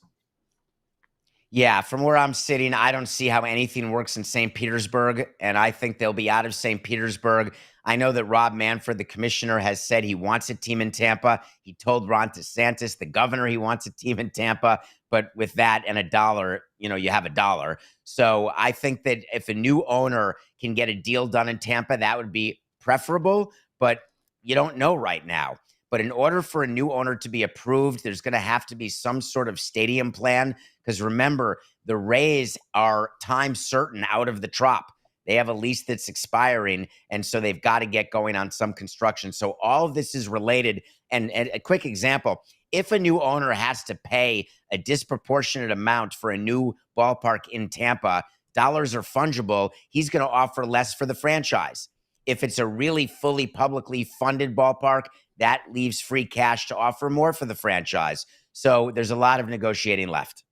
Yeah, from where I'm sitting, I don't see how anything works in St. Petersburg, and I think they'll be out of St. Petersburg. I know that Rob Manfred, the commissioner, has said he wants a team in Tampa. He told Ron DeSantis, the governor, he wants a team in Tampa. But with that and a dollar, you have a dollar. So I think that if a new owner can get a deal done in Tampa, that would be preferable, but you don't know right now. But in order for a new owner to be approved, there's going to have to be some sort of stadium plan. Because remember, the Rays are time certain out of the Trop. They have a lease that's expiring, and so they've got to get going on some construction. So all of this is related. And a quick example, if a new owner has to pay a disproportionate amount for a new ballpark in Tampa, dollars are fungible. He's going to offer less for the franchise. If it's a really fully publicly funded ballpark, that leaves free cash to offer more for the franchise. So there's a lot of negotiating left.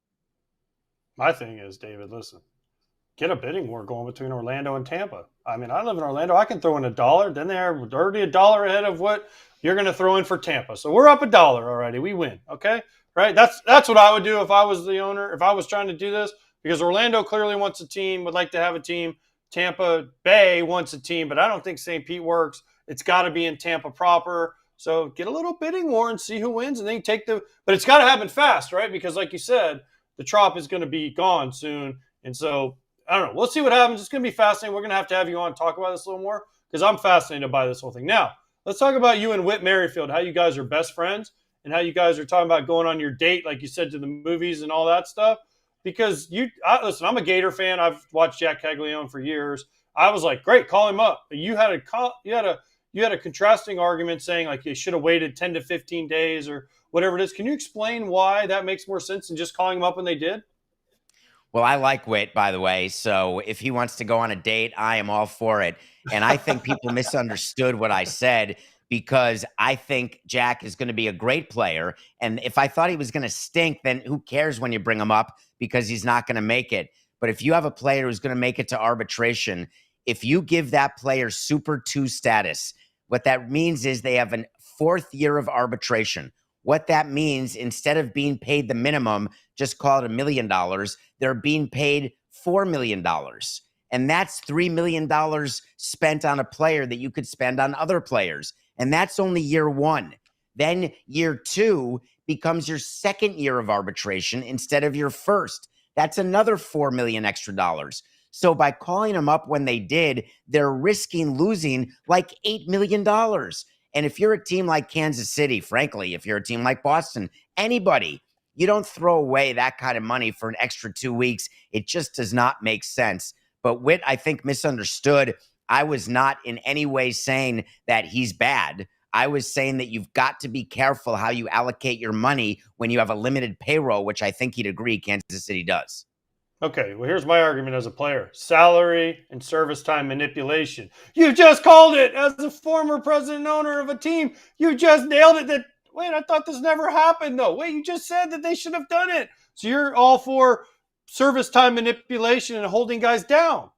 My thing is, David, listen, get a bidding war going between Orlando and Tampa. I mean, I live in Orlando. I can throw in $1. Then they're already $1 ahead of what you're going to throw in for Tampa. So we're up $1 already. We win. Okay. Right. That's what I would do if I was the owner, if I was trying to do this, because Orlando clearly wants a team, would like to have a team. Tampa Bay wants a team, but I don't think St. Pete works. It's got to be in Tampa proper. So get a little bidding war and see who wins, and then you take but it's got to happen fast, right? Because like you said, the Trop is going to be gone soon. And so, I don't know. We'll see what happens. It's going to be fascinating. We're going to have you on and talk about this a little more because I'm fascinated by this whole thing. Now, let's talk about you and Whit Merrifield, how you guys are best friends and how you guys are talking about going on your date, like you said, to the movies and all that stuff. Because listen, I'm a Gator fan. I've watched Jack Caglione for years. I was like, great, call him up. But you had a contrasting argument saying like you should have waited 10 to 15 days or whatever it is. Can you explain why that makes more sense than just calling him up when they did? Well, I like Whit, by the way. So if he wants to go on a date, I am all for it. And I think people misunderstood what I said because I think Jack is going to be a great player. And if I thought he was going to stink, then who cares when you bring him up because he's not going to make it. But if you have a player who's going to make it to arbitration, if you give that player Super 2 status, what that means is they have a 4th year of arbitration. What that means, instead of being paid the minimum, just call it $1 million, they're being paid $4 million. And that's $3 million spent on a player that you could spend on other players. And that's only year 1. Then year 2 becomes your 2nd year of arbitration instead of your 1st. That's another $4 million extra dollars. So by calling them up when they did, they're risking losing like $8 million. And if you're a team like Kansas City, frankly, if you're a team like Boston, anybody, you don't throw away that kind of money for an extra 2 weeks. It just does not make sense. But Whit, I think, misunderstood. I was not in any way saying that he's bad. I was saying that you've got to be careful how you allocate your money when you have a limited payroll, which I think he'd agree Kansas City does. Okay, well, here's my argument as a player. Salary and service time manipulation. You just called it as a former president and owner of a team. You just nailed it. Wait, I thought this never happened, though. Wait, you just said that they should have done it. So you're all for service time manipulation and holding guys down.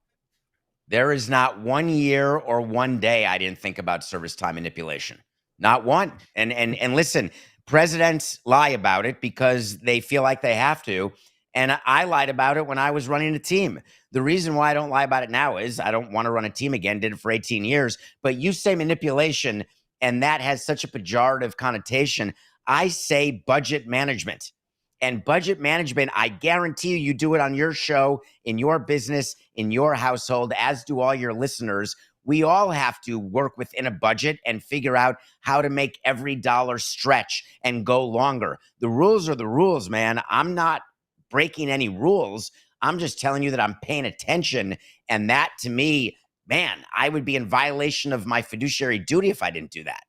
There is not 1 year or 1 day I didn't think about service time manipulation. Not one. And listen, presidents lie about it because they feel like they have to. And I lied about it when I was running a team. The reason why I don't lie about it now is I don't want to run a team again, did it for 18 years. But you say manipulation, and that has such a pejorative connotation. I say budget management. And budget management, I guarantee you do it on your show, in your business, in your household, as do all your listeners. We all have to work within a budget and figure out how to make every dollar stretch and go longer. The rules are the rules, man. I'm not breaking any rules. I'm just telling you that I'm paying attention. And that, to me, man, I would be in violation of my fiduciary duty if I didn't do that.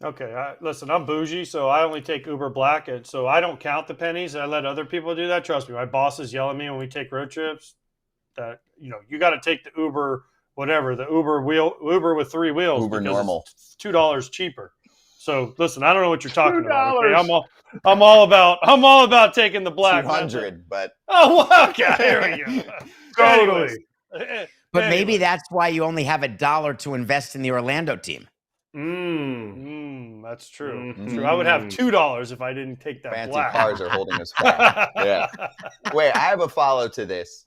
Okay, listen, I'm bougie, so I only take Uber Black, and so I don't count the pennies. I let other people do that. Trust me, my bosses yell at me when we take road trips that, you got to take the Uber, whatever, the Uber with 3 wheels. Uber normal. It's $2 cheaper. So listen, I don't know what you're talking about. Okay? I'm all about taking the black. 200, but okay, here we go. Totally. But maybe that's why you only have $1 to invest in the Orlando team. That's true. Mm-hmm. True. I would have $2 if I didn't take that. Fancy black. cars are holding us back. Yeah. Wait, I have a follow to this.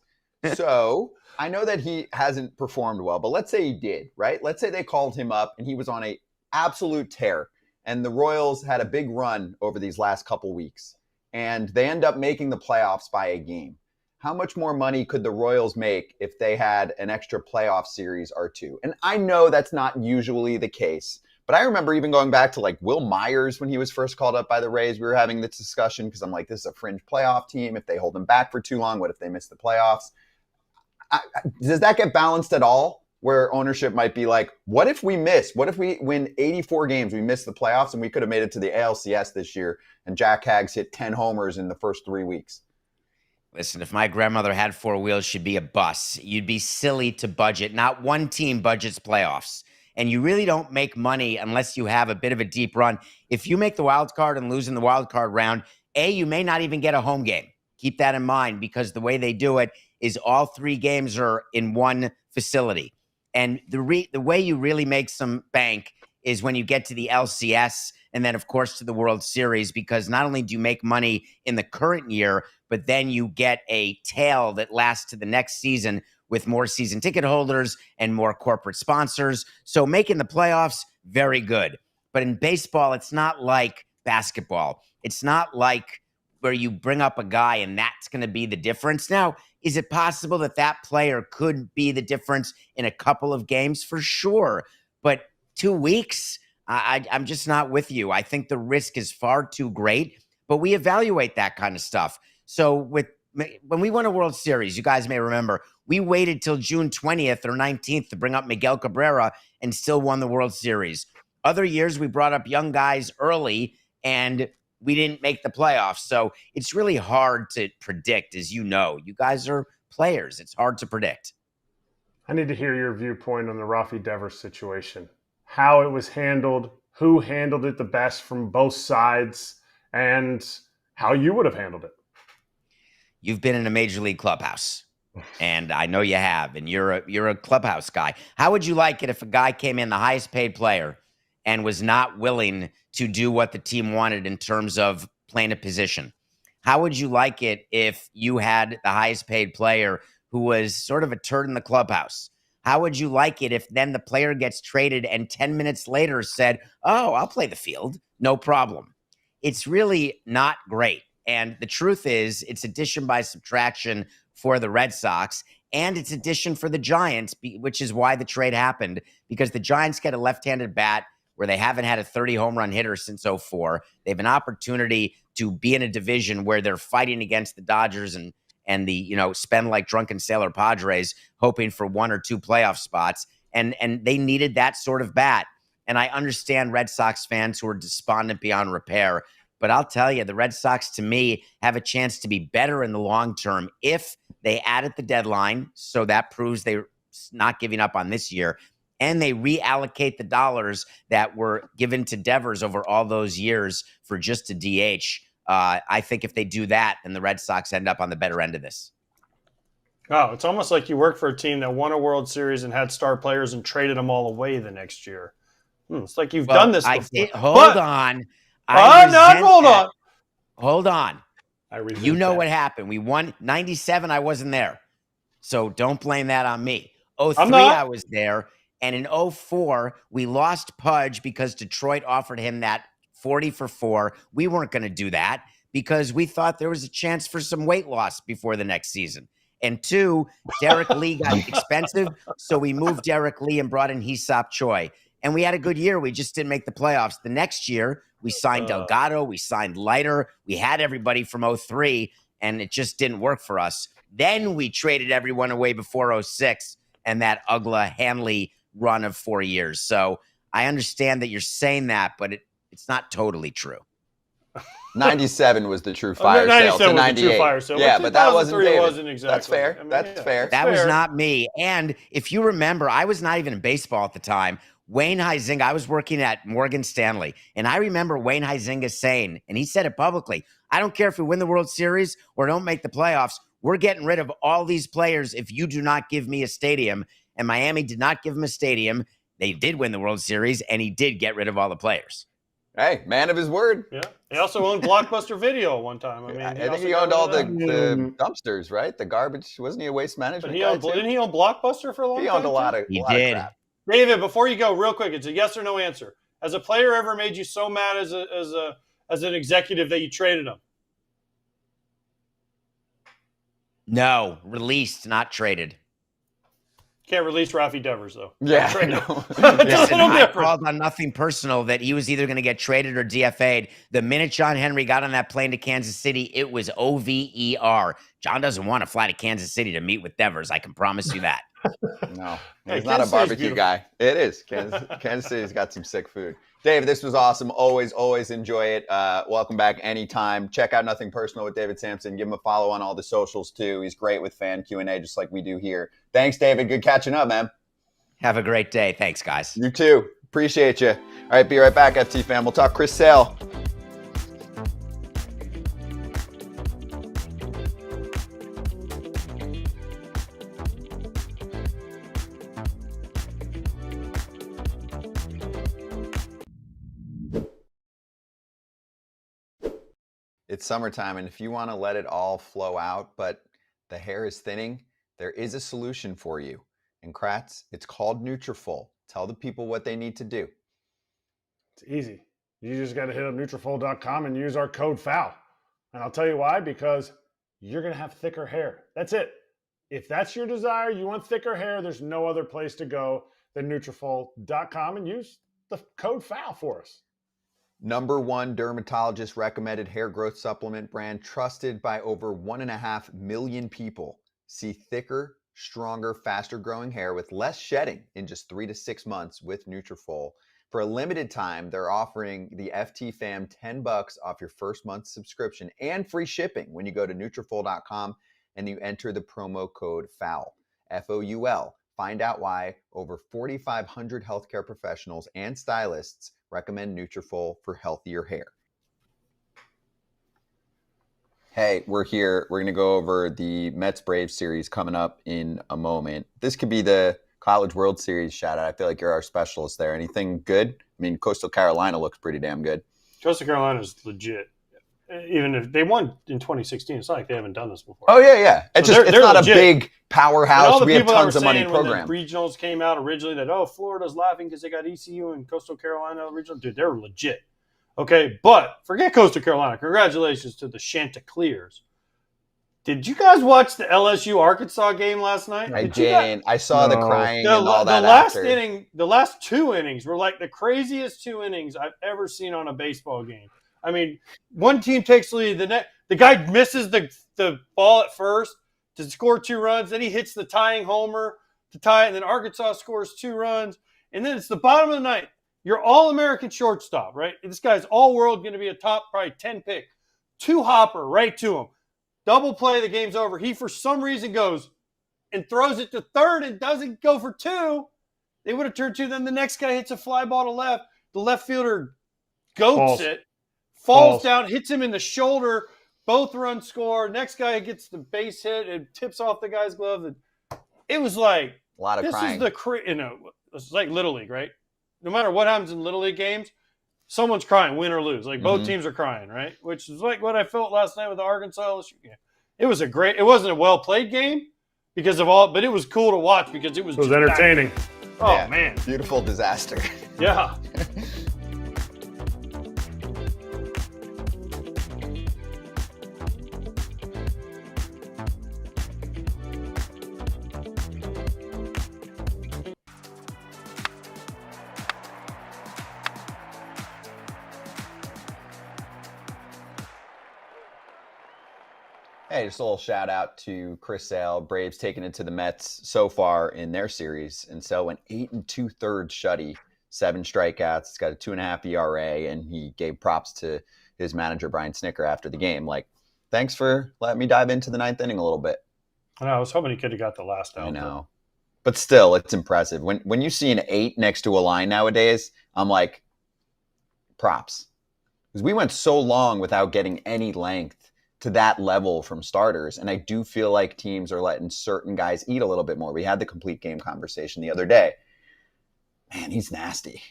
So I know that he hasn't performed well, but let's say he did, right? Let's say they called him up and he was on a absolute tear, and the Royals had a big run over these last couple weeks, and they end up making the playoffs by a game. How much more money could the Royals make if they had an extra playoff series or two? And I know that's not usually the case, but I remember even going back to like Will Myers when he was first called up by the Rays. We were having this discussion because I'm like, this is a fringe playoff team. If they hold him back for too long, what if they miss the playoffs? Does that get balanced at all? Where ownership might be like, what if we miss? What if we win 84 games, we miss the playoffs, and we could have made it to the ALCS this year, and Jack Haggs hit 10 homers in the first 3 weeks? Listen, if my grandmother had 4 wheels, she'd be a bus. You'd be silly to budget. Not one team budgets playoffs. And you really don't make money unless you have a bit of a deep run. If you make the wild card and lose in the wild card round, you may not even get a home game. Keep that in mind, because the way they do it is all 3 games are in one facility. And the way you really make some bank is when you get to the LCS and then, of course, to the World Series, because not only do you make money in the current year, but then you get a tail that lasts to the next season with more season ticket holders and more corporate sponsors. So making the playoffs, very good. But in baseball, it's not like basketball. It's not like where you bring up a guy and that's going to be the difference. Now, is it possible that that player could be the difference in a couple of games? For sure. But 2 weeks, I'm just not with you. I think the risk is far too great, but we evaluate that kind of stuff. So when we won a World Series, you guys may remember, we waited till June 20th or 19th to bring up Miguel Cabrera and still won the World Series. Other years, we brought up young guys early and we didn't make the playoffs. So it's really hard to predict, as you know. You guys are players. It's hard to predict. I need to hear your viewpoint on the Rafi Devers situation, how it was handled, who handled it the best from both sides, and how you would have handled it. You've been in a major league clubhouse, and I know you have, and you're a clubhouse guy. How would you like it if a guy came in, the highest paid player, and was not willing to do what the team wanted in terms of playing a position? How would you like it if you had the highest paid player who was sort of a turd in the clubhouse? How would you like it if then the player gets traded and 10 minutes later said, oh, I'll play the field, no problem? It's really not great. And the truth is, it's addition by subtraction for the Red Sox, and it's addition for the Giants, which is why the trade happened, because the Giants get a left-handed bat where they haven't had a 30 home run hitter since 2004. They have an opportunity to be in a division where they're fighting against the Dodgers and the, spend like drunken sailor Padres, hoping for 1 or 2 playoff spots. And they needed that sort of bat. And I understand Red Sox fans who are despondent beyond repair, but I'll tell you, the Red Sox, to me, have a chance to be better in the long term if they add at the deadline. So that proves they're not giving up on this year. And they reallocate the dollars that were given to Devers over all those years for just a DH. I think if they do that, then the Red Sox end up on the better end of this. Oh, it's almost like you worked for a team that won a World Series and had star players and traded them all away the next year. It's like you've done this before. Hold on. Hold on. You know what happened. We won 97. I wasn't there. So don't blame that on me. 03, I was there. And in 04, we lost Pudge because Detroit offered him that 40 for 4. We weren't going to do that because we thought there was a chance for some weight loss before the next season. And 2, Derek Lee got expensive. So we moved Derek Lee and brought in Hee-Seop Choi. And we had a good year. We just didn't make the playoffs. The next year, we signed Delgado. We signed Leiter. We had everybody from 03, and it just didn't work for us. Then we traded everyone away before 06 and that Ugla Hanley run of 4 years. So I understand that you're saying that, but it's not totally true. 97 was the true fire sale to 98. Yeah, but that wasn't David. Wasn't exactly. That's fair. That's fair. That was not me. And if you remember, I was not even in baseball at the time. Wayne Huizinga, I was working at Morgan Stanley, and I remember Wayne Huizinga saying, and he said it publicly, I don't care if we win the World Series or don't make the playoffs, we're getting rid of all these players if you do not give me a stadium. And Miami did not give him a stadium. They did win the World Series, and he did get rid of all the players. Hey, man of his word. Yeah. He also owned Blockbuster Video at one time. I think he owned all the dumpsters, right? The garbage. Wasn't he a waste management guy too? Didn't he own Blockbuster for a long time? He owned a lot of crap. David, before you go, real quick, it's a yes or no answer. Has a player ever made you so mad as an executive that you traded him? No, released, not traded. Can't release Rafi Devers, though. Yeah. Listen, I called on nothing personal that he was either going to get traded or DFA'd. The minute John Henry got on that plane to Kansas City, it was OVER. John doesn't want to fly to Kansas City to meet with Devers. I can promise you that. No, he's not a barbecue guy. It is. Kansas City's got some sick food. Dave, this was awesome. Always enjoy it. Welcome back anytime. Check out Nothing Personal with David Samson. Give him a follow on all the socials, too. He's great with fan Q&A, just like we do here. Thanks, David. Good catching up, man. Have a great day. Thanks, guys. You too. Appreciate you. All right, be right back, FT fam. We'll talk Chris Sale. It's summertime, and if you want to let it all flow out, but the hair is thinning, there is a solution for you. And Kratz, it's called Nutrafol. Tell the people what they need to do. It's easy. You just got to hit up Nutrafol.com and use our code FOUL. And I'll tell you why, because you're going to have thicker hair. That's it. If that's your desire, you want thicker hair, there's no other place to go than Nutrafol.com and use the code FOUL for us. #1 dermatologist recommended hair growth supplement brand trusted by over 1.5 million people. See thicker, stronger, faster growing hair with less shedding in just 3 to 6 months with Nutrafol. For a limited time, they're offering the FT fam $10 off your first month's subscription and free shipping when you go to Nutrafol.com and you enter the promo code FOUL, F-O-U-L. Find out why over 4,500 healthcare professionals and stylists recommend Nutrafol for healthier hair. Hey, we're here. We're going to go over the Mets-Braves series coming up in a moment. This could be the College World Series shout-out. I feel like you're our specialist there. Anything good? I mean, Coastal Carolina looks pretty damn good. Coastal Carolina is legit. Even if they won in 2016, it's not like they haven't done this before. Oh, yeah. It's So just it's they're not legit. a big powerhouse. We have people that tons were of money saying when program. the regionals came out originally that, Florida's laughing because they got ECU and Coastal Carolina regional. Dude, they're legit. Okay, but forget Coastal Carolina. Congratulations to the Chanticleers. Did you guys watch the LSU-Arkansas game last night? I didn't. I saw the crying and all that The last 2 innings were like the craziest 2 innings I've ever seen on a baseball game. I mean, one team takes the lead. The guy misses the ball at first to score 2 runs. Then he hits the tying homer to tie it. And then Arkansas scores 2 runs. And then it's the bottom of the ninth. You're all-American shortstop, right? This guy's all-world, going to be a top probably 10 pick. 2 hopper right to him. Double play, the game's over. He, for some reason, goes and throws it to third and doesn't go for 2. They would have turned 2. Then the next guy hits a fly ball to left. The left fielder goats it. Falls down, hits him in the shoulder. Both runs score. Next guy gets the base hit and tips off the guy's glove. And it was like a lot of crying. It's like Little League, right? No matter what happens in Little League games, someone's crying, win or lose. Like both teams are crying, right? Which is like what I felt last night with the Arkansas LSU game. It wasn't a well played game but it was cool to watch because it was entertaining. Man, Beautiful disaster. Yeah. Hey, just a little shout out to Chris Sale. Braves taking it to the Mets so far in their series. And Sale went 8 2/3 shutty, 7 strikeouts. He's got a 2.5 ERA, and he gave props to his manager, Brian Snicker, after the game. Like, thanks for letting me dive into the 9th inning a little bit. I was hoping he could have got the last out. I know. But still, it's impressive. When you see an 8 next to a line nowadays, I'm like, props. Because we went so long without getting any length to that level from starters. And I do feel like teams are letting certain guys eat a little bit more. We had the complete game conversation the other day. Man, he's nasty.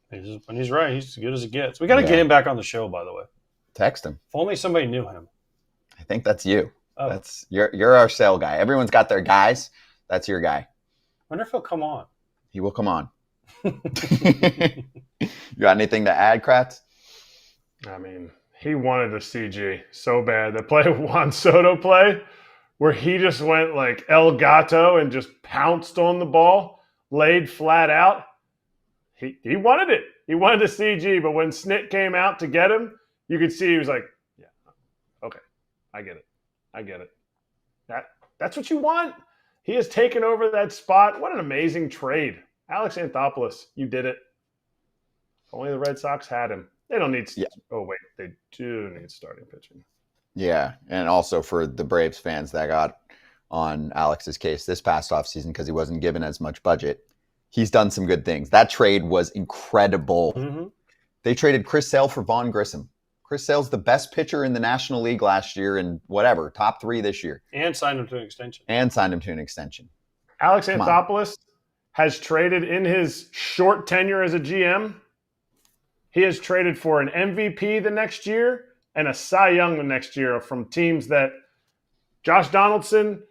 When he's right, he's as good as it gets. We got to get him back on the show, by the way. Text him. If only somebody knew him. I think that's you. Oh. You're our sale guy. Everyone's got their guys. That's your guy. Wonder if he'll come on. He will come on. You got anything to add, Kratz? I mean, he wanted a CG so bad. The play Juan Soto play where he just went like El Gato and just pounced on the ball, laid flat out. He wanted it. He wanted a CG, but when Snit came out to get him, you could see he was like, yeah, okay, I get it. That's what you want. He has taken over that spot. What an amazing trade. Alex Anthopoulos, you did it. If only the Red Sox had him. They don't need Oh, wait. They do need starting pitching. Yeah, and also for the Braves fans that got on Alex's case this past offseason because he wasn't given as much budget, he's done some good things. That trade was incredible. Mm-hmm. They traded Chris Sale for Vaughn Grissom. Chris Sale's the best pitcher in the National League last year and top 3 this year. And signed him to an extension. Alex Anthopoulos has traded in his short tenure as a GM. He has traded for an MVP the next year and a Cy Young the next year from teams that Josh Donaldson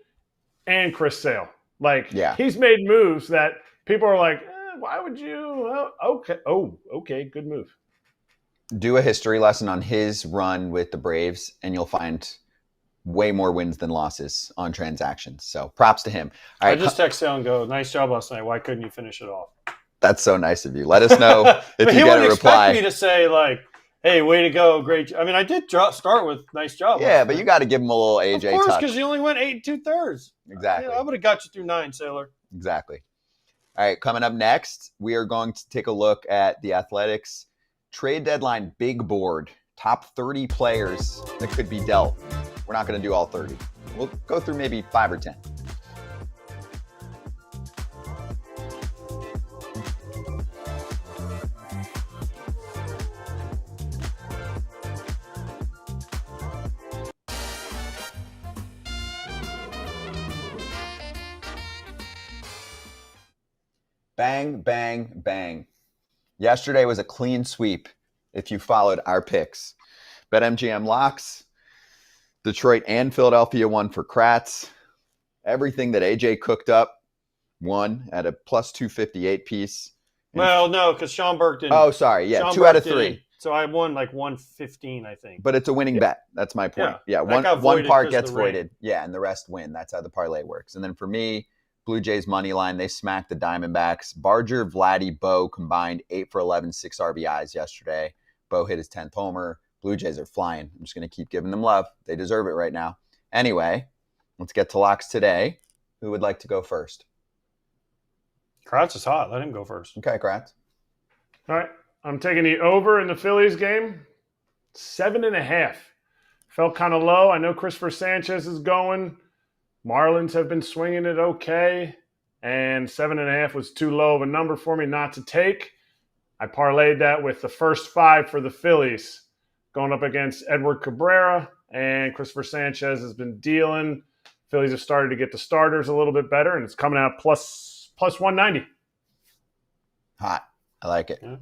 and Chris Sale. Like, he's made moves that people are like, why would you? Okay, good move. Do a history lesson on his run with the Braves, and you'll find way more wins than losses on transactions. So props to him. All right, I just text Sale and go, nice job last night. Why couldn't you finish it off? That's so nice of you. Let us know if you get a reply. He wouldn't expect me to say, like, hey, way to go, great. I mean, I did start with nice job. Yeah, but you got to give him a little AJ touch. Of course, because you only went 8 2/3. Exactly. I would have got you through 9, Sailor. Exactly. All right, coming up next, we are going to take a look at the Athletics trade deadline big board, top 30 players that could be dealt. We're not going to do all 30. We'll go through maybe 5 or 10. Bang, bang, bang. Yesterday was a clean sweep if you followed our picks. BetMGM locks. Detroit and Philadelphia won for Kratz. Everything that AJ cooked up won at a plus 258 piece. Well, no, because Sean Burke didn't. Oh, sorry. Yeah, Sean 2 Burke out of 3. didn't. So I won like 115, I think. But it's a winning bet. That's my point. Yeah, one part gets voided. Yeah, and the rest win. That's how the parlay works. And then for me, Blue Jays money line, they smacked the Diamondbacks. Barger, Vladdy, Bo combined 8 for 11, 6 RBIs yesterday. Bo hit his 10th homer. Blue Jays are flying. I'm just going to keep giving them love. They deserve it right now. Anyway, let's get to locks today. Who would like to go first? Kratz is hot. Let him go first. Okay, Kratz. All right. I'm taking the over in the Phillies game. 7.5. Felt kind of low. I know Christopher Sanchez is going. Marlins have been swinging it okay. And 7.5 was too low of a number for me not to take. I parlayed that with the first 5 for the Phillies, going up against Edward Cabrera, and Christopher Sanchez has been dealing. Phillies have started to get the starters a little bit better, and it's coming out plus 190. Hot. I like it. Yeah.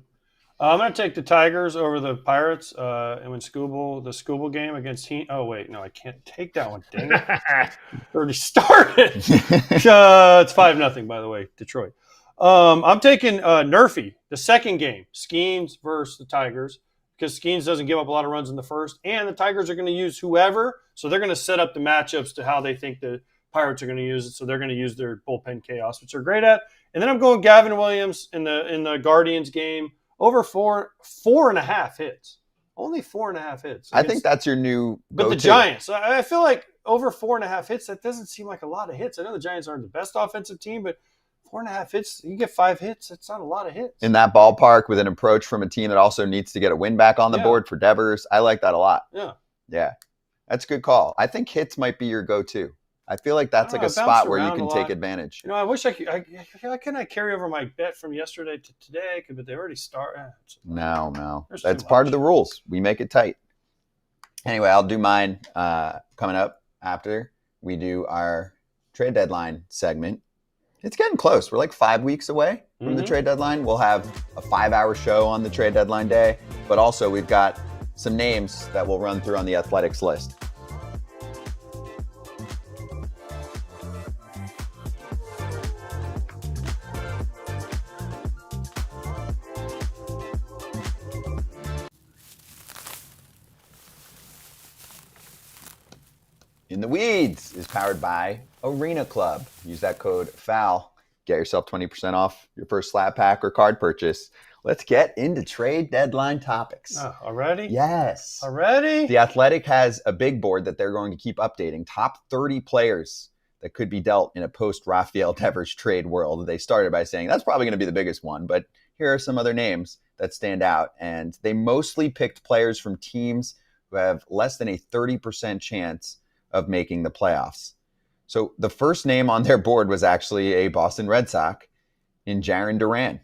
I'm going to take the Tigers over the Pirates. And when the Skubal game against Hinch. Oh, wait. No, I can't take that one. Dang it. Already started. It's 5-0, by the way, Detroit. I'm taking Nerfy, the second game, Skenes versus the Tigers, because Skenes doesn't give up a lot of runs in the first, and the Tigers are going to use whoever, so they're going to set up the matchups to how they think the Pirates are going to use it, so they're going to use their bullpen chaos, which they're great at. And then I'm going Gavin Williams in the Guardians game, over 4.5 hits. Only 4.5 hits. I think that's your new go-to. But the Giants, I feel like over 4.5 hits, that doesn't seem like a lot of hits. I know the Giants aren't the best offensive team, but 4.5 hits, you get 5 hits. That's not a lot of hits. In that ballpark with an approach from a team that also needs to get a win back on the board for Devers, I like that a lot. Yeah. That's a good call. I think hits might be your go-to. I feel like that's like a spot where you can take advantage. I wish I could. How can I carry over my bet from yesterday to today? But they already started. No. That's part of the rules. We make it tight. Anyway, I'll do mine coming up after we do our trade deadline segment. It's getting close. We're like 5 weeks away from the trade deadline. We'll have a 5-hour show on the trade deadline day, but also we've got some names that we'll run through on the Athletics list. In the Weeds is powered by Arena Club. Use that code FOUL. Get yourself 20% off your first slab pack or card purchase. Let's get into trade deadline topics. Already? Yes. Already? The Athletic has a big board that they're going to keep updating. Top 30 players that could be dealt in a post-Rafael Devers trade world. They started by saying that's probably going to be the biggest one, but here are some other names that stand out. And they mostly picked players from teams who have less than a 30% chance of making the playoffs. So the first name on their board was actually a Boston Red Sox in Jarren Duran.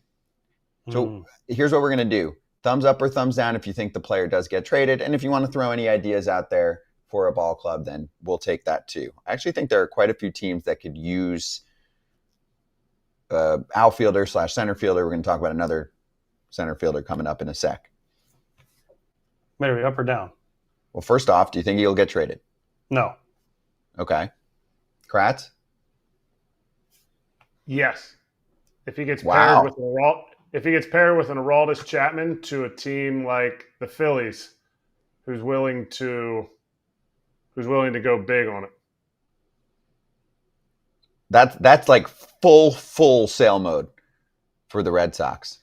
So here's what we're going to do. Thumbs up or thumbs down if you think the player does get traded. And if you want to throw any ideas out there for a ball club, then we'll take that too. I actually think there are quite a few teams that could use outfielder / center fielder. We're going to talk about another center fielder coming up in a sec. Wait, up or down? Well, first off, do you think he'll get traded? No. Okay. Kratz? Yes. If he gets Wow. paired with an Aroldis Chapman to a team like the Phillies, who's willing to go big on it. That's like full sale mode for the Red Sox.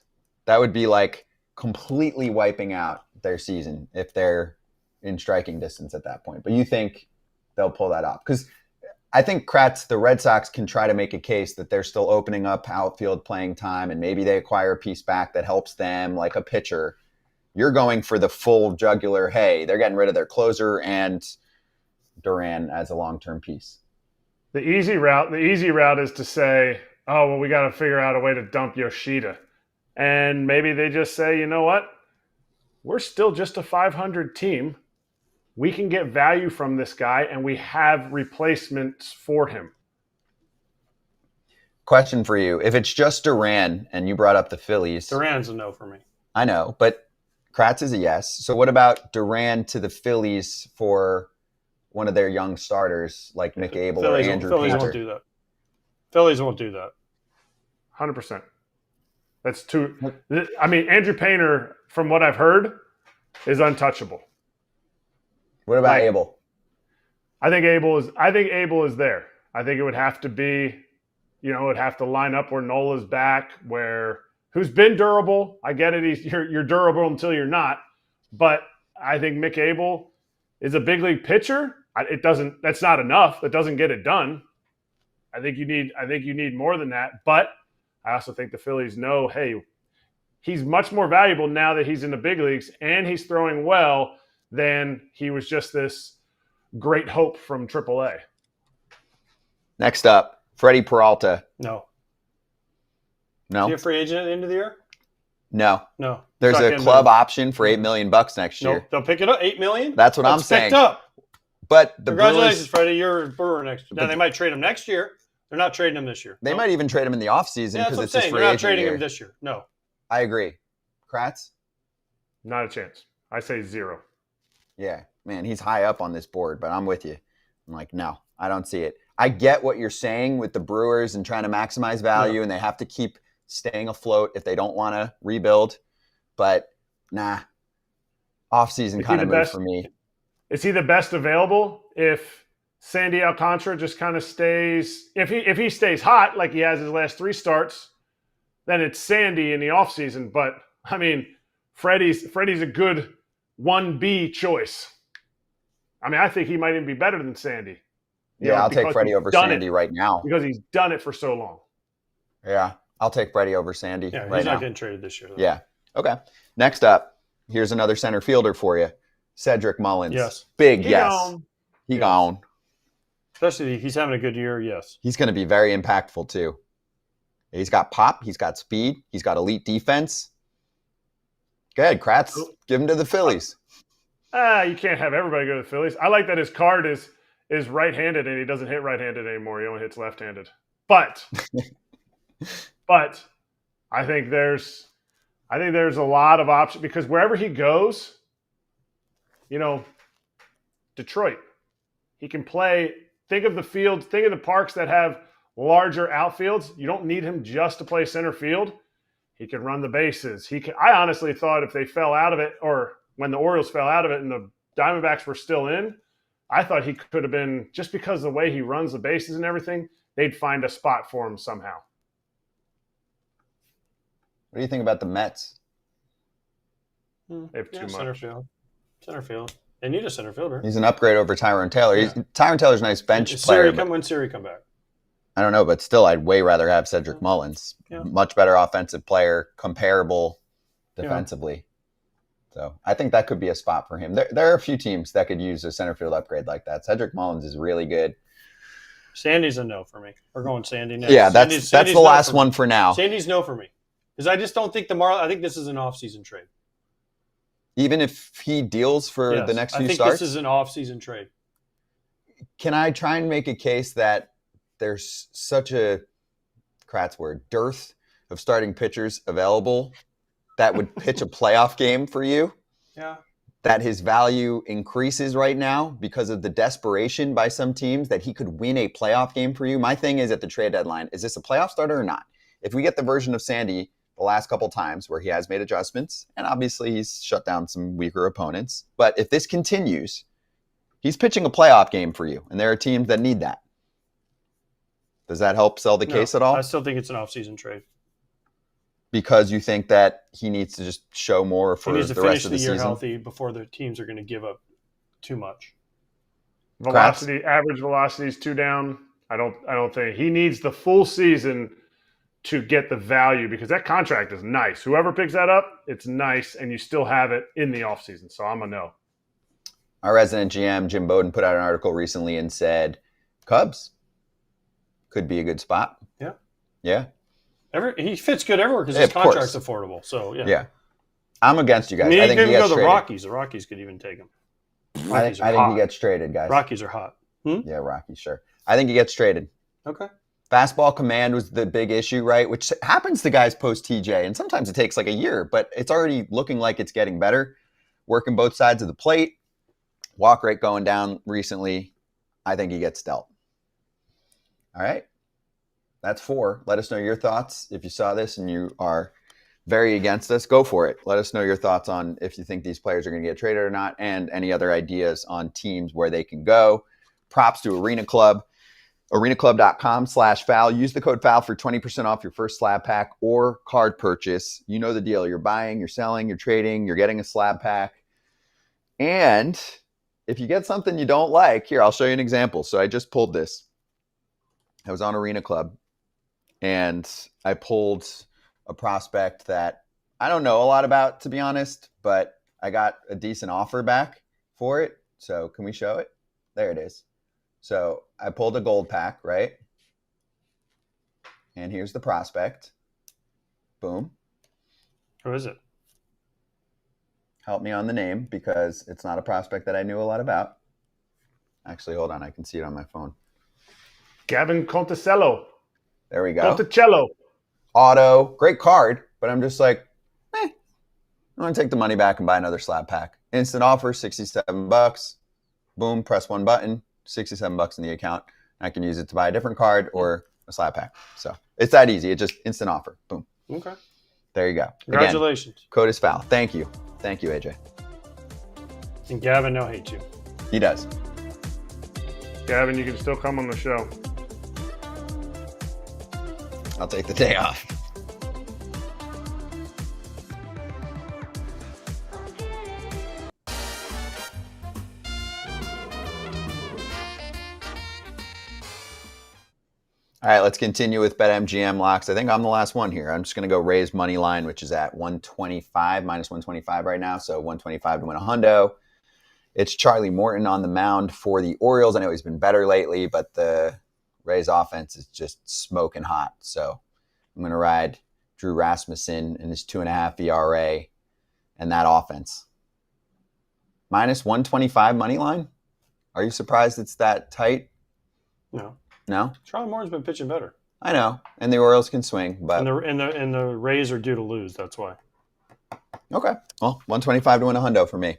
That would be like completely wiping out their season if they're in striking distance at that point. But you think they'll pull that off? Because I think Kratz, the Red Sox, can try to make a case that they're still opening up outfield playing time, and maybe they acquire a piece back that helps them, like a pitcher. You're going for the full jugular, hey, they're getting rid of their closer and Duran as a long-term piece. The easy route is to say, oh, well, we got to figure out a way to dump Yoshida. And maybe they just say, you know what? We're still just a 500 team. We can get value from this guy, and we have replacements for him. Question for you. If it's just Duran, and you brought up the Phillies. Duran's a no for me. I know, but Kratz is a yes. So what about Duran to the Phillies for one of their young starters like Mick Abel or Andrew Phillies Painter? won't do that. Phillies won't do that. 100%. That's too. I mean, Andrew Painter, from what I've heard, is untouchable. What about Abel? I think Abel is there. I think it would have to be, it would have to line up where Nola's back, who's been durable. I get it. You're durable until you're not. But I think Mick Abel is a big league pitcher. That's not enough. That doesn't get it done. I think you need more than that. But I also think the Phillies know, hey, he's much more valuable now that he's in the big leagues and he's throwing well than he was just this great hope from AAA. Next up, Freddie Peralta. No. No? Is he a free agent at the end of the year? No. No. There's a club option for $8 million next year. Nope. They'll pick it up. $8 million? That's what I'm saying. Picked up. But the Congratulations, Brewers, Freddie. You're a Brewer next year. Now, they might trade him next year. They're not trading him this year. They might even trade him in the offseason because it's his free agent year. They're not trading him this year. No. I agree. Kratz? Not a chance. I say 0. Yeah. Man, he's high up on this board, but I'm with you. I'm like, no, I don't see it. I get what you're saying with the Brewers and trying to maximize value, and they have to keep staying afloat if they don't want to rebuild. But, nah. Offseason kind of move for me. Is he the best available if Sandy Alcantara just kind of stays – if he stays hot like he has his last 3 starts, then it's Sandy in the offseason. But, I mean, Freddie's a good 1B choice. I mean, I think he might even be better than Sandy. I'll take Freddie over Sandy right now. Because he's done it for so long. Yeah, I'll take Freddie over Sandy right now. He's not getting traded this year, though. Yeah. Okay. Next up, here's another center fielder for you. Cedric Mullins. Yes. Big yes. He gone. Especially if he's having a good year, yes. He's going to be very impactful, too. He's got pop. He's got speed. He's got elite defense. Go ahead, Kratz. Give him to the Phillies. You can't have everybody go to the Phillies. I like that his card is right-handed and he doesn't hit right-handed anymore. He only hits left-handed. But I think there's a lot of options because wherever he goes, Detroit, he can play. Think of the field. Think of the parks that have larger outfields. You don't need him just to play center field. He can run the bases. I honestly thought if they fell out of it, or when the Orioles fell out of it and the Diamondbacks were still in, I thought he could have been, just because of the way he runs the bases and everything, they'd find a spot for him somehow. What do you think about the Mets? They have too much. Center field. They need a center fielder. He's an upgrade over Tyrone Taylor. Tyrone Taylor's a nice bench player. When Siri come back? I don't know, but still, I'd way rather have Cedric Mullins. Yeah. Much better offensive player, comparable defensively. So I think that could be a spot for him. There are a few teams that could use a center field upgrade like that. Cedric Mullins is really good. Sandy's a no for me. We're going Sandy next. Yeah, that's the last one for now. Sandy's no for me. Because I just don't think the Marlins – I think this is an off-season trade. Even if he deals for the next few starts? I think this is an off-season trade. Can I try and make a case that there's such a Kratz word, dearth of starting pitchers available that would pitch a playoff game for you? Yeah. that his value increases right now because of the desperation by some teams that he could win a playoff game for you. My thing is at the trade deadline, is this a playoff starter or not? If we get the version of Sandy the last couple times where he has made adjustments, and obviously he's shut down some weaker opponents, but if this continues, he's pitching a playoff game for you, and there are teams that need that. Does that help sell the case at all? I still think it's an off-season trade. Because you think that he needs to just show more for the rest of the season? He needs to finish the year healthy before the teams are going to give up too much. Velocity, average velocity is 2 down. I don't think he needs the full season to get the value, because that contract is nice. Whoever picks that up, it's nice, and you still have it in the offseason. So I'm a no. Our resident GM, Jim Bowden, put out an article recently and said Cubs could be a good spot. Yeah. Yeah. He fits good everywhere because his contract's affordable. So, yeah. I'm against you guys. I think he gets go to the Rockies. The Rockies could even take him. I think he gets traded, guys. Rockies are hot. Yeah, Rockies, sure. I think he gets traded. Okay. Fastball command was the big issue, right? Which happens to guys post TJ, and sometimes it takes like a year, but it's already looking like it's getting better. Working both sides of the plate. Walk rate going down recently. I think he gets dealt. All right. That's 4. Let us know your thoughts. If you saw this and you are very against us, go for it. Let us know your thoughts on if you think these players are going to get traded or not, and any other ideas on teams where they can go. Props to Arena Club. arenaclub.com/foul. Use the code FOUL for 20% off your first slab pack or card purchase. You know the deal. You're buying, you're selling, you're trading, you're getting a slab pack. And if you get something you don't like, here, I'll show you an example. So I just pulled this. I was on Arena Club, and I pulled a prospect that I don't know a lot about, to be honest, but I got a decent offer back for it. So can we show it? There it is. So I pulled a gold pack, right? And here's the prospect. Boom. Who is it? Help me on the name, because it's not a prospect that I knew a lot about. Actually, hold on. I can see it on my phone. Gavin Conticello. There we go. Conticello. Auto. Great card, but I'm just like, I'm going to take the money back and buy another slab pack. Instant offer, $67. Boom, press one button, $67 in the account. I can use it to buy a different card or a slab pack. So it's that easy. It's just instant offer. Boom. Okay. There you go. Congratulations. Again, code is foul. Thank you. Thank you, AJ. And Gavin now hates you. He does. Gavin, you can still come on the show. I'll take the day off. All right, let's continue with BetMGM locks. I think I'm the last one here. I'm just going to go Rays money line, which is at 125, minus 125 right now. So 125 to win a hundo. It's Charlie Morton on the mound for the Orioles. I know he's been better lately, but the Rays offense is just smoking hot. So I'm going to ride Drew Rasmussen and his 2.5 ERA and that offense. Minus 125 money line? Are you surprised it's that tight? No? Charlie Morton's been pitching better. I know. And the Orioles can swing, but and the Rays are due to lose, that's why. Okay. Well, 125 to win a hundo for me.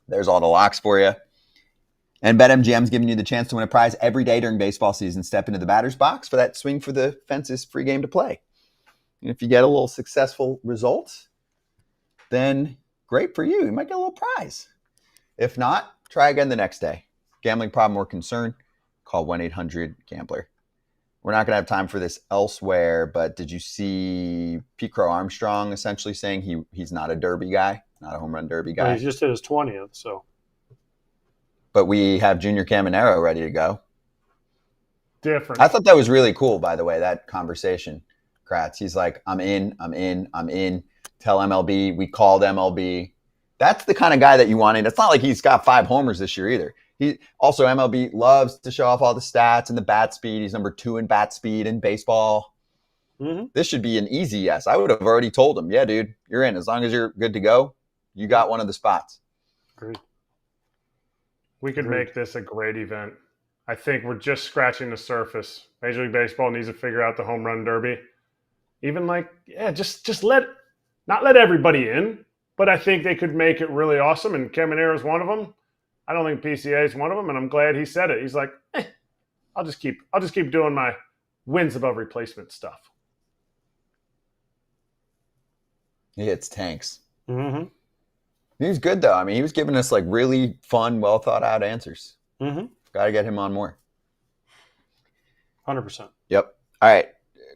There's all the locks for you. And BetMGM's giving you the chance to win a prize every day during baseball season. Step into the batter's box for that swing for the fences free game to play. And if you get a little successful result, then great for you. You might get a little prize. If not, try again the next day. Gambling problem or concern? Call 1-800-GAMBLER. We're not going to have time for this elsewhere, but did you see Pete Crow Armstrong essentially saying he's not a derby guy, not a home run derby guy? Well, he just hit his 20th, so. But we have Junior Caminero ready to go. Different. I thought that was really cool, by the way, that conversation. Kratz, he's like, I'm in. Tell MLB. We called MLB. That's the kind of guy that you want in. It's not like he's got 5 homers this year either. He also, MLB loves to show off all the stats and the bat speed. He's number 2 in bat speed in baseball. Mm-hmm. This should be an easy yes. I would have already told him, yeah, dude, you're in. As long as you're good to go, you got one of the spots. Agreed. We could make this a great event. I think we're just scratching the surface. Major League Baseball needs to figure out the home run derby. Even just not let everybody in, but I think they could make it really awesome, and Caminero is one of them. I don't think PCA is one of them, and I'm glad he said it. He's like, I'll just keep doing my wins above replacement stuff. He hits tanks. Mm-hmm. He was good, though. I mean, he was giving us like really fun, well thought out answers. Mm-hmm. Got to get him on more. 100%. Yep. All right.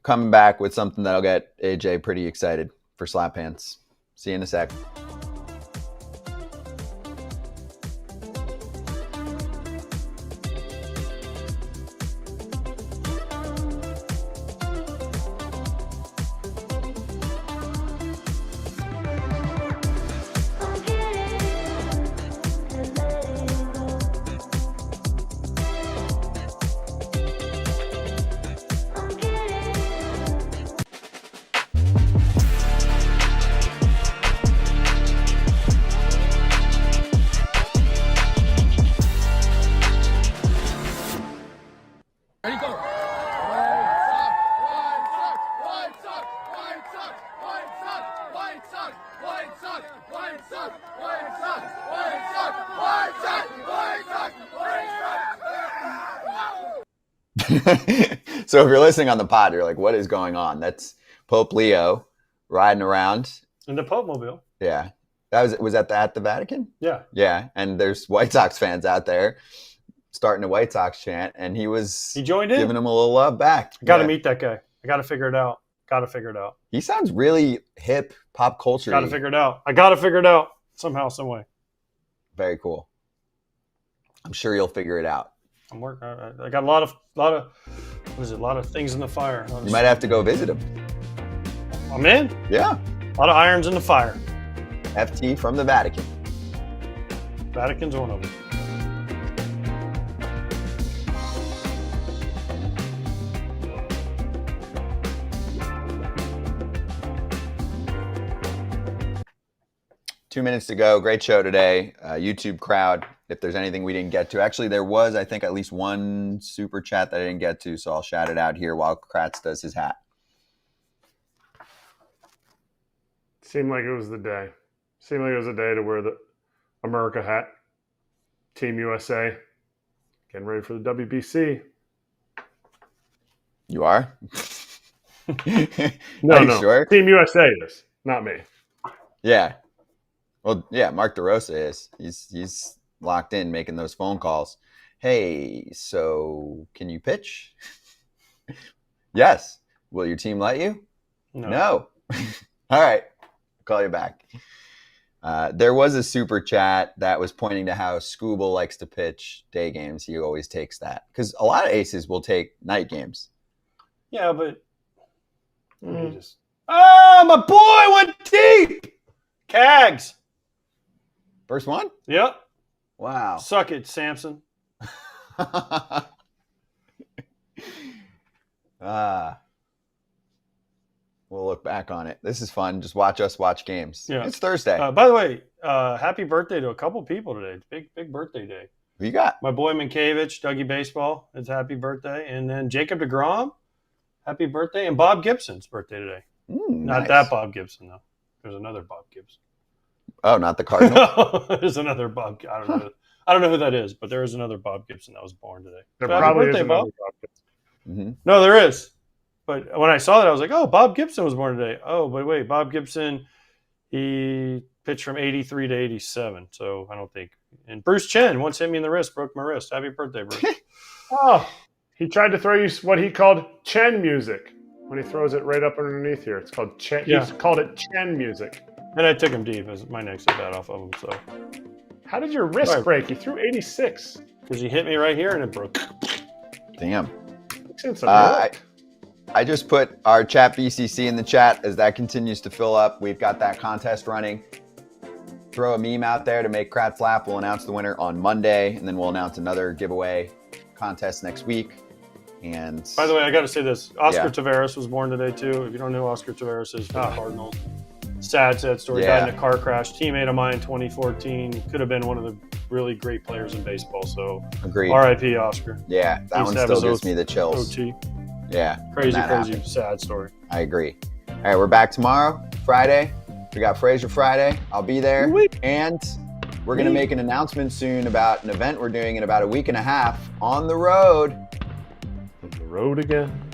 Coming back with something that'll get AJ pretty excited for Slap Hands. See you in a sec. So if you're listening on the pod, you're like, what is going on? That's Pope Leo riding around. In the Pope Mobile. Yeah. Was that at the Vatican? Yeah. Yeah. And there's White Sox fans out there starting a White Sox chant, and he joined in, giving them a little love back. I got to meet that guy. I got to figure it out. He sounds really hip, pop culture. Got to figure it out. I got to figure it out somehow, some way. Very cool. I'm sure you'll figure it out. I'm working. I got a lot of things in the fire. You might have to go visit him. I'm in. Yeah. A lot of irons in the fire. FT from the Vatican. Vatican's one of them. Two minutes to go. Great show today. YouTube crowd, if there's anything we didn't get to. Actually, there was, I think, at least one super chat that I didn't get to, so I'll shout it out here while Kratz does his hat. Seemed like it was the day. Seemed like it was the day to wear the America hat. Team USA. Getting ready for the WBC. You are? No. Sure? Team USA is, not me. Yeah. Well, yeah, Mark DeRosa is. He's locked in making those phone calls. Hey, so can you pitch? Yes. Will your team let you? No. All right. I'll call you back. There was a super chat that was pointing to how Skubal likes to pitch day games. He always takes that. Because a lot of aces will take night games. Yeah, but my boy went deep. Cags. First one? Yep. Wow. Suck it, Samson. We'll look back on it. This is fun. Just watch us watch games. Yeah. It's Thursday. By the way, happy birthday to a couple people today. It's big birthday day. Who you got? My boy Minkiewicz, Dougie Baseball. It's happy birthday. And then Jacob DeGrom, happy birthday. And Bob Gibson's birthday today. Not Nice. that Bob Gibson, though. There's another Bob Gibson. Oh, not the Cardinal? There's another Bob. I don't know who that is, but there is another Bob Gibson that was born today. There So happy probably birthday, is another Bob. Bob Gibson. Mm-hmm. No, there is. But when I saw that, I was like, oh, Bob Gibson was born today. Oh, but wait, Bob Gibson, he pitched from 83 to 87. So I don't think. And Bruce Chen once hit me in the wrist, broke my wrist. Happy birthday, Bruce. Oh, he tried to throw you what he called Chen music when he throws it right up underneath here. It's called Chen. Yeah. He's called it Chen music. And I took him deep. My neck said that off of him. So How did your wrist break? You threw 86. because he hit me right here and it broke. Damn. Since I'm I just put our chat BCC in the chat as that continues to fill up. We've got that contest running. Throw a meme out there to make Kratz laugh. We'll announce the winner on Monday, and then we'll announce another giveaway contest next week. And By the way, I got to say this. Oscar Taveras was born today, too. If you don't know who Oscar Taveras is, from the Cardinals. Sad story. Yeah. Died in a car crash. Teammate of mine in 2014. Could have been one of the really great players in baseball. So agreed. R.I.P. Oscar. Yeah, that one still gives me the chills. OT. Yeah. Crazy, that happened. sad story. I agree. All right, we're back tomorrow, Friday. We got Frazier Friday. I'll be there. And we're going to make an announcement soon about an event we're doing in about a week and a half on the road. On the road again.